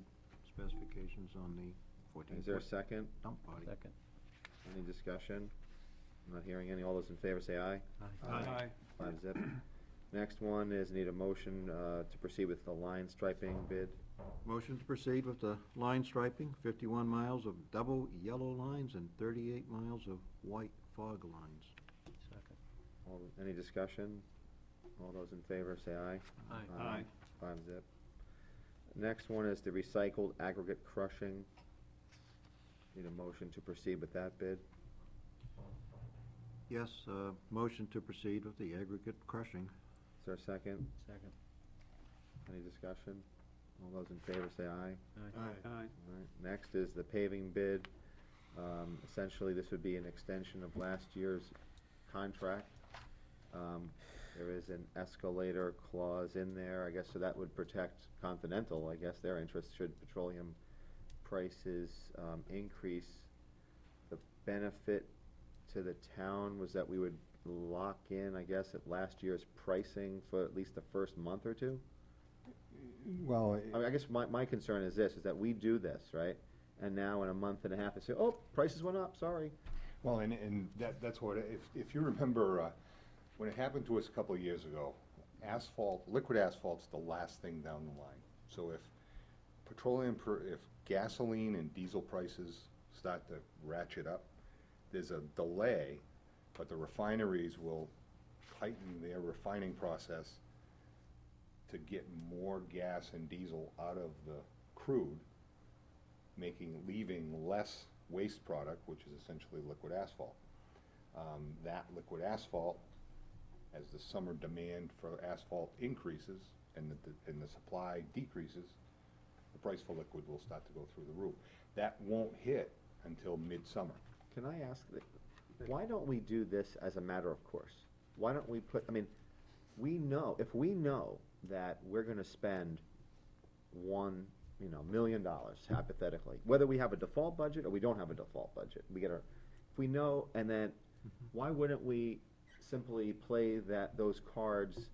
specifications on the 14-foot. Is there a second? Dump body. Second. Any discussion? I'm not hearing any. All those in favor say aye. Aye. 5-0. Next one is need a motion to proceed with the line striping bid. Motion to proceed with the line striping, 51 miles of double yellow lines and 38 miles of white fog lines. Second. Any discussion? All those in favor say aye. Aye. 5-0. Next one is the recycled aggregate crushing. Need a motion to proceed with that bid. Yes, motion to proceed with the aggregate crushing. Is there a second? Second. Any discussion? All those in favor say aye. Aye. All right. Next is the paving bid. Essentially, this would be an extension of last year's contract. There is an escalator clause in there, I guess, so that would protect Continental, I guess, their interest should petroleum prices increase. The benefit to the town was that we would lock in, I guess, at last year's pricing for at least the first month or two? Well, I mean, I guess my concern is this, is that we do this, right? And now in a month and a half, they say, oh, prices went up, sorry. well, and that's what, if you remember, when it happened to us a couple of years ago, liquid asphalt's the last thing down the line. So if if gasoline and diesel prices start to ratchet up, there's a delay, but the refineries will tighten their refining process to get more gas and diesel out of the crude, leaving less waste product, which is essentially liquid asphalt. That liquid asphalt, as the summer demand for asphalt increases and the supply decreases, the price for liquid will start to go through the roof. That won't hit until midsummer. Can I ask, why don't we do this as a matter of course? Why don't we put, I mean, if we know that we're gonna spend $1 million hypothetically, whether we have a default budget or we don't have a default budget, if we know, and then why wouldn't we simply play those cards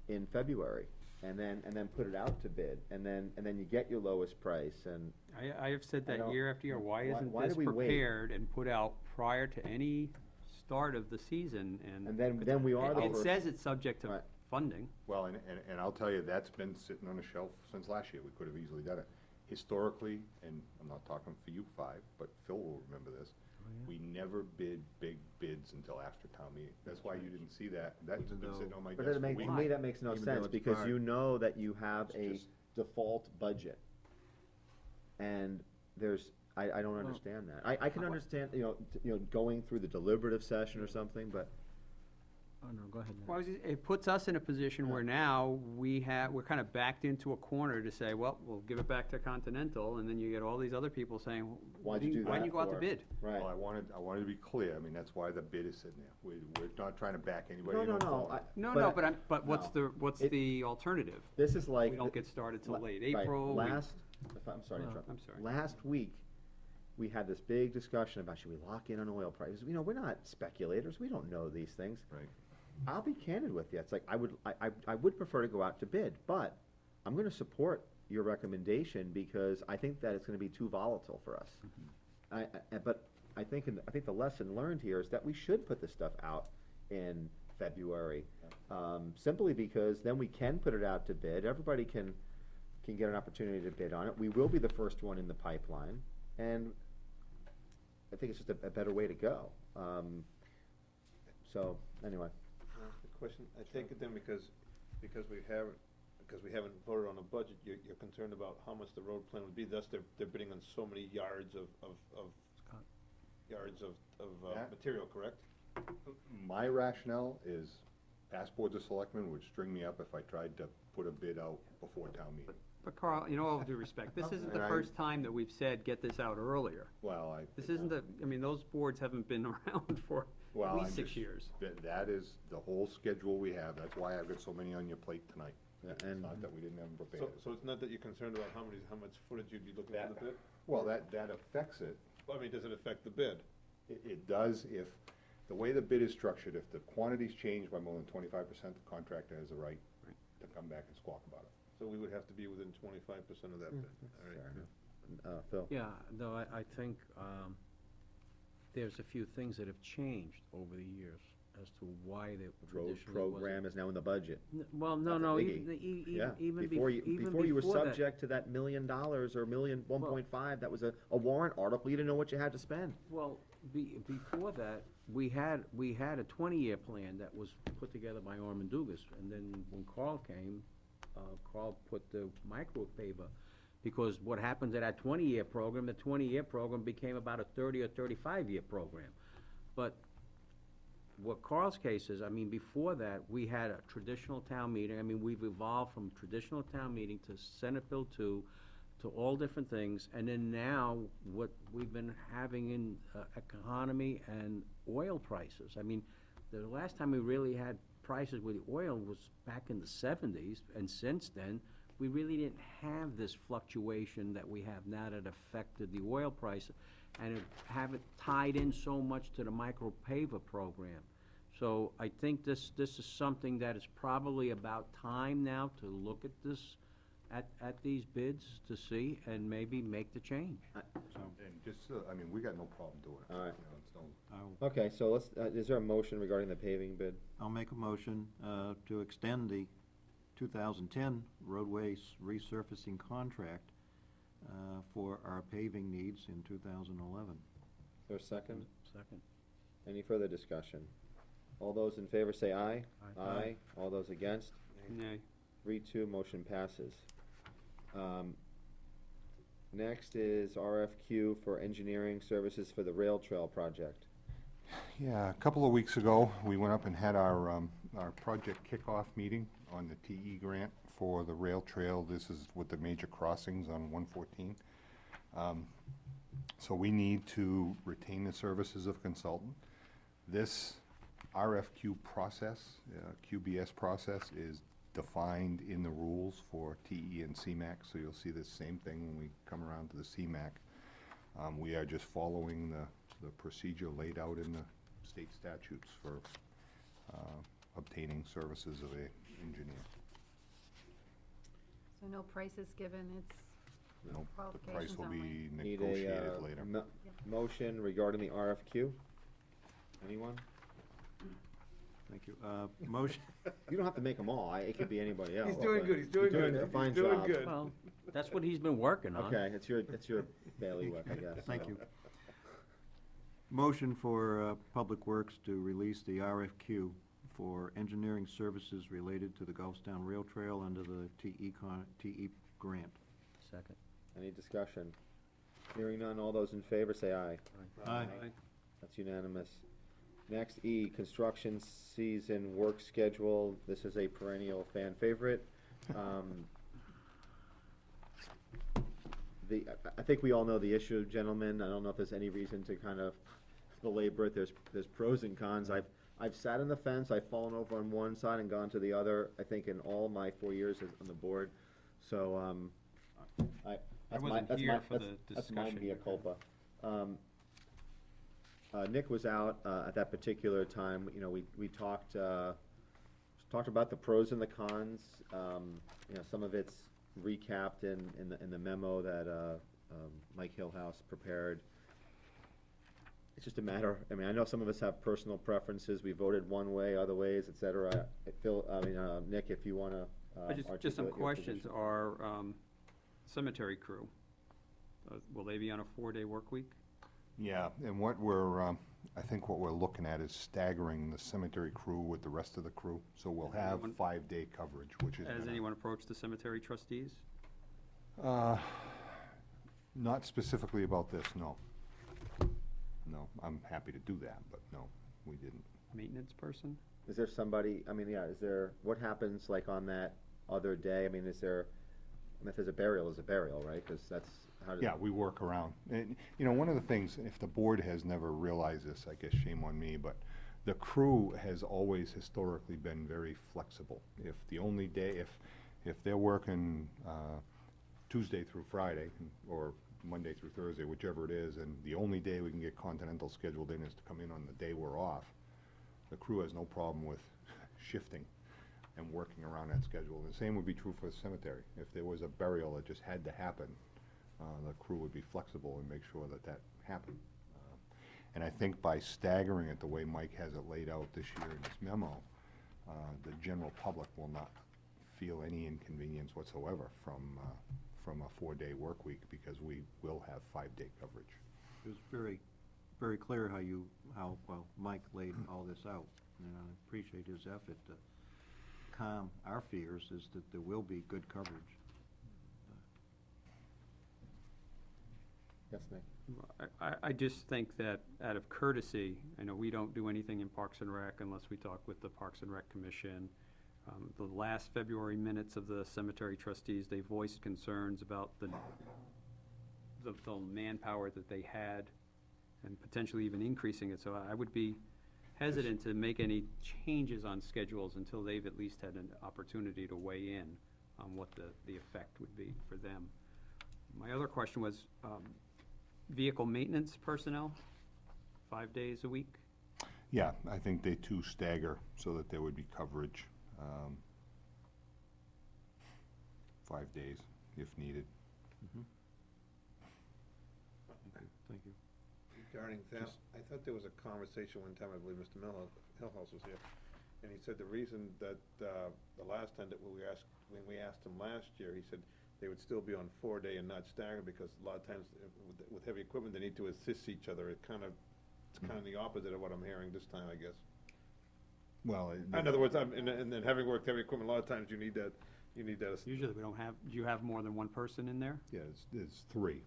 in February and then put it out to bid, and then you get your lowest price, and I have said I that don't- year after year. Why isn't why do this we wait? prepared and put out prior to any start of the season? And then we are the It first. says it's subject to Right. funding. Well, and I'll tell you, that's been sitting on a shelf since last year. We could have easily done it. Historically, and I'm not talking for you five, but Phil will remember this, we never bid big bids until after town meeting. That's why you didn't see that. That's Even been though- sitting on my But desk for to weeks. me, that makes no Even though sense, it's because part- you know that you have a It's just- default budget. And I don't understand that. I can understand, going through the deliberative session or something, but Oh, no, go ahead, Ned. Well, it puts us in a position where now we're kind of backed into a corner to say, well, we'll give it back to Continental, and then you get all these other people saying, Why'd you do why didn't that you go out to for?" bid? Right. Well, I wanted to be clear, I mean, that's why the bid is sitting there. We're not trying to back anybody. No, in no, on no, quality. But what's no. what's It- the alternative? This is like. We don't get started till late Right, April. I'm sorry to interrupt. I'm sorry. Last week, we had this big discussion about should we lock in on oil prices? You know, we're not speculators, we don't know these things. Right. I'll be candid with you, it's like, I would prefer to go out to bid, but I'm gonna support your recommendation because I think that it's gonna be too volatile for us. But I think the lesson learned here is that we should put this stuff out in February. Simply because then we can put it out to bid, everybody can get an opportunity to bid on it. We will be the first one in the pipeline, and I think it's just a better way to go. So, anyway. The question, I take it then because we haven't voted on a budget, you're concerned about how much the road plan would be, thus they're bidding on so many yards of Yeah. material, correct? My rationale is past boards of selectmen would string me up if I tried to put a bid out before town meeting. But Carl, in all due respect, this isn't the And first time that we've said, get this out earlier. Well, This isn't those boards haven't been around for Well, at I'm least 6 just- years. That is the whole schedule we have, that's why I've got so many on your plate tonight. Yeah, It's and- not that we didn't have them prepared. So it's not that you're concerned about how much footage you'd be looking for the bid? Well, that affects it. I mean, does it affect the bid? It does if, the way the bid is structured, if the quantities change by more than 25%, the contractor has the right to come back and squawk about it. So we would have to be within 25% of that bid, all right? Fair enough. Phil? Yeah, though I think there's a few things that have changed over the years as to why the Road traditionally wasn't. program is now in the budget. Well, no, That's a no, biggie. even even Before you were before that. subject to that $1 million or one point five, that was a warrant article, you didn't know what you had to spend. Well, before that, we had a 20-year plan that was put together by Orman Dugas, and then when Carl came, Carl put the micro paver, because what happened to that 20-year program, the 20-year program became about a 30 or 35-year program. But what Carl's case is, I mean, before that, we had a traditional town meeting. I mean, we've evolved from traditional town meeting to Senate Bill 2, to all different things, and then now, what we've been having in economy and oil prices. I mean, the last time we really had prices with oil was back in the 70s, and since then, we really didn't have this fluctuation that we have now that affected the oil price, and have it tied in so much to the micro paver program. So I think this is something that is probably about time now to look at this, at these bids to see, and maybe make the change. So, And just, I mean, we got no problem doing it. All right. You know, it's no- Okay, so let's, is there a motion regarding the paving bid? I'll make a motion to extend the 2010 roadways resurfacing contract for our paving needs in 2011. Is there a second? Second. Any further discussion? All those in favor say aye. Aye. Aye. All those against? Nay. 3-2, motion passes. Next is RFQ for engineering services for the rail trail project. Yeah, a couple of weeks ago, we went up and had our project kickoff meeting on the TE grant for the rail trail. This is with the major crossings on 114. So we need to retain the services of a consultant. This RFQ process, QBS process, is defined in the rules for TE and CMAQ, so you'll see the same thing when we come around to the CMAQ. We are just following the procedure laid out in the state statutes for obtaining services of an engineer. So no prices given, it's Nope, the price qualifications will only. be Need negotiated a later. motion regarding the RFQ? Anyone? Thank you. Motion, You don't have to make them all, it could be anybody else. He's doing but good, he's doing you're good. a fine He's doing job. good. Well, that's what he's been working on. Okay, it's your bailiwick, I guess. thank you. Motion for Public Works to release the RFQ for engineering services related to the Gulfstown Rail Trail under the TE grant. Second. Any discussion? Hearing none, all those in favor say aye. Aye. That's unanimous. Next, E, construction season work schedule. This is a perennial fan favorite. I think we all know the issue, gentlemen. I don't know if there's any reason to kind of belabor it. There's pros and cons. I've sat on the fence. I've fallen over on one side and gone to the other, I think in all my 4 years on the board. So, I wasn't here for the that's my discussion. mea culpa. Nick was out at that particular time. You know, we talked about the pros and the cons. You know, some of it's recapped in the memo that Mike Hillhouse prepared. It's just a matter. I mean, I know some of us have personal preferences. We voted one way, other ways, et cetera. Nick, if you want to Just some questions. Our cemetery crew, will they be on a 4-day work week? Yeah, and what we're, I think what we're looking at is staggering the cemetery crew with the rest of the crew. So we'll Has have anyone- 5-day coverage, which is Has gonna- anyone approached the cemetery trustees? Not specifically about this, no. No, I'm happy to do that, but no, we didn't. Maintenance person? Is there somebody, what happens like on that other day? I mean, if there's a burial, there's a burial, right? Because that's how does. Yeah, we work around. And, you know, one of the things, if the board has never realized this, I guess shame on me, but the crew has always historically been very flexible. If the only day, if they're working Tuesday through Friday, or Monday through Thursday, whichever it is, and the only day we can get Continental scheduled in is to come in on the day we're off, the crew has no problem with shifting and working around that schedule. And the same would be true for the cemetery. If there was a burial that just had to happen, the crew would be flexible and make sure that that happened. And I think by staggering it the way Mike has it laid out this year in his memo, the general public will not feel any inconvenience whatsoever from a 4-day work week, because we will have 5-day coverage. It was very, very clear how Mike laid all this out, and I appreciate his effort to calm our fears, is that there will be good coverage. Yes, Nick. I just think that out of courtesy, I know we don't do anything in Parks and Rec unless we talk with the Parks and Rec Commission. The last February minutes of the cemetery trustees, they voiced concerns about the manpower that they had and potentially even increasing it. So I would be hesitant to make any changes on schedules until they've at least had an opportunity to weigh in on what the effect would be for them. My other question was, vehicle maintenance personnel, 5 days a week? Yeah, I think they too stagger so that there would be coverage, 5 days if needed. Thank you. Regarding that, I thought there was a conversation one time, I believe Mr. Hillhouse was here, and he said the reason that, the last time that when we asked him last year, he said they would still be on 4-day and not staggered, because a lot of times with heavy equipment, they need to assist each other. It's kind of the opposite of what I'm hearing this time, I guess. Well, In other words, and then having worked heavy equipment, a lot of times you need that. Usually we don't have, do you have more than one person in there? yeah, it's 3.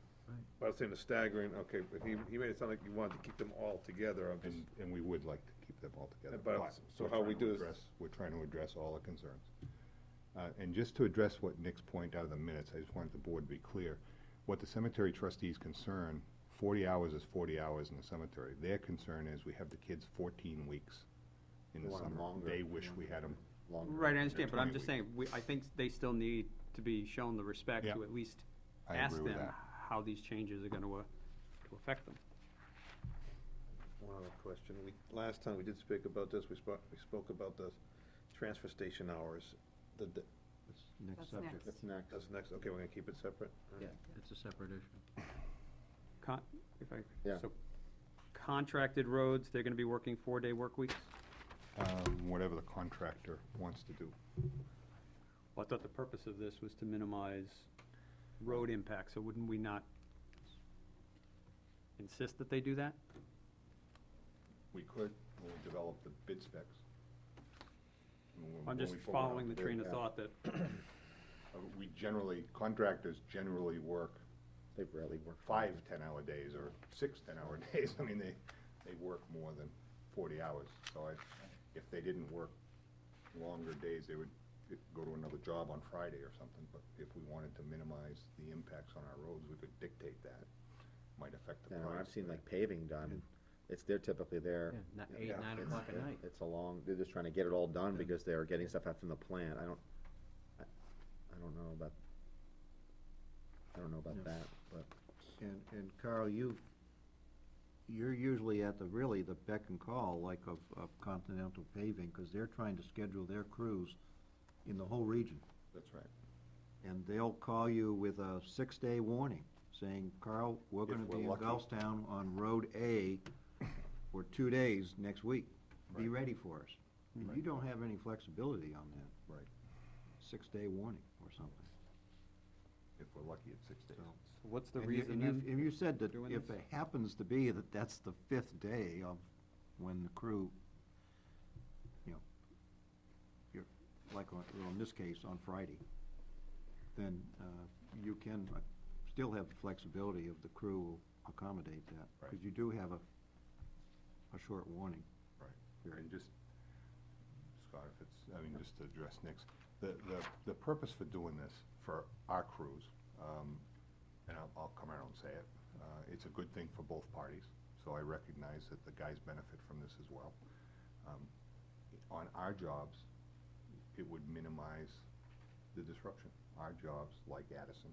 I was saying the staggering, okay, but he made it sound like you wanted to keep them all together. And we would like to keep them all together. But, so we're how we trying to do this- address- We're trying to address all the concerns. And just to address what Nick's point out of the minutes, I just wanted the board to be clear. What the cemetery trustees concern, 40 hours is 40 hours in the cemetery. Their concern is we have the kids 14 weeks in They the want 'em summer. longer. They wish we had them. Longer. Right, I understand, but I'm 20 just saying, I think they still need to be shown the respect Yeah. to at least I ask agree with them that. how these changes are gonna to affect them. One other question. Last time we did speak about this, we spoke about the transfer station hours. That's next That's subject. next. That's next. That's next, okay, we're gonna keep it separate? Yeah, it's a separate issue. Yeah. So contracted roads, they're gonna be working 4-day work weeks? Whatever the contractor wants to do. Well, I thought the purpose of this was to minimize road impact, so wouldn't we not insist that they do that? We could, when we develop the bid specs. I'm just following the train of thought that, Contractors generally work They rarely work. 5 10-hour days or 6 10-hour days. I mean, they work more than 40 hours. So if they didn't work longer days, they would go to another job on Friday or something. But if we wanted to minimize the impacts on our roads, we could dictate that. Might affect the You price. know, I've seen like paving done, they're typically there. Yeah, you 8, know, 9 it's- o'clock at night. It's a long, they're just trying to get it all done because they're getting stuff out from the plant. I don't know about, that, but. And Carl, you're usually at really the beck and call, like of Continental Paving, because they're trying to schedule their crews in the whole region. That's right. And they'll call you with a 6-day warning, saying, Carl, we're If gonna we're be in lucky. Goffstown on Road A for 2 days next week. Be Right. ready for us. And you don't have any flexibility on that. Right. 6-day warning or something. If we're lucky, it's 6 days. So- What's the And you- reason and then? you said that doing if this? it happens to be that that's the 5th day of when the crew, you know, you're, like in this case, on Friday, then you can still have the flexibility of the crew will accommodate that. Right. Because you do have a short warning. Right. And just, Scott, if it's, I mean, just to address Nick's, the purpose for doing this for our crews, and I'll come out and say it, it's a good thing for both parties, so I recognize that the guys benefit from this as well. On our jobs, it would minimize the disruption. Our jobs, like Addison,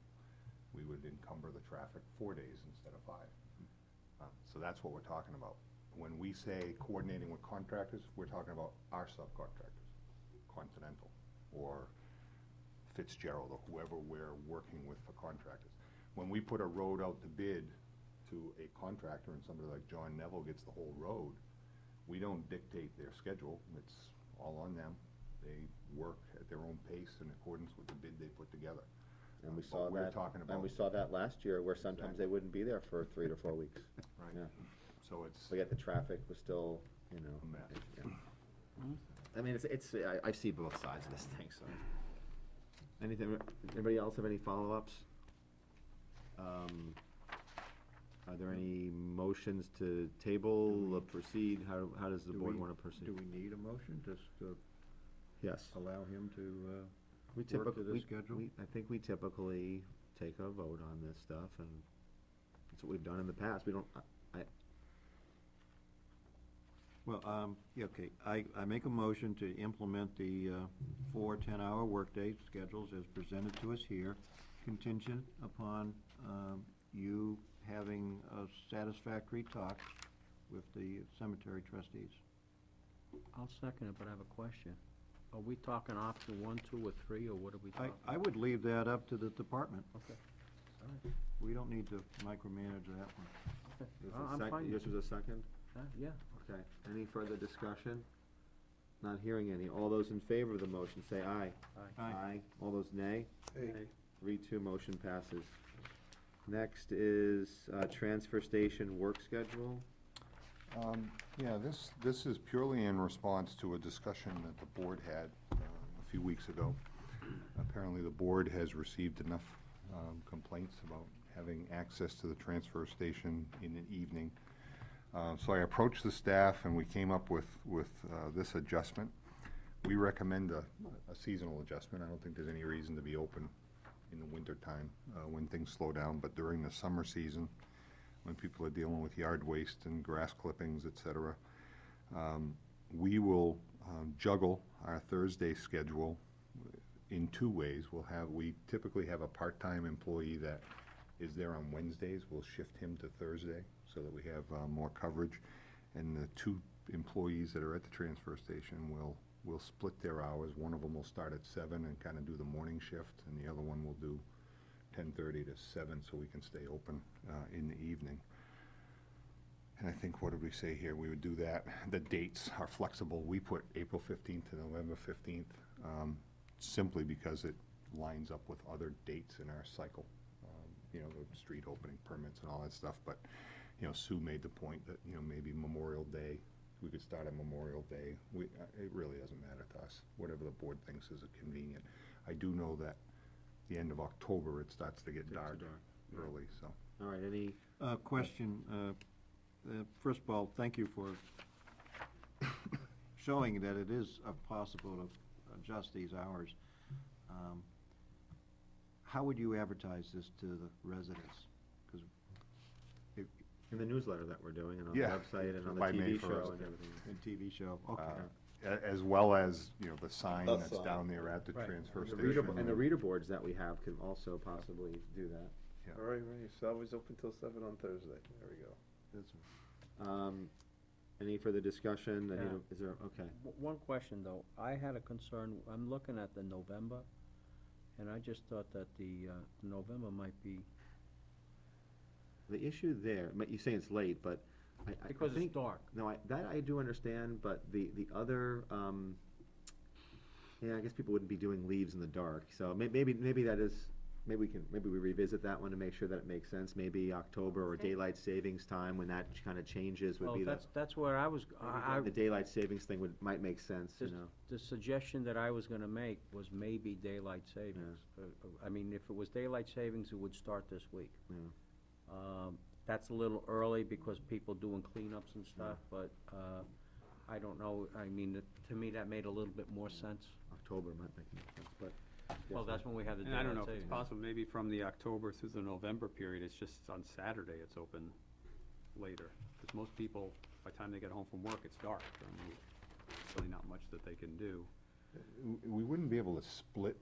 we would encumber the traffic 4 days instead of 5. So that's what we're talking about. When we say coordinating with contractors, we're talking about our subcontractors, Continental, or Fitzgerald, or whoever we're working with for contractors. When we put a road out to bid to a contractor and somebody like John Neville gets the whole road, we don't dictate their schedule. It's all on them. They work at their own pace in accordance with the bid they put together. And we But saw we're that, talking and we about- saw that last year where sometimes they wouldn't be there for 3 to 4 weeks. Right. Yeah. So it's So yet the traffic was still, you know. a mess. yeah. I mean, I see both sides of this thing, so. Anything, anybody else have any follow-ups? Are there any motions to table, proceed? How does the Do board we- want to proceed? Do we need a motion to Yes. allow him to We work to typically, this schedule? I think we typically take a vote on this stuff, and that's what we've done in the past. We don't, Well, yeah, okay, I make a motion to implement the 4 10-hour workday schedules as presented to us here, contingent upon you having a satisfactory talk with the cemetery trustees. I'll second it, but I have a question. Are we talking option 1, 2, or 3, or what are we talking? I would leave that up to the department. Okay. We don't need to micromanage that one. Okay. Yours I'm was fine. yours was a second? Yeah. Okay. Any further discussion? Not hearing any. All those in favor of the motion, say aye. Aye. All those nay? Aye. 3-2, motion passes. Next is transfer station work schedule. Yeah, this is purely in response to a discussion that the board had a few weeks ago. Apparently, the board has received enough complaints about having access to the transfer station in an evening. So I approached the staff and we came up with this adjustment. We recommend a seasonal adjustment. I don't think there's any reason to be open in the wintertime when things slow down, but during the summer season, when people are dealing with yard waste and grass clippings, et cetera, we will juggle our Thursday schedule in 2 ways. We typically have a part-time employee that is there on Wednesdays. We'll shift him to Thursday so that we have more coverage. And the 2 employees that are at the transfer station will split their hours. One of them will start at 7 and kind of do the morning shift, and the other one will do 10:30 to 7 so we can stay open in the evening. And I think, what did we say here? We would do that. The dates are flexible. We put April 15th to November 15th simply because it lines up with other dates in our cycle. You know, the street opening permits and all that stuff. But, you know, Sue made the point that, you know, maybe Memorial Day, we could start on Memorial Day. It really doesn't matter to us, whatever the board thinks is convenient. I do know that the end of October, it starts to get dark early, so. All right, any, Question, first of all, thank you for showing that it is possible to adjust these hours. How would you advertise this to the residents? 'Cause In the newsletter that we're doing, and on the Yeah, website, and on the by May TV show 1st. and everything. in TV show, okay. As well as, you know, the sign The that's sign. down there at the Right. transfer And the station. and the reader boards that we have can also possibly do that. All right, it's always open till 7 on Thursday, there we go. Any further discussion? Yeah. Is there, okay. One question, though. I had a concern, I'm looking at the November, and I just thought that the November might be, The issue there, you say it's late, but I because think. it's dark. No, that I do understand, but the other, yeah, I guess people wouldn't be doing leaves in the dark, so maybe that is, maybe we revisit that one to make sure that it makes sense, maybe October or Okay. daylight savings time, when that kind of changes would Well, be the. that's where I was, The daylight savings thing might make sense, you Just- know. the suggestion that I was gonna make was maybe daylight savings. I mean, if it was daylight savings, it would start this week. Yeah. That's a little early because people doing cleanups and stuff, but, I don't know, I mean, to me, that made a little bit more sense. October might make more sense, but. Well, that's when we have the And I don't know daylight if it's savings. possible, maybe from the October through the November period, it's just on Saturday it's open later. Because most people, by the time they get home from work, it's dark during the week. There's really not much that they can do. We wouldn't be able to split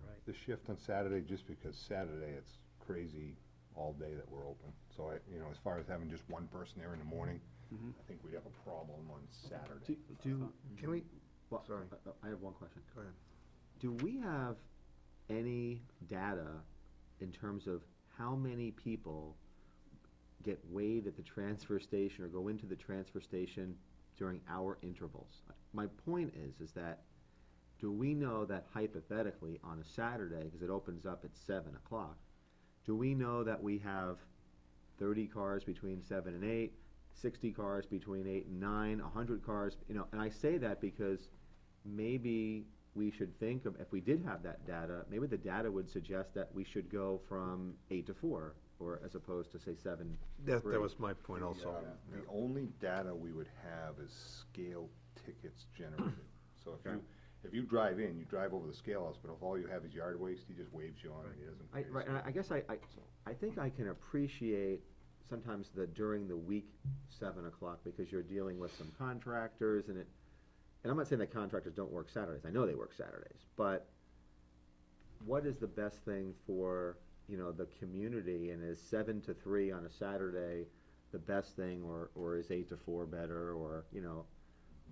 Right. the shift on Saturday, just because Saturday it's crazy all day that we're open. So as far as having just one person there in the morning, Mhm. I think we'd have a problem on Saturday. Can we, well, Sorry. I have one question. Go ahead. Do we have any data in terms of how many people get weighed at the transfer station or go into the transfer station during hour intervals? My point is that, do we know that hypothetically on a Saturday, because it opens up at 7 o'clock, do we know that we have 30 cars between 7 and 8, 60 cars between 8 and 9, 100 cars, and I say that because maybe we should think of, if we did have that data, maybe the data would suggest that we should go from 8 to 4, or as opposed to, say, 7. That Great. was my point also. The only data we would have is scale tickets generated. So if you drive in, you drive over the scale house, but if all you have is yard waste, he just waves you on and he doesn't. pay Right, and I guess I think I can appreciate sometimes the during the week 7 o'clock, because you're dealing with some contractors, and I'm not saying that contractors don't work Saturdays, I know they work Saturdays, but what is the best thing for, the community, and is 7 to 3 on a Saturday the best thing, or is 8 to 4 better, or,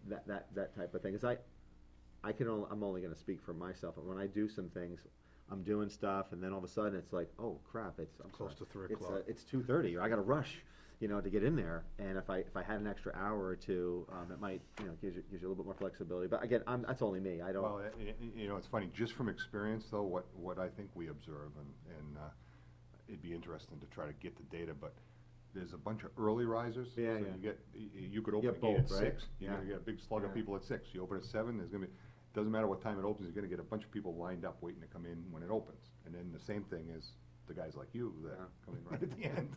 that type of thing? 'Cause I'm only gonna speak for myself, and when I do some things, I'm doing stuff, and then all of a sudden, it's like, oh crap, I'm Close sorry, to 3 it's, o'clock. it's 2:30, or I gotta rush, to get in there, and if I had an extra hour or two, it might, gives you a little bit more flexibility, but again, that's only me, I don't. Well, it's funny, just from experience though, what I think we observe, and it'd be interesting to try to get the data, but there's a bunch of early risers. Yeah, so yeah. You could open You a get gate at both, right? 6, you're Yeah. gonna get a big slug of Yeah. people at 6. You open at 7, there's gonna be, doesn't matter what time it opens, you're gonna get a bunch of people lined up waiting to come in when it opens. And then the same thing is the guys like you that Yeah. come in right at the end.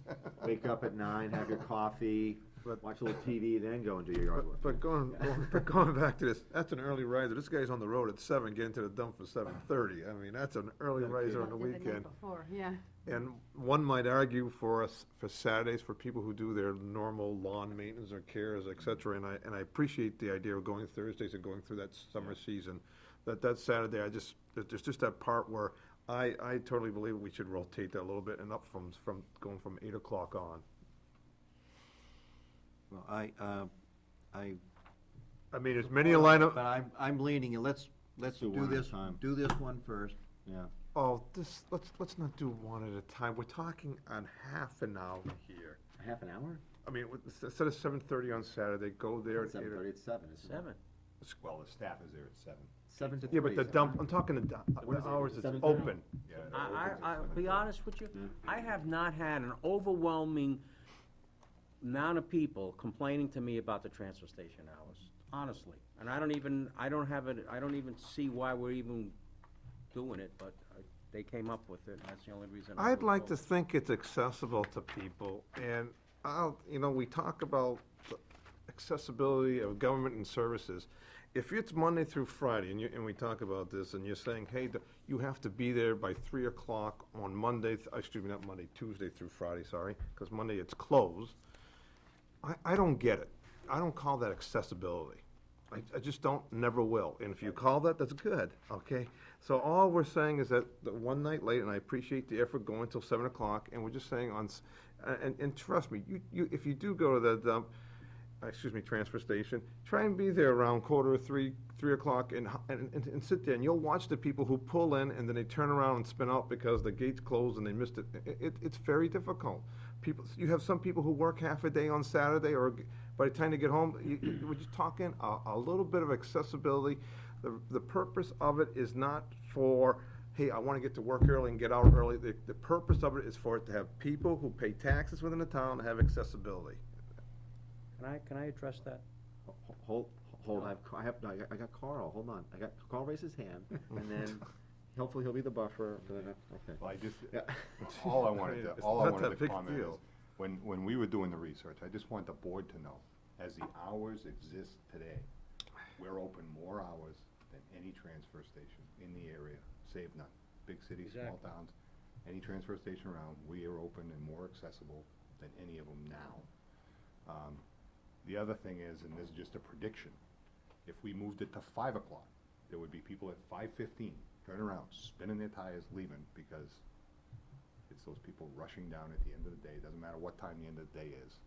Wake up at 9, have your coffee, watch a little TV, then go and do your yard work. But going back to this, that's an early riser. This guy's on the road at 7, getting to the dump for 7:30. I mean, that's an early riser on the Did the night weekend. before, yeah. And one might argue for Saturdays, for people who do their normal lawn maintenance or cares, et cetera, and I appreciate the idea of going Thursdays and going through that summer season. That Saturday, there's just that part where I totally believe we should rotate that a little bit and up from going from 8 o'clock on. Well, I mean, as many a lineup. But I'm leaning, let's do do one at a this, time. do this one first. Yeah. Oh, let's not do one at a time. We're talking on half an hour here. Half an hour? I mean, instead of 7:30 on Saturday, go there at 8. 7:30, it's 7, isn't it? 7. Well, the staff is there at 7. 7 to 3. Yeah, but the dump, I'm talking the dump, What is it, hours it's 7:30? open. Yeah, it I'll opens at be 7:30. honest with you, I have not had an overwhelming amount of people complaining to me about the transfer station hours, honestly. And I don't even see why we're even doing it, but they came up with it, and that's the only reason. I I'd moved like to forward. think it's accessible to people, and we talk about the accessibility of government and services, if it's Monday through Friday, and we talk about this, and you're saying, hey, you have to be there by 3 o'clock on Monday, excuse me, not Monday, Tuesday through Friday, sorry, because Monday it's closed, I don't get it. I don't call that accessibility. I just don't, never will. And if you call that, that's good, okay? So all we're saying is that the one night late, and I appreciate the effort going till 7 o'clock, and we're just saying and trust me, if you do go to the dump, transfer station, try and be there around 2:45, 3 o'clock, and sit there, and you'll watch the people who pull in, and then they turn around and spin out because the gate's closed and they missed it. It's very difficult. You have some people who work half a day on Saturday, or by the time they get home, we're just talking a little bit of accessibility. The purpose of it is not for, hey, I wanna get to work early and get out early. The purpose of it is for it to have people who pay taxes within the town have accessibility. Can I address that? Hold, I got Carl, hold on. Carl raised his hand, and then hopefully he'll be the buffer, okay. Well, I just, Yeah. all I wanted It's to, all I not wanted that to big a comment is, deal. when we were doing the research, I just want the board to know, as the hours exist today, we're open more hours than any transfer station in the area, save none. Big cities, small Exactly. towns, any transfer station around, we are open and more accessible than any of them now. The other thing is, and this is just a prediction, if we moved it to 5 o'clock, there would be people at 5:15, turning around, spinning their tires, leaving, because it's those people rushing down at the end of the day. Doesn't matter what time the end of the day is,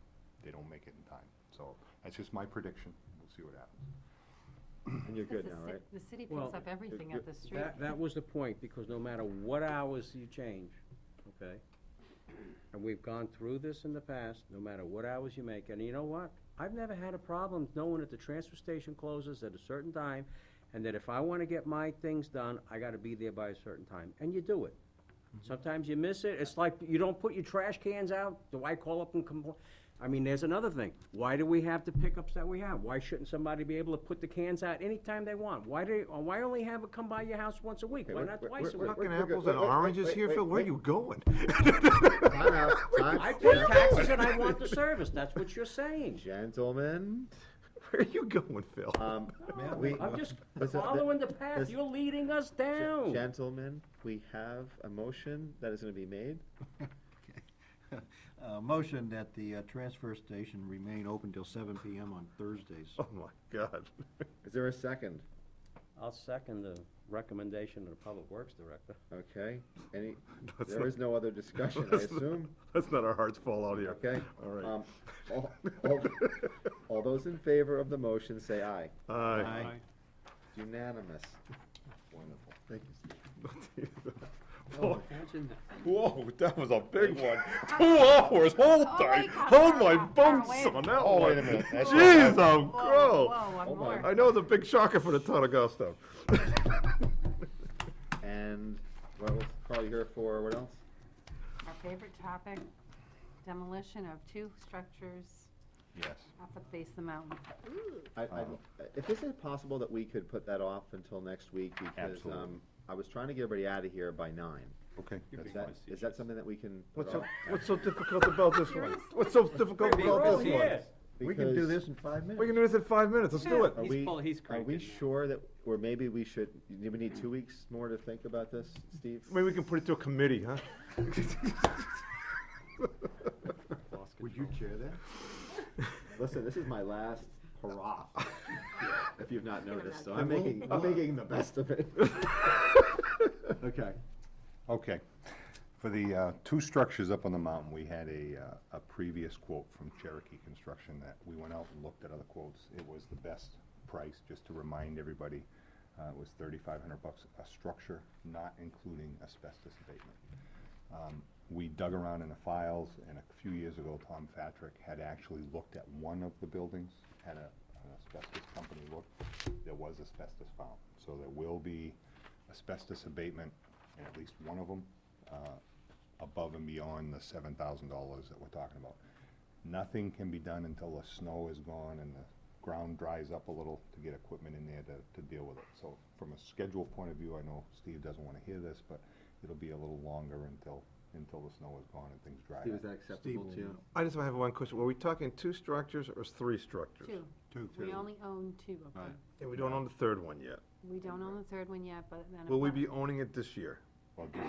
they don't make it in time. So that's just my prediction. We'll see what happens. And you're good Because now, the right? The city Well, picks up everything at the street. That was the point, because no matter what hours you change, okay? And we've gone through this in the past, no matter what hours you make, and you know what? I've never had a problem knowing that the transfer station closes at a certain time, and that if I wanna get my things done, I gotta be there by a certain time, and you do it. Sometimes you miss it, it's like, you don't put your trash cans out, do I call up and complain? I mean, there's another thing, why do we have the pickups that we have? Why shouldn't somebody be able to put the cans out anytime they want? Why only have it come by your house once a week? Okay, Why we're- not we're- twice a we're- week? Fucking we're good. apples and Wait, oranges here, wait, Phil, where are wait. you going? Time out, time. I pay taxes and I want the service, that's what you're saying. Gentlemen, Where are you going, Phil? I'm just listen, following the path, this- you're leading us down. gentlemen, we have a motion that is gonna be made. Motion that the transfer station remain open till 7 PM on Thursdays. Oh, my God. Is there a second? I'll second the recommendation of the Public Works Director. Okay, That's there not- is no other discussion, I That's not- assume, Let's not our hearts fall out here. okay? All right. All those in favor of the motion, say aye. Aye. Unanimous. Wonderful, thank you, Steve. Whoa, Imagine that. whoa, that was a big one. 2 hours, hold Oh, tight, wait, hold my Carl, bumps wait. on that Oh, one. wait a minute, that's Jeez, not- I'm Whoa, gross. whoa, one Hold more. on. I know the big shocker for the town of Goffstown. And, what else, Carl, you here for what else? Our favorite topic, demolition of 2 structures Yes. up at the base of the mountain. If is it possible that we could put that off until next week, because, Absolutely. I was trying to get everybody out of here by 9. Okay. Is that something that we can put What's so, off? what's so difficult about this one? What's so difficult We're about all this one? here. We can do Because- this in 5 minutes. We can do this in 5 minutes, let's do it. Are He's Are cranking. we sure that, or maybe we should, do we need 2 weeks more to think about this, Steve? Maybe we can put it to a committee, huh? Would you chair that? Listen, this is my last hurrah, if you've not noticed, so I'm making the best of it. Okay. Okay. For the 2 structures up on the mountain, we had a previous quote from Cherokee Construction that we went out and looked at other quotes. It was the best price, just to remind everybody. It was $3,500 a structure, not including asbestos abatement. We dug around in the files, and a few years ago, Tom Fatrick had actually looked at one of the buildings, had an asbestos company look. There was asbestos found. So there will be asbestos abatement in at least one of them, above and beyond the $7,000 that we're talking about. Nothing can be done until the snow is gone and the ground dries up a little to get equipment in there to deal with it. So from a schedule point of view, I know Steve doesn't want to hear this, but it'll be a little longer until until the snow is gone and things dry Steve, is out. that acceptable to you? I just have one question. Were we talking 2 structures or 3 structures? Two. We only own 2 of them. Right. And we don't own the third one yet. We don't own the third one yet, but then. Will we be owning it this year? Well, just,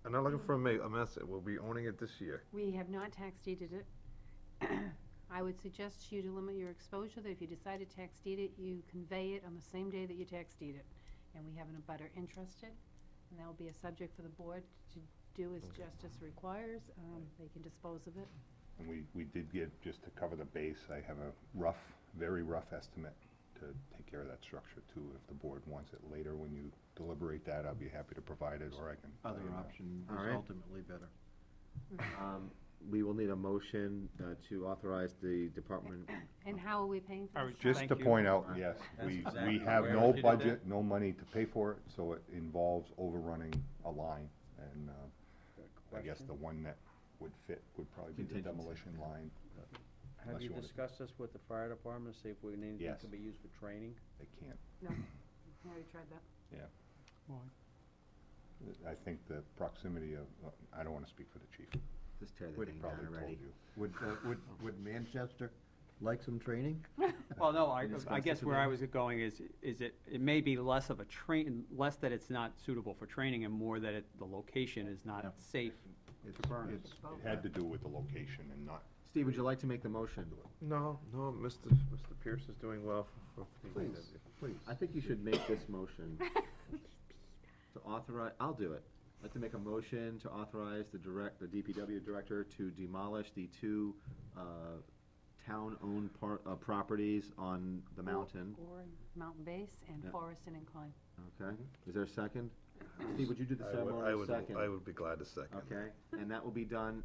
I'm not looking for a message. We'll be owning it this year. We have not tax deeded it. I would suggest you to limit your exposure, that if you decide to tax deed it, you convey it on the same day that you tax deed it. And we have an abutter interested, and that will be a subject for the board to do as justice requires. They can dispose of it. and we did get, just to cover the base, I have a rough, very rough estimate to take care of that structure too. If the board wants it later, when you deliberate that, I'll be happy to provide it, or I can. Other let you know. option All is right. ultimately better. We will need a motion to authorize the department. And how are we paying for this? Just to point out, yes, That's we exactly have where no we did budget, no money to pay for it, so it involves overrunning a line. And I guess the one that would fit would probably be the Contingency. demolition line. Have Unless you you wanna- discussed this with the fire department, see if we need anything Yes. to be used for training? They can't. No, I already tried that. I think the proximity of, I don't wanna speak for the chief. Just tear the Would thing probably down told already. you. Would Manchester like some training? Well, no, I discussed guess this where I with was going is it may be less of a less that it's not suitable for training and more that the location is not safe to burn. It had to do with the location and not. Steve, would you like to make the motion? No, Mr. Pierce is doing well for. Please, please. I think you should make this motion to authorize, I'll do it. I'd like to make a motion to authorize the DPW director to demolish the 2 town-owned properties on the mountain. Or mountain base and Yeah. forest and incline. Okay, is there a second? Steve, would you do the ceremony second? I would be glad to second. Okay, and that will be done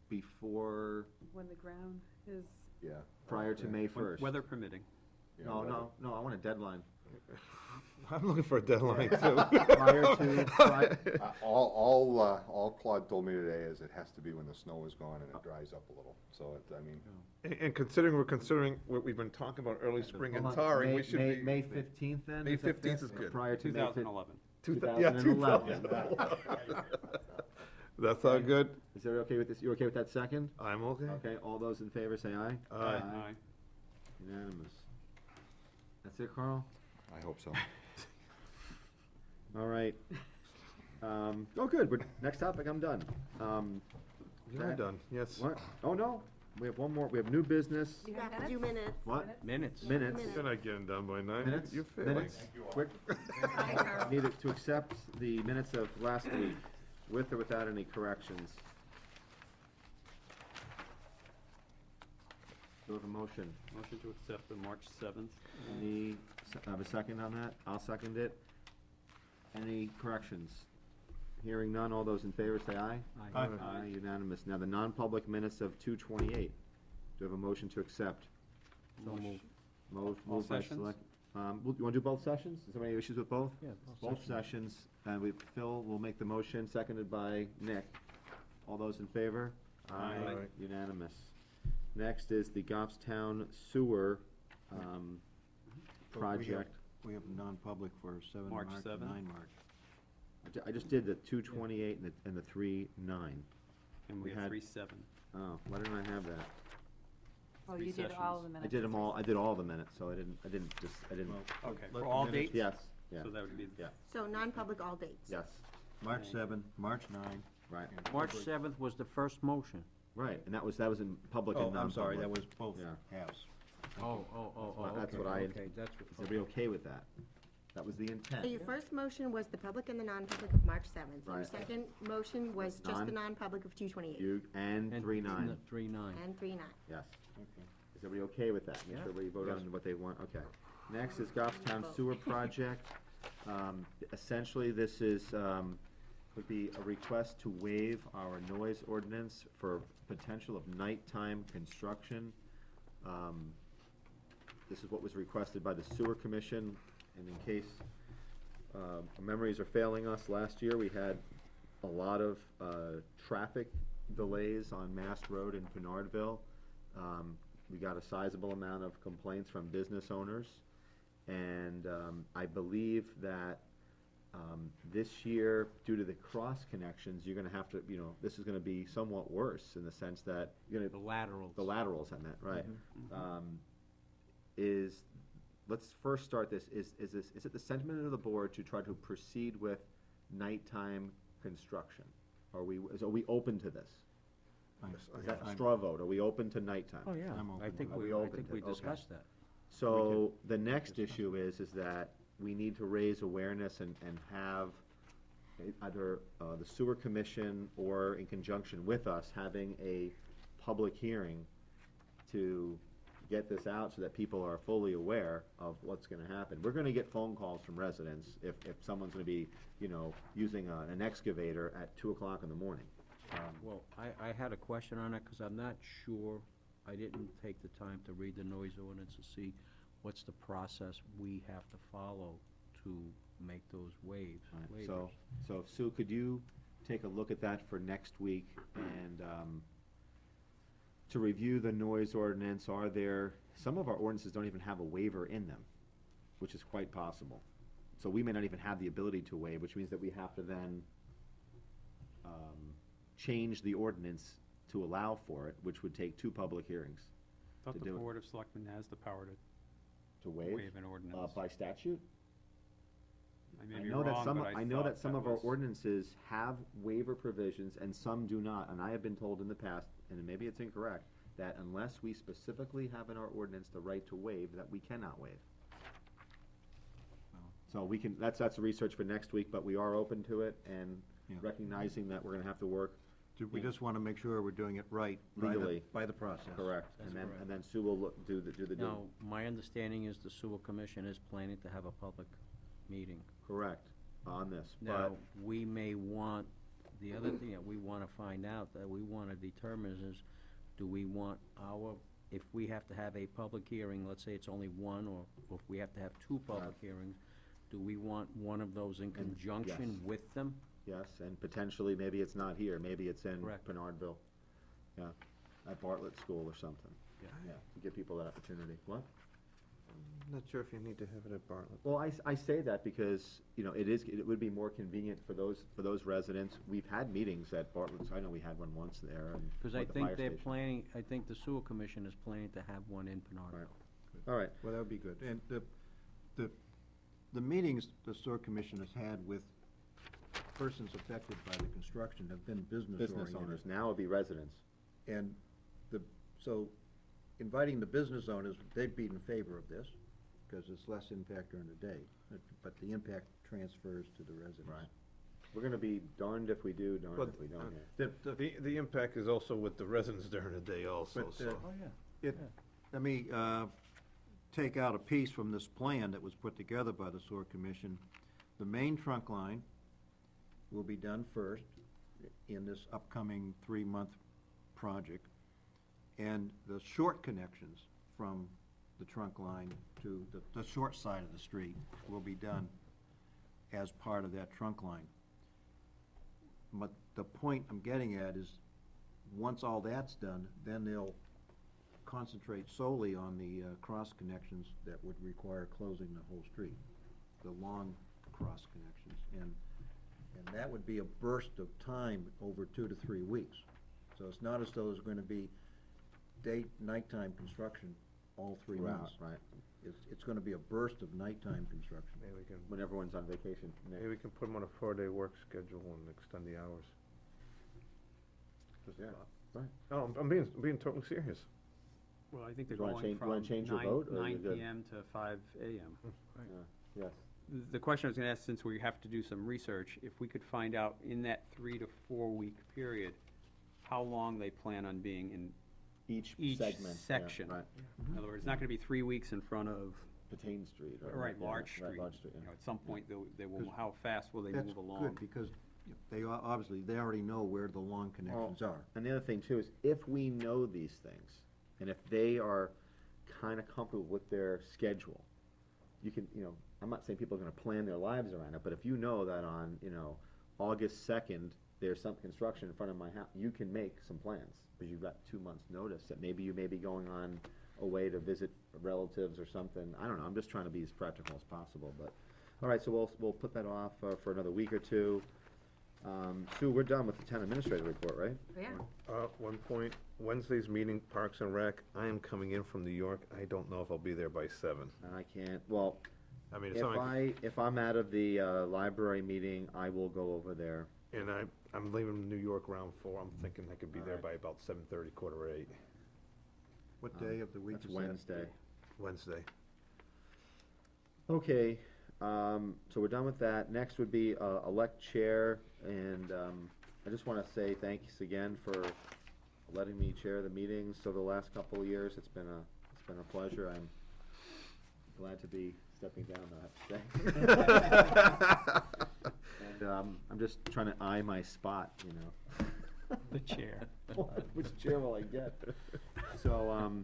before, When the ground is, Yeah. prior to May 1st. Weather permitting. No, I want a deadline. I'm looking for a deadline too. All Claude told me today is it has to be when the snow is gone and it dries up a little, so I mean. And considering what we've been talking about early spring and tarring, we should be. May 15th then? May Is that 15th fair? is good. Prior to May 2011. 2011. That sound good? Is that okay with this? You okay with that second? I'm okay. Okay, all those in favor say aye. Aye. Aye. Unanimous. That's it, Carl? I hope so. All right. Oh, good, next topic, I'm done. You're done, yes. What? Oh, no, we have one more, we have new business. you You have have to do minutes? minutes. What? Minutes. Minutes. Minutes. You're not getting done by 9. Minutes? You're failing. Minutes? Quick. Need to accept the minutes of last week, with or without any corrections. Do we have a motion? Motion to accept the March 7th. Any, have a second on that? I'll second it. Any corrections? Hearing none, all those in favor say aye. Aye. Aye, unanimous. Now, the non-public minutes of 2:28. Do you have a motion to accept? Motion. Moved All by sessions? select, you wanna do both sessions? Is there any issues with both? Yeah. Both sessions, and Phil will make the motion, seconded by Nick. All those in favor? Aye. Unanimous. Next is the Goffstown Sewer, project. We have non-public for 7 March March, 7th. 9 March. I just did the 2:28 and the 3:9. And We we have had- 3/7. Oh, why didn't I have that? Oh, Three you did all of the sessions. minutes. I did them all, I did all the minutes, so I didn't Okay, Let for the all minutes- dates? yes, yeah, So that would be. Yeah. So non-public all dates. yes, March 7, March 9. right, and March public- 7th was the first motion. right, and that was in public and Oh, non-public. I'm sorry, that was both Yeah. halves. That's what I- Okay, that's what. Is everybody okay with that? That was the intent. So your first motion was the public and the non-public of March 7th. Your Right. second motion was just the Non- non-public of 228 You, and 3:9, 3-9. and 39. yes. Is everybody okay with that? Make Yeah. sure everybody vote on what they want, okay. Next is Goffstown Sewer Project. Essentially, this is, would be a request to waive our noise ordinance for potential of nighttime construction. This is what was requested by the Sewer Commission, and in case memories are failing us, last year we had a lot of traffic delays on Mast Road in Pinardville. We got a sizable amount of complaints from business owners, and I believe that This year, due to the cross connections, you're gonna have to, this is gonna be somewhat worse in the sense that you're gonna. The laterals. The laterals, I meant, right. Let's first start this, is it the sentiment of the board to try to proceed with nighttime construction? Are we open to this? Is that a straw vote? Are we open to nighttime? Oh, yeah, I'm I open think to it. we, Are we I open think to we it? Okay. discussed that. So, the next issue is that we need to raise awareness and have either the sewer commission or in conjunction with us, having a public hearing to get this out so that people are fully aware of what's gonna happen. We're gonna get phone calls from residents if someone's gonna be, using an excavator at 2:00 in the morning. Well, I had a question on it, because I'm not sure, I didn't take the time to read the noise ordinance to see what's the process we have to follow to make those waivers. So Sue, could you take a look at that for next week and, to review the noise ordinance, some of our ordinances don't even have a waiver in them, which is quite possible. So we may not even have the ability to waive, which means that we have to then, change the ordinance to allow for it, which would take 2 public hearings. I thought To the do it. Board of Selectmen has the power to To waive? waive an ordinance. By statute? I may I be know that wrong, some, but I know that thought some of our was- ordinances have waiver provisions and some do not, and I have been told in the past, and maybe it's incorrect, that unless we specifically have in our ordinance the right to waive, that we cannot waive. So we can, that's a research for next week, but we are open to it and Yeah. recognizing that we're gonna have to work We just want to make sure we're doing it right. Legally. By the process. correct. That's And then, correct. and then Sue will do the. Now, my understanding is the sewer commission is planning to have a public meeting. Correct, on this, Now, but, we may want, the other thing that we wanna find out, that we wanna determine is, do we want if we have to have a public hearing, let's say it's only one, or if we have to have 2 public hearings, do we want one of those in conjunction yes. with them? yes, and potentially, maybe it's not here, maybe it's in Correct. Bernardville. Yeah, at Bartlett School or something. Yeah. To give people that opportunity. What? I'm not sure if you need to have it at Bartlett. Well, I say that because, it would be more convenient for those residents. We've had meetings at Bartlett, I know we had one once there and. Because or I at the think fire they're station. planning, I think the sewer commission is planning to have one in Penardville. All right, Well, that would be good. And the meetings the sewer commission has had with persons affected by the construction have been business oriented. business owners, now it'd be residents. And so inviting the business owners, they'd be in favor of this, because it's less impact during the day, but the impact transfers to the residents. Right. We're gonna be darned if we do, darned But, if we don't here. The impact is also with the residents during the day also, But, so. Let me take out a piece from this plan that was put together by the sewer commission. The main trunk line will be done first in this upcoming 3-month project. And the short connections from the trunk line to the short side of the street will be done as part of that trunk line. But the point I'm getting at is, once all that's done, then they'll concentrate solely on the cross connections that would require closing the whole street, the long cross connections. And that would be a burst of time over 2 to 3 weeks. So it's not as though there's going to be nighttime construction all 3 Throughout, months. right, It's going to be a burst of nighttime construction. Maybe we can, when everyone's on vacation. Nick. maybe we can put them on a 4-day work schedule and extend the hours. Yeah, right. No, I'm being totally serious. Well, I think they're You wanna going change- you wanna from change your vote, or you 9 good? PM to 5 AM. Yes. The question I was gonna ask, since we have to do some research, if we could find out in that 3 to 4 week period, how long they plan on being in Each each segment. yeah, section. Right, In other words, it's not gonna be 3 weeks in front of, Patain Street. or- right, yeah, Large right, Street. Large Street, yeah. You know, at some point, they will, 'Cause how fast will they That's move along? good, because they obviously, they already know where the long connections are. And the other thing too is, if we know these things, and if they are kinda comfortable with their schedule, you can, I'm not saying people are gonna plan their lives around it, but if you know that on, August 2nd, there's some construction in front of my house, you can make some plans, because you've got 2 months' notice, that maybe you may be going on away to visit relatives or something, I don't know, I'm just trying to be as practical as possible, but, All right, so we'll put that off for another week or two. Sue, we're done with the town administrator report, right? Yeah. One point, Wednesday's meeting, Parks and Rec, I am coming in from New York. I don't know if I'll be there by 7. I can't, well, I mean, it's not like, if I'm out of the library meeting, I will go over there. and I'm leaving New York around 4. I'm thinking I could be All there right. by about 7:30, 7:45. What day of the week That's is that? Wednesday. Wednesday. Okay, so we're done with that. Next would be elect chair, and I just want to say thanks again for letting me chair the meetings so the last couple of years. It's been a pleasure. I'm glad to be stepping down, I have to say. And I'm just trying to eye my spot, you know. The chair. Which chair will I get? So,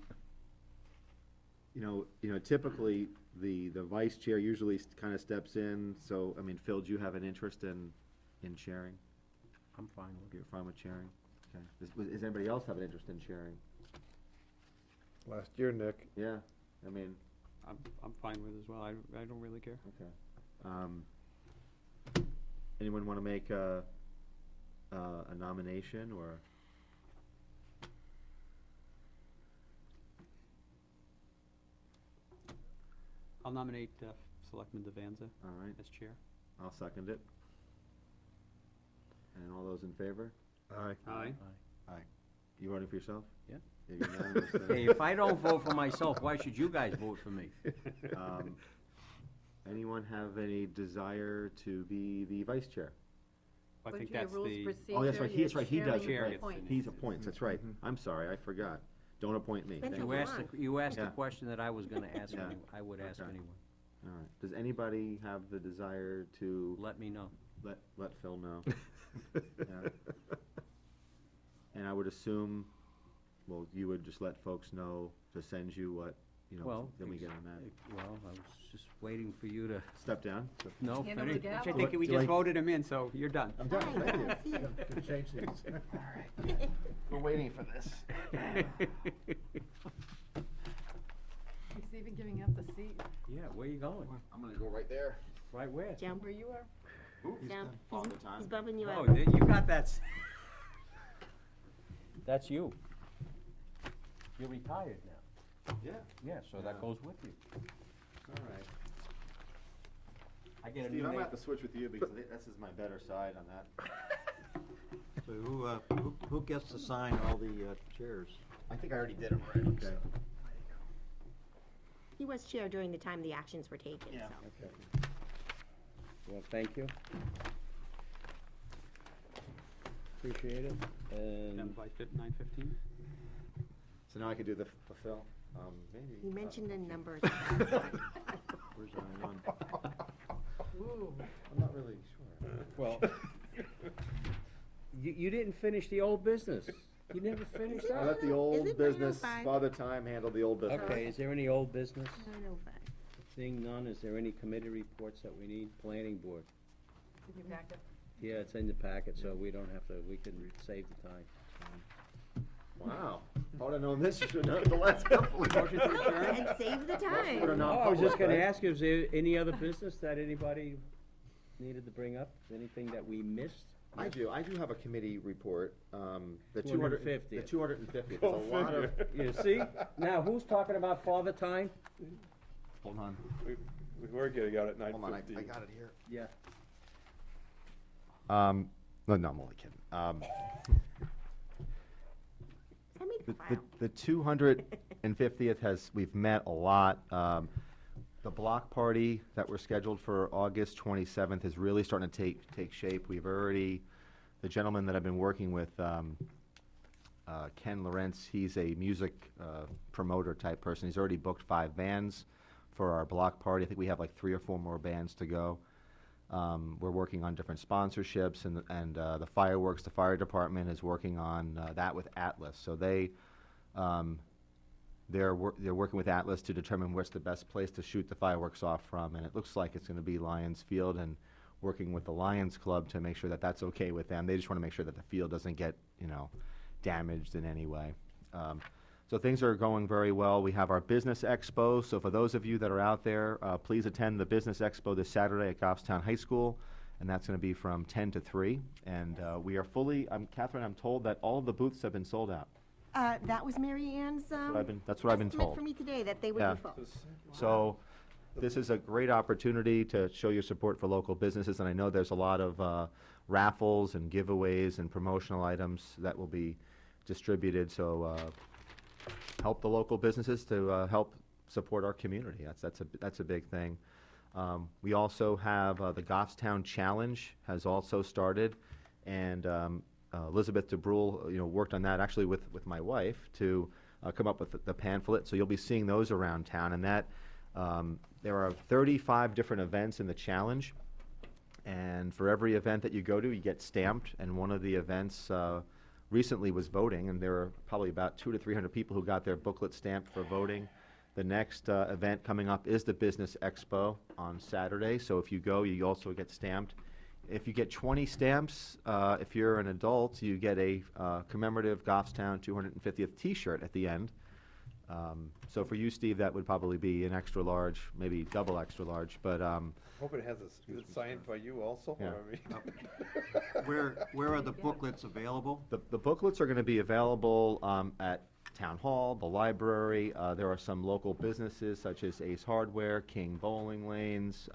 you know, typically, the vice chair usually kind of steps in, so, I mean, Phil, do you have an interest in chairing? I'm fine with it. You're fine with chairing? Okay. Does anybody else have an interest in chairing? Last year, Nick. Yeah, I mean, I'm fine with it as well. I don't really care. okay. Anyone want to make a nomination, or? I'll nominate Selectman Devanza All right, as chair. I'll second it. And all those in favor? Aye. Aye. You voting for yourself? Yeah. You're unanimous, then? Hey, if I don't vote for myself, why should you guys vote for me? Anyone have any desire to be the vice chair? I According think to your that's rules the, procedure, Oh, that's right, your that's right, he does, chair right. gets the appoints. He appoints, that's right. I'm sorry, I forgot. Don't appoint me. Then Thank You you. asked, you asked the Yeah. question that I was gonna ask, Yeah. I would ask Okay. anyway. All right. Does anybody have the desire to Let me know. let Phil know? Yeah. And I would assume, well, you would just let folks know to send you what, you know, Well, then we get on that. Well, I was just waiting for you to, Step down? no, Hand over finish. the gavel. I think we Do I- just voted him in, so you're done. I'm done, Fine, thank you. see you. Can change these. We're waiting for this. He's even giving up the seat. Yeah, where you going? I'm gonna go right there. Right where? Jump. Where you are? Jump. All He's- the time. He's bumping you Oh, out. you got that. That's you. You're retired now. Yeah, Yeah, so Yeah. that goes with you. all right. I get a Steve, new I'm gonna name. have to switch with you because this is my better side on that. So who gets to sign all the chairs? I think I already did them right. Okay. He was chair during the time the actions were taken, Yeah. so. Okay. Well, thank you. Appreciate it, Done and by 9:15? So now I can do the Phil? Maybe. He mentioned a number. Where's I on? I'm not really sure. well, you didn't finish the old business. You never finished I that? let the Is old it business, 9:05? Father Time handle the old business. Okay, is there any old business? 9:05. Seeing none, is there any committee reports that we need? Planning board? It's in your packet. Yeah, it's in the packet, so we don't have to, we can save the time. Wow. I would've known this, you should've known it the last couple of Motion to adjourn? And save the Would've time. known. I was just Non-public, gonna right? ask you, is there any other business that anybody needed to bring up? Anything that we missed? I do have a committee report, the 250th. The 250th, there's a lot of, You see? Now, who's talking about Father Time? hold on, We were getting out at hold on, I got it here. Yeah. No, I'm only kidding. Send me the file. The 250th we've met a lot. The block party that we're scheduled for August 27th is really starting to take shape. We've already, the gentleman that I've been working with, Ken Lorenz, he's a music promoter type person. He's already booked 5 bands for our block party. I think we have like 3 or 4 more bands to go. We're working on different sponsorships, and the fireworks, the fire department is working on that with Atlas. So they're working with Atlas to determine what's the best place to shoot the fireworks off from, and it looks like it's going to be Lions Field, and working with the Lions Club to make sure that that's okay with them. They just want to make sure that the field doesn't get, damaged in any way. So things are going very well. We have our Business Expo, so for those of you that are out there, please attend the Business Expo this Saturday at Goffstown High School, and that's going to be from 10 to 3. And we are fully, Catherine, I'm told that all of the booths have been sold out. That was Mary Ann's, That's what I've been estimate told. for me today, that they would Yeah. be full. So this is a great opportunity to show your support for local businesses, and I know there's a lot of raffles and giveaways and promotional items that will be distributed, so help the local businesses to help support our community. That's a big thing. We also have the Goffstown Challenge has also started, and Elizabeth DeBrule, worked on that actually with my wife to come up with the pamphlet. So you'll be seeing those around town, and that there are 35 different events in the challenge, and for every event that you go to, you get stamped. And one of the events recently was voting, and there were probably about 200 to 300 people who got their booklet stamped for voting. The next event coming up is the Business Expo on Saturday, so if you go, you also get stamped. If you get 20 stamps, if you're an adult, you get a commemorative Goffstown 250th T-shirt at the end. So for you, Steve, that would probably be an extra large, maybe double extra large, but Hope it has it's signed by you also. Yeah. Where are the booklets available? the booklets are going to be available at Town Hall, the library. There are some local businesses such as Ace Hardware, King Bowling Lanes.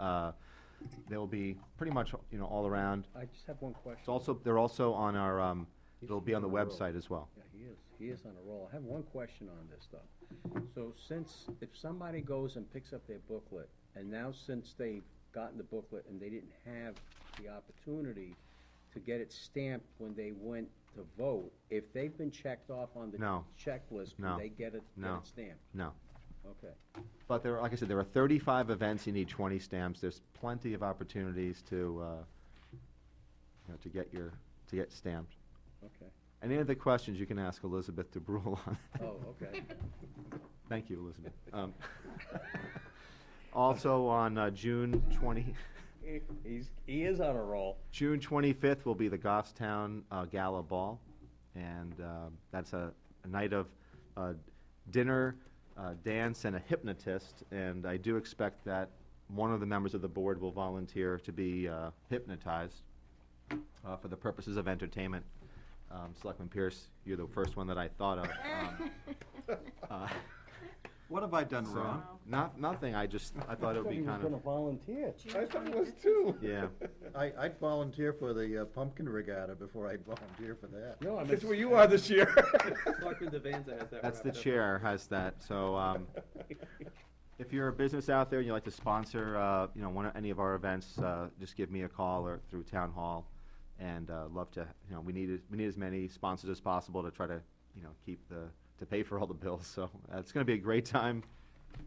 They'll be pretty much all around. I just have one question. They're also on our. It'll be on the website as well. Yeah, he is on a roll. I have one question on this, though. So if somebody goes and picks up their booklet, and now since they've gotten the booklet and they didn't have the opportunity to get it stamped when they went to vote, if they've been checked off on the No. checklist, No. can they get it No. stamped? No. Okay. But like I said, there are 35 events. You need 20 stamps. There's plenty of opportunities to get stamped. Okay. Any other questions you can ask Elizabeth DeBrule on. Oh, okay. Thank you, Elizabeth. Also on June 20, He is on a roll. June 25th will be the Goffstown Gala Ball, and that's a night of dinner, dance, and a hypnotist, and I do expect that one of the members of the board will volunteer to be hypnotized for the purposes of entertainment. Selectman Pierce, you're the first one that I thought of. What have I done wrong? Nothing, I thought it would be kind of, volunteer. I thought it was too. yeah. I'd volunteer for the pumpkin regatta before I'd volunteer for that. No, I mean, It's where you are this year. Selectman Devanza has that. That's the wrapped up. chair has that, so, if you're a business out there and you'd like to sponsor, any of our events, just give me a call or through Town Hall, and, love to, we need as many sponsors as possible to try to, to pay for all the bills, so, it's gonna be a great time.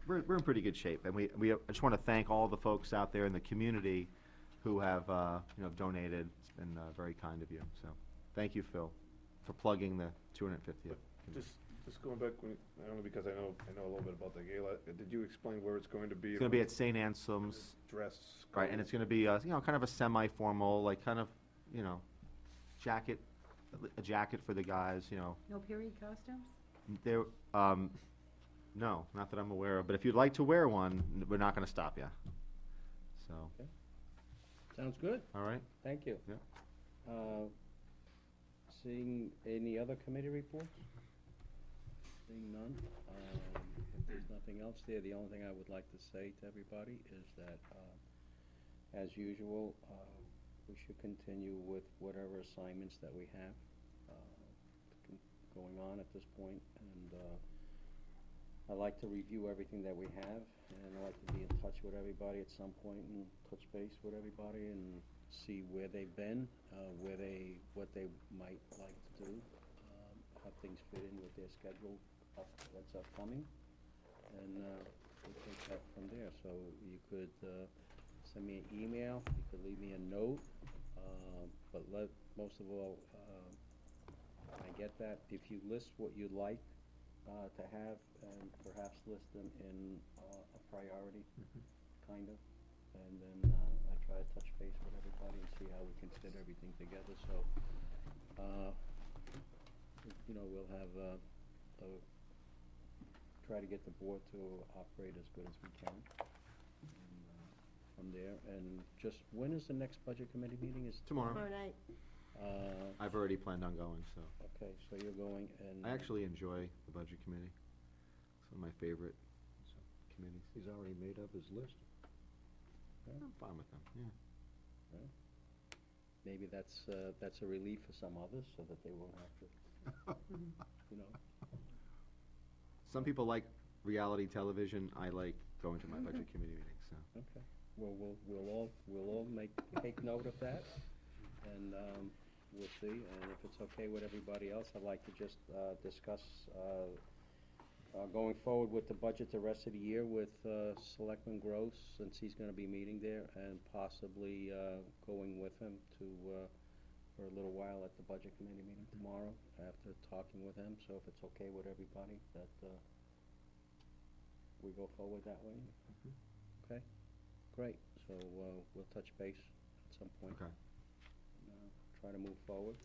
We're in pretty good shape, and I just wanna thank all the folks out there in the community who have, donated. It's been, very kind of you, so, thank you, Phil, for plugging the 250th. Just going back, only because I know a little bit about the gala. Did you explain where it's going to be? It's gonna be at St. Anselm's, Dress. right, and it's gonna be, kind of a semi-formal, like, kind of, jacket, a jacket for the guys, No period costumes? There, no, not that I'm aware of, but if you'd like to wear one, we're not gonna stop you. So, sounds good. all right, Thank you. Yeah. Seeing any other committee reports? Seeing none. If there's nothing else there, the only thing I would like to say to everybody is that, as usual, we should continue with whatever assignments that we have going on at this point. And I like to review everything that we have, and I like to be in touch with everybody at some point and touch base with everybody and see where they've been, what they might like to do, how things fit in with their schedule that's upcoming, and we'll take that from there. So you could send me an email, you could leave me a note, but most of all, I get that. If you list what you'd like to have, and perhaps list them in a priority, kind of, and then I try to touch base with everybody and see how we can fit everything together. So, we'll have a try to get the board to operate as good as we can. And, from there, and just, when is the next budget committee meeting? Is Tomorrow. Tomorrow night. I've already planned on going, so. Okay, so you're going, and. I actually enjoy the budget committee. It's one of my favorite committees. He's already made up his list. I'm fine with them, yeah. Maybe that's a relief for some others, so that they won't have to, you know. Some people like reality television. I like going to my budget committee meetings, so. Okay, well, we'll all take note of that, and, we'll see, and if it's okay with everybody else, I'd like to just, discuss, going forward with the budget the rest of the year with, Selectman Gross, since he's gonna be meeting there, and possibly, going with him to, for a little while at the budget committee meeting tomorrow, after talking with him, so if it's okay with everybody, that, we go forward that way? Okay, great, so, we'll touch base at some point. Okay. Try to move forward.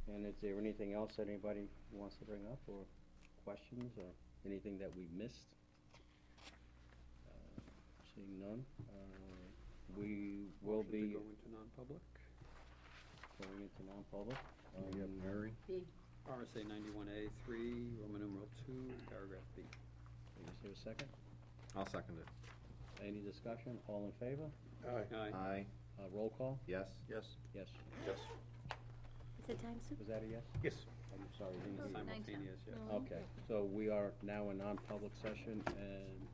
And is there anything else that anybody wants to bring up, or questions, or anything that we missed? Seeing none, we will Motion be to go into non-public. going into non-public. Mary? B. RSA 91A3, Roman numeral 2, paragraph B. Is there a second? I'll second it. Any discussion? All in favor? Aye. Aye. Roll call? Yes? Yes. Yes. Is it time, Sue? Was that a yes? Yes. I'm sorry, I didn't hear you. Simultaneous, yes. No. Okay, so we are now in non-public session, and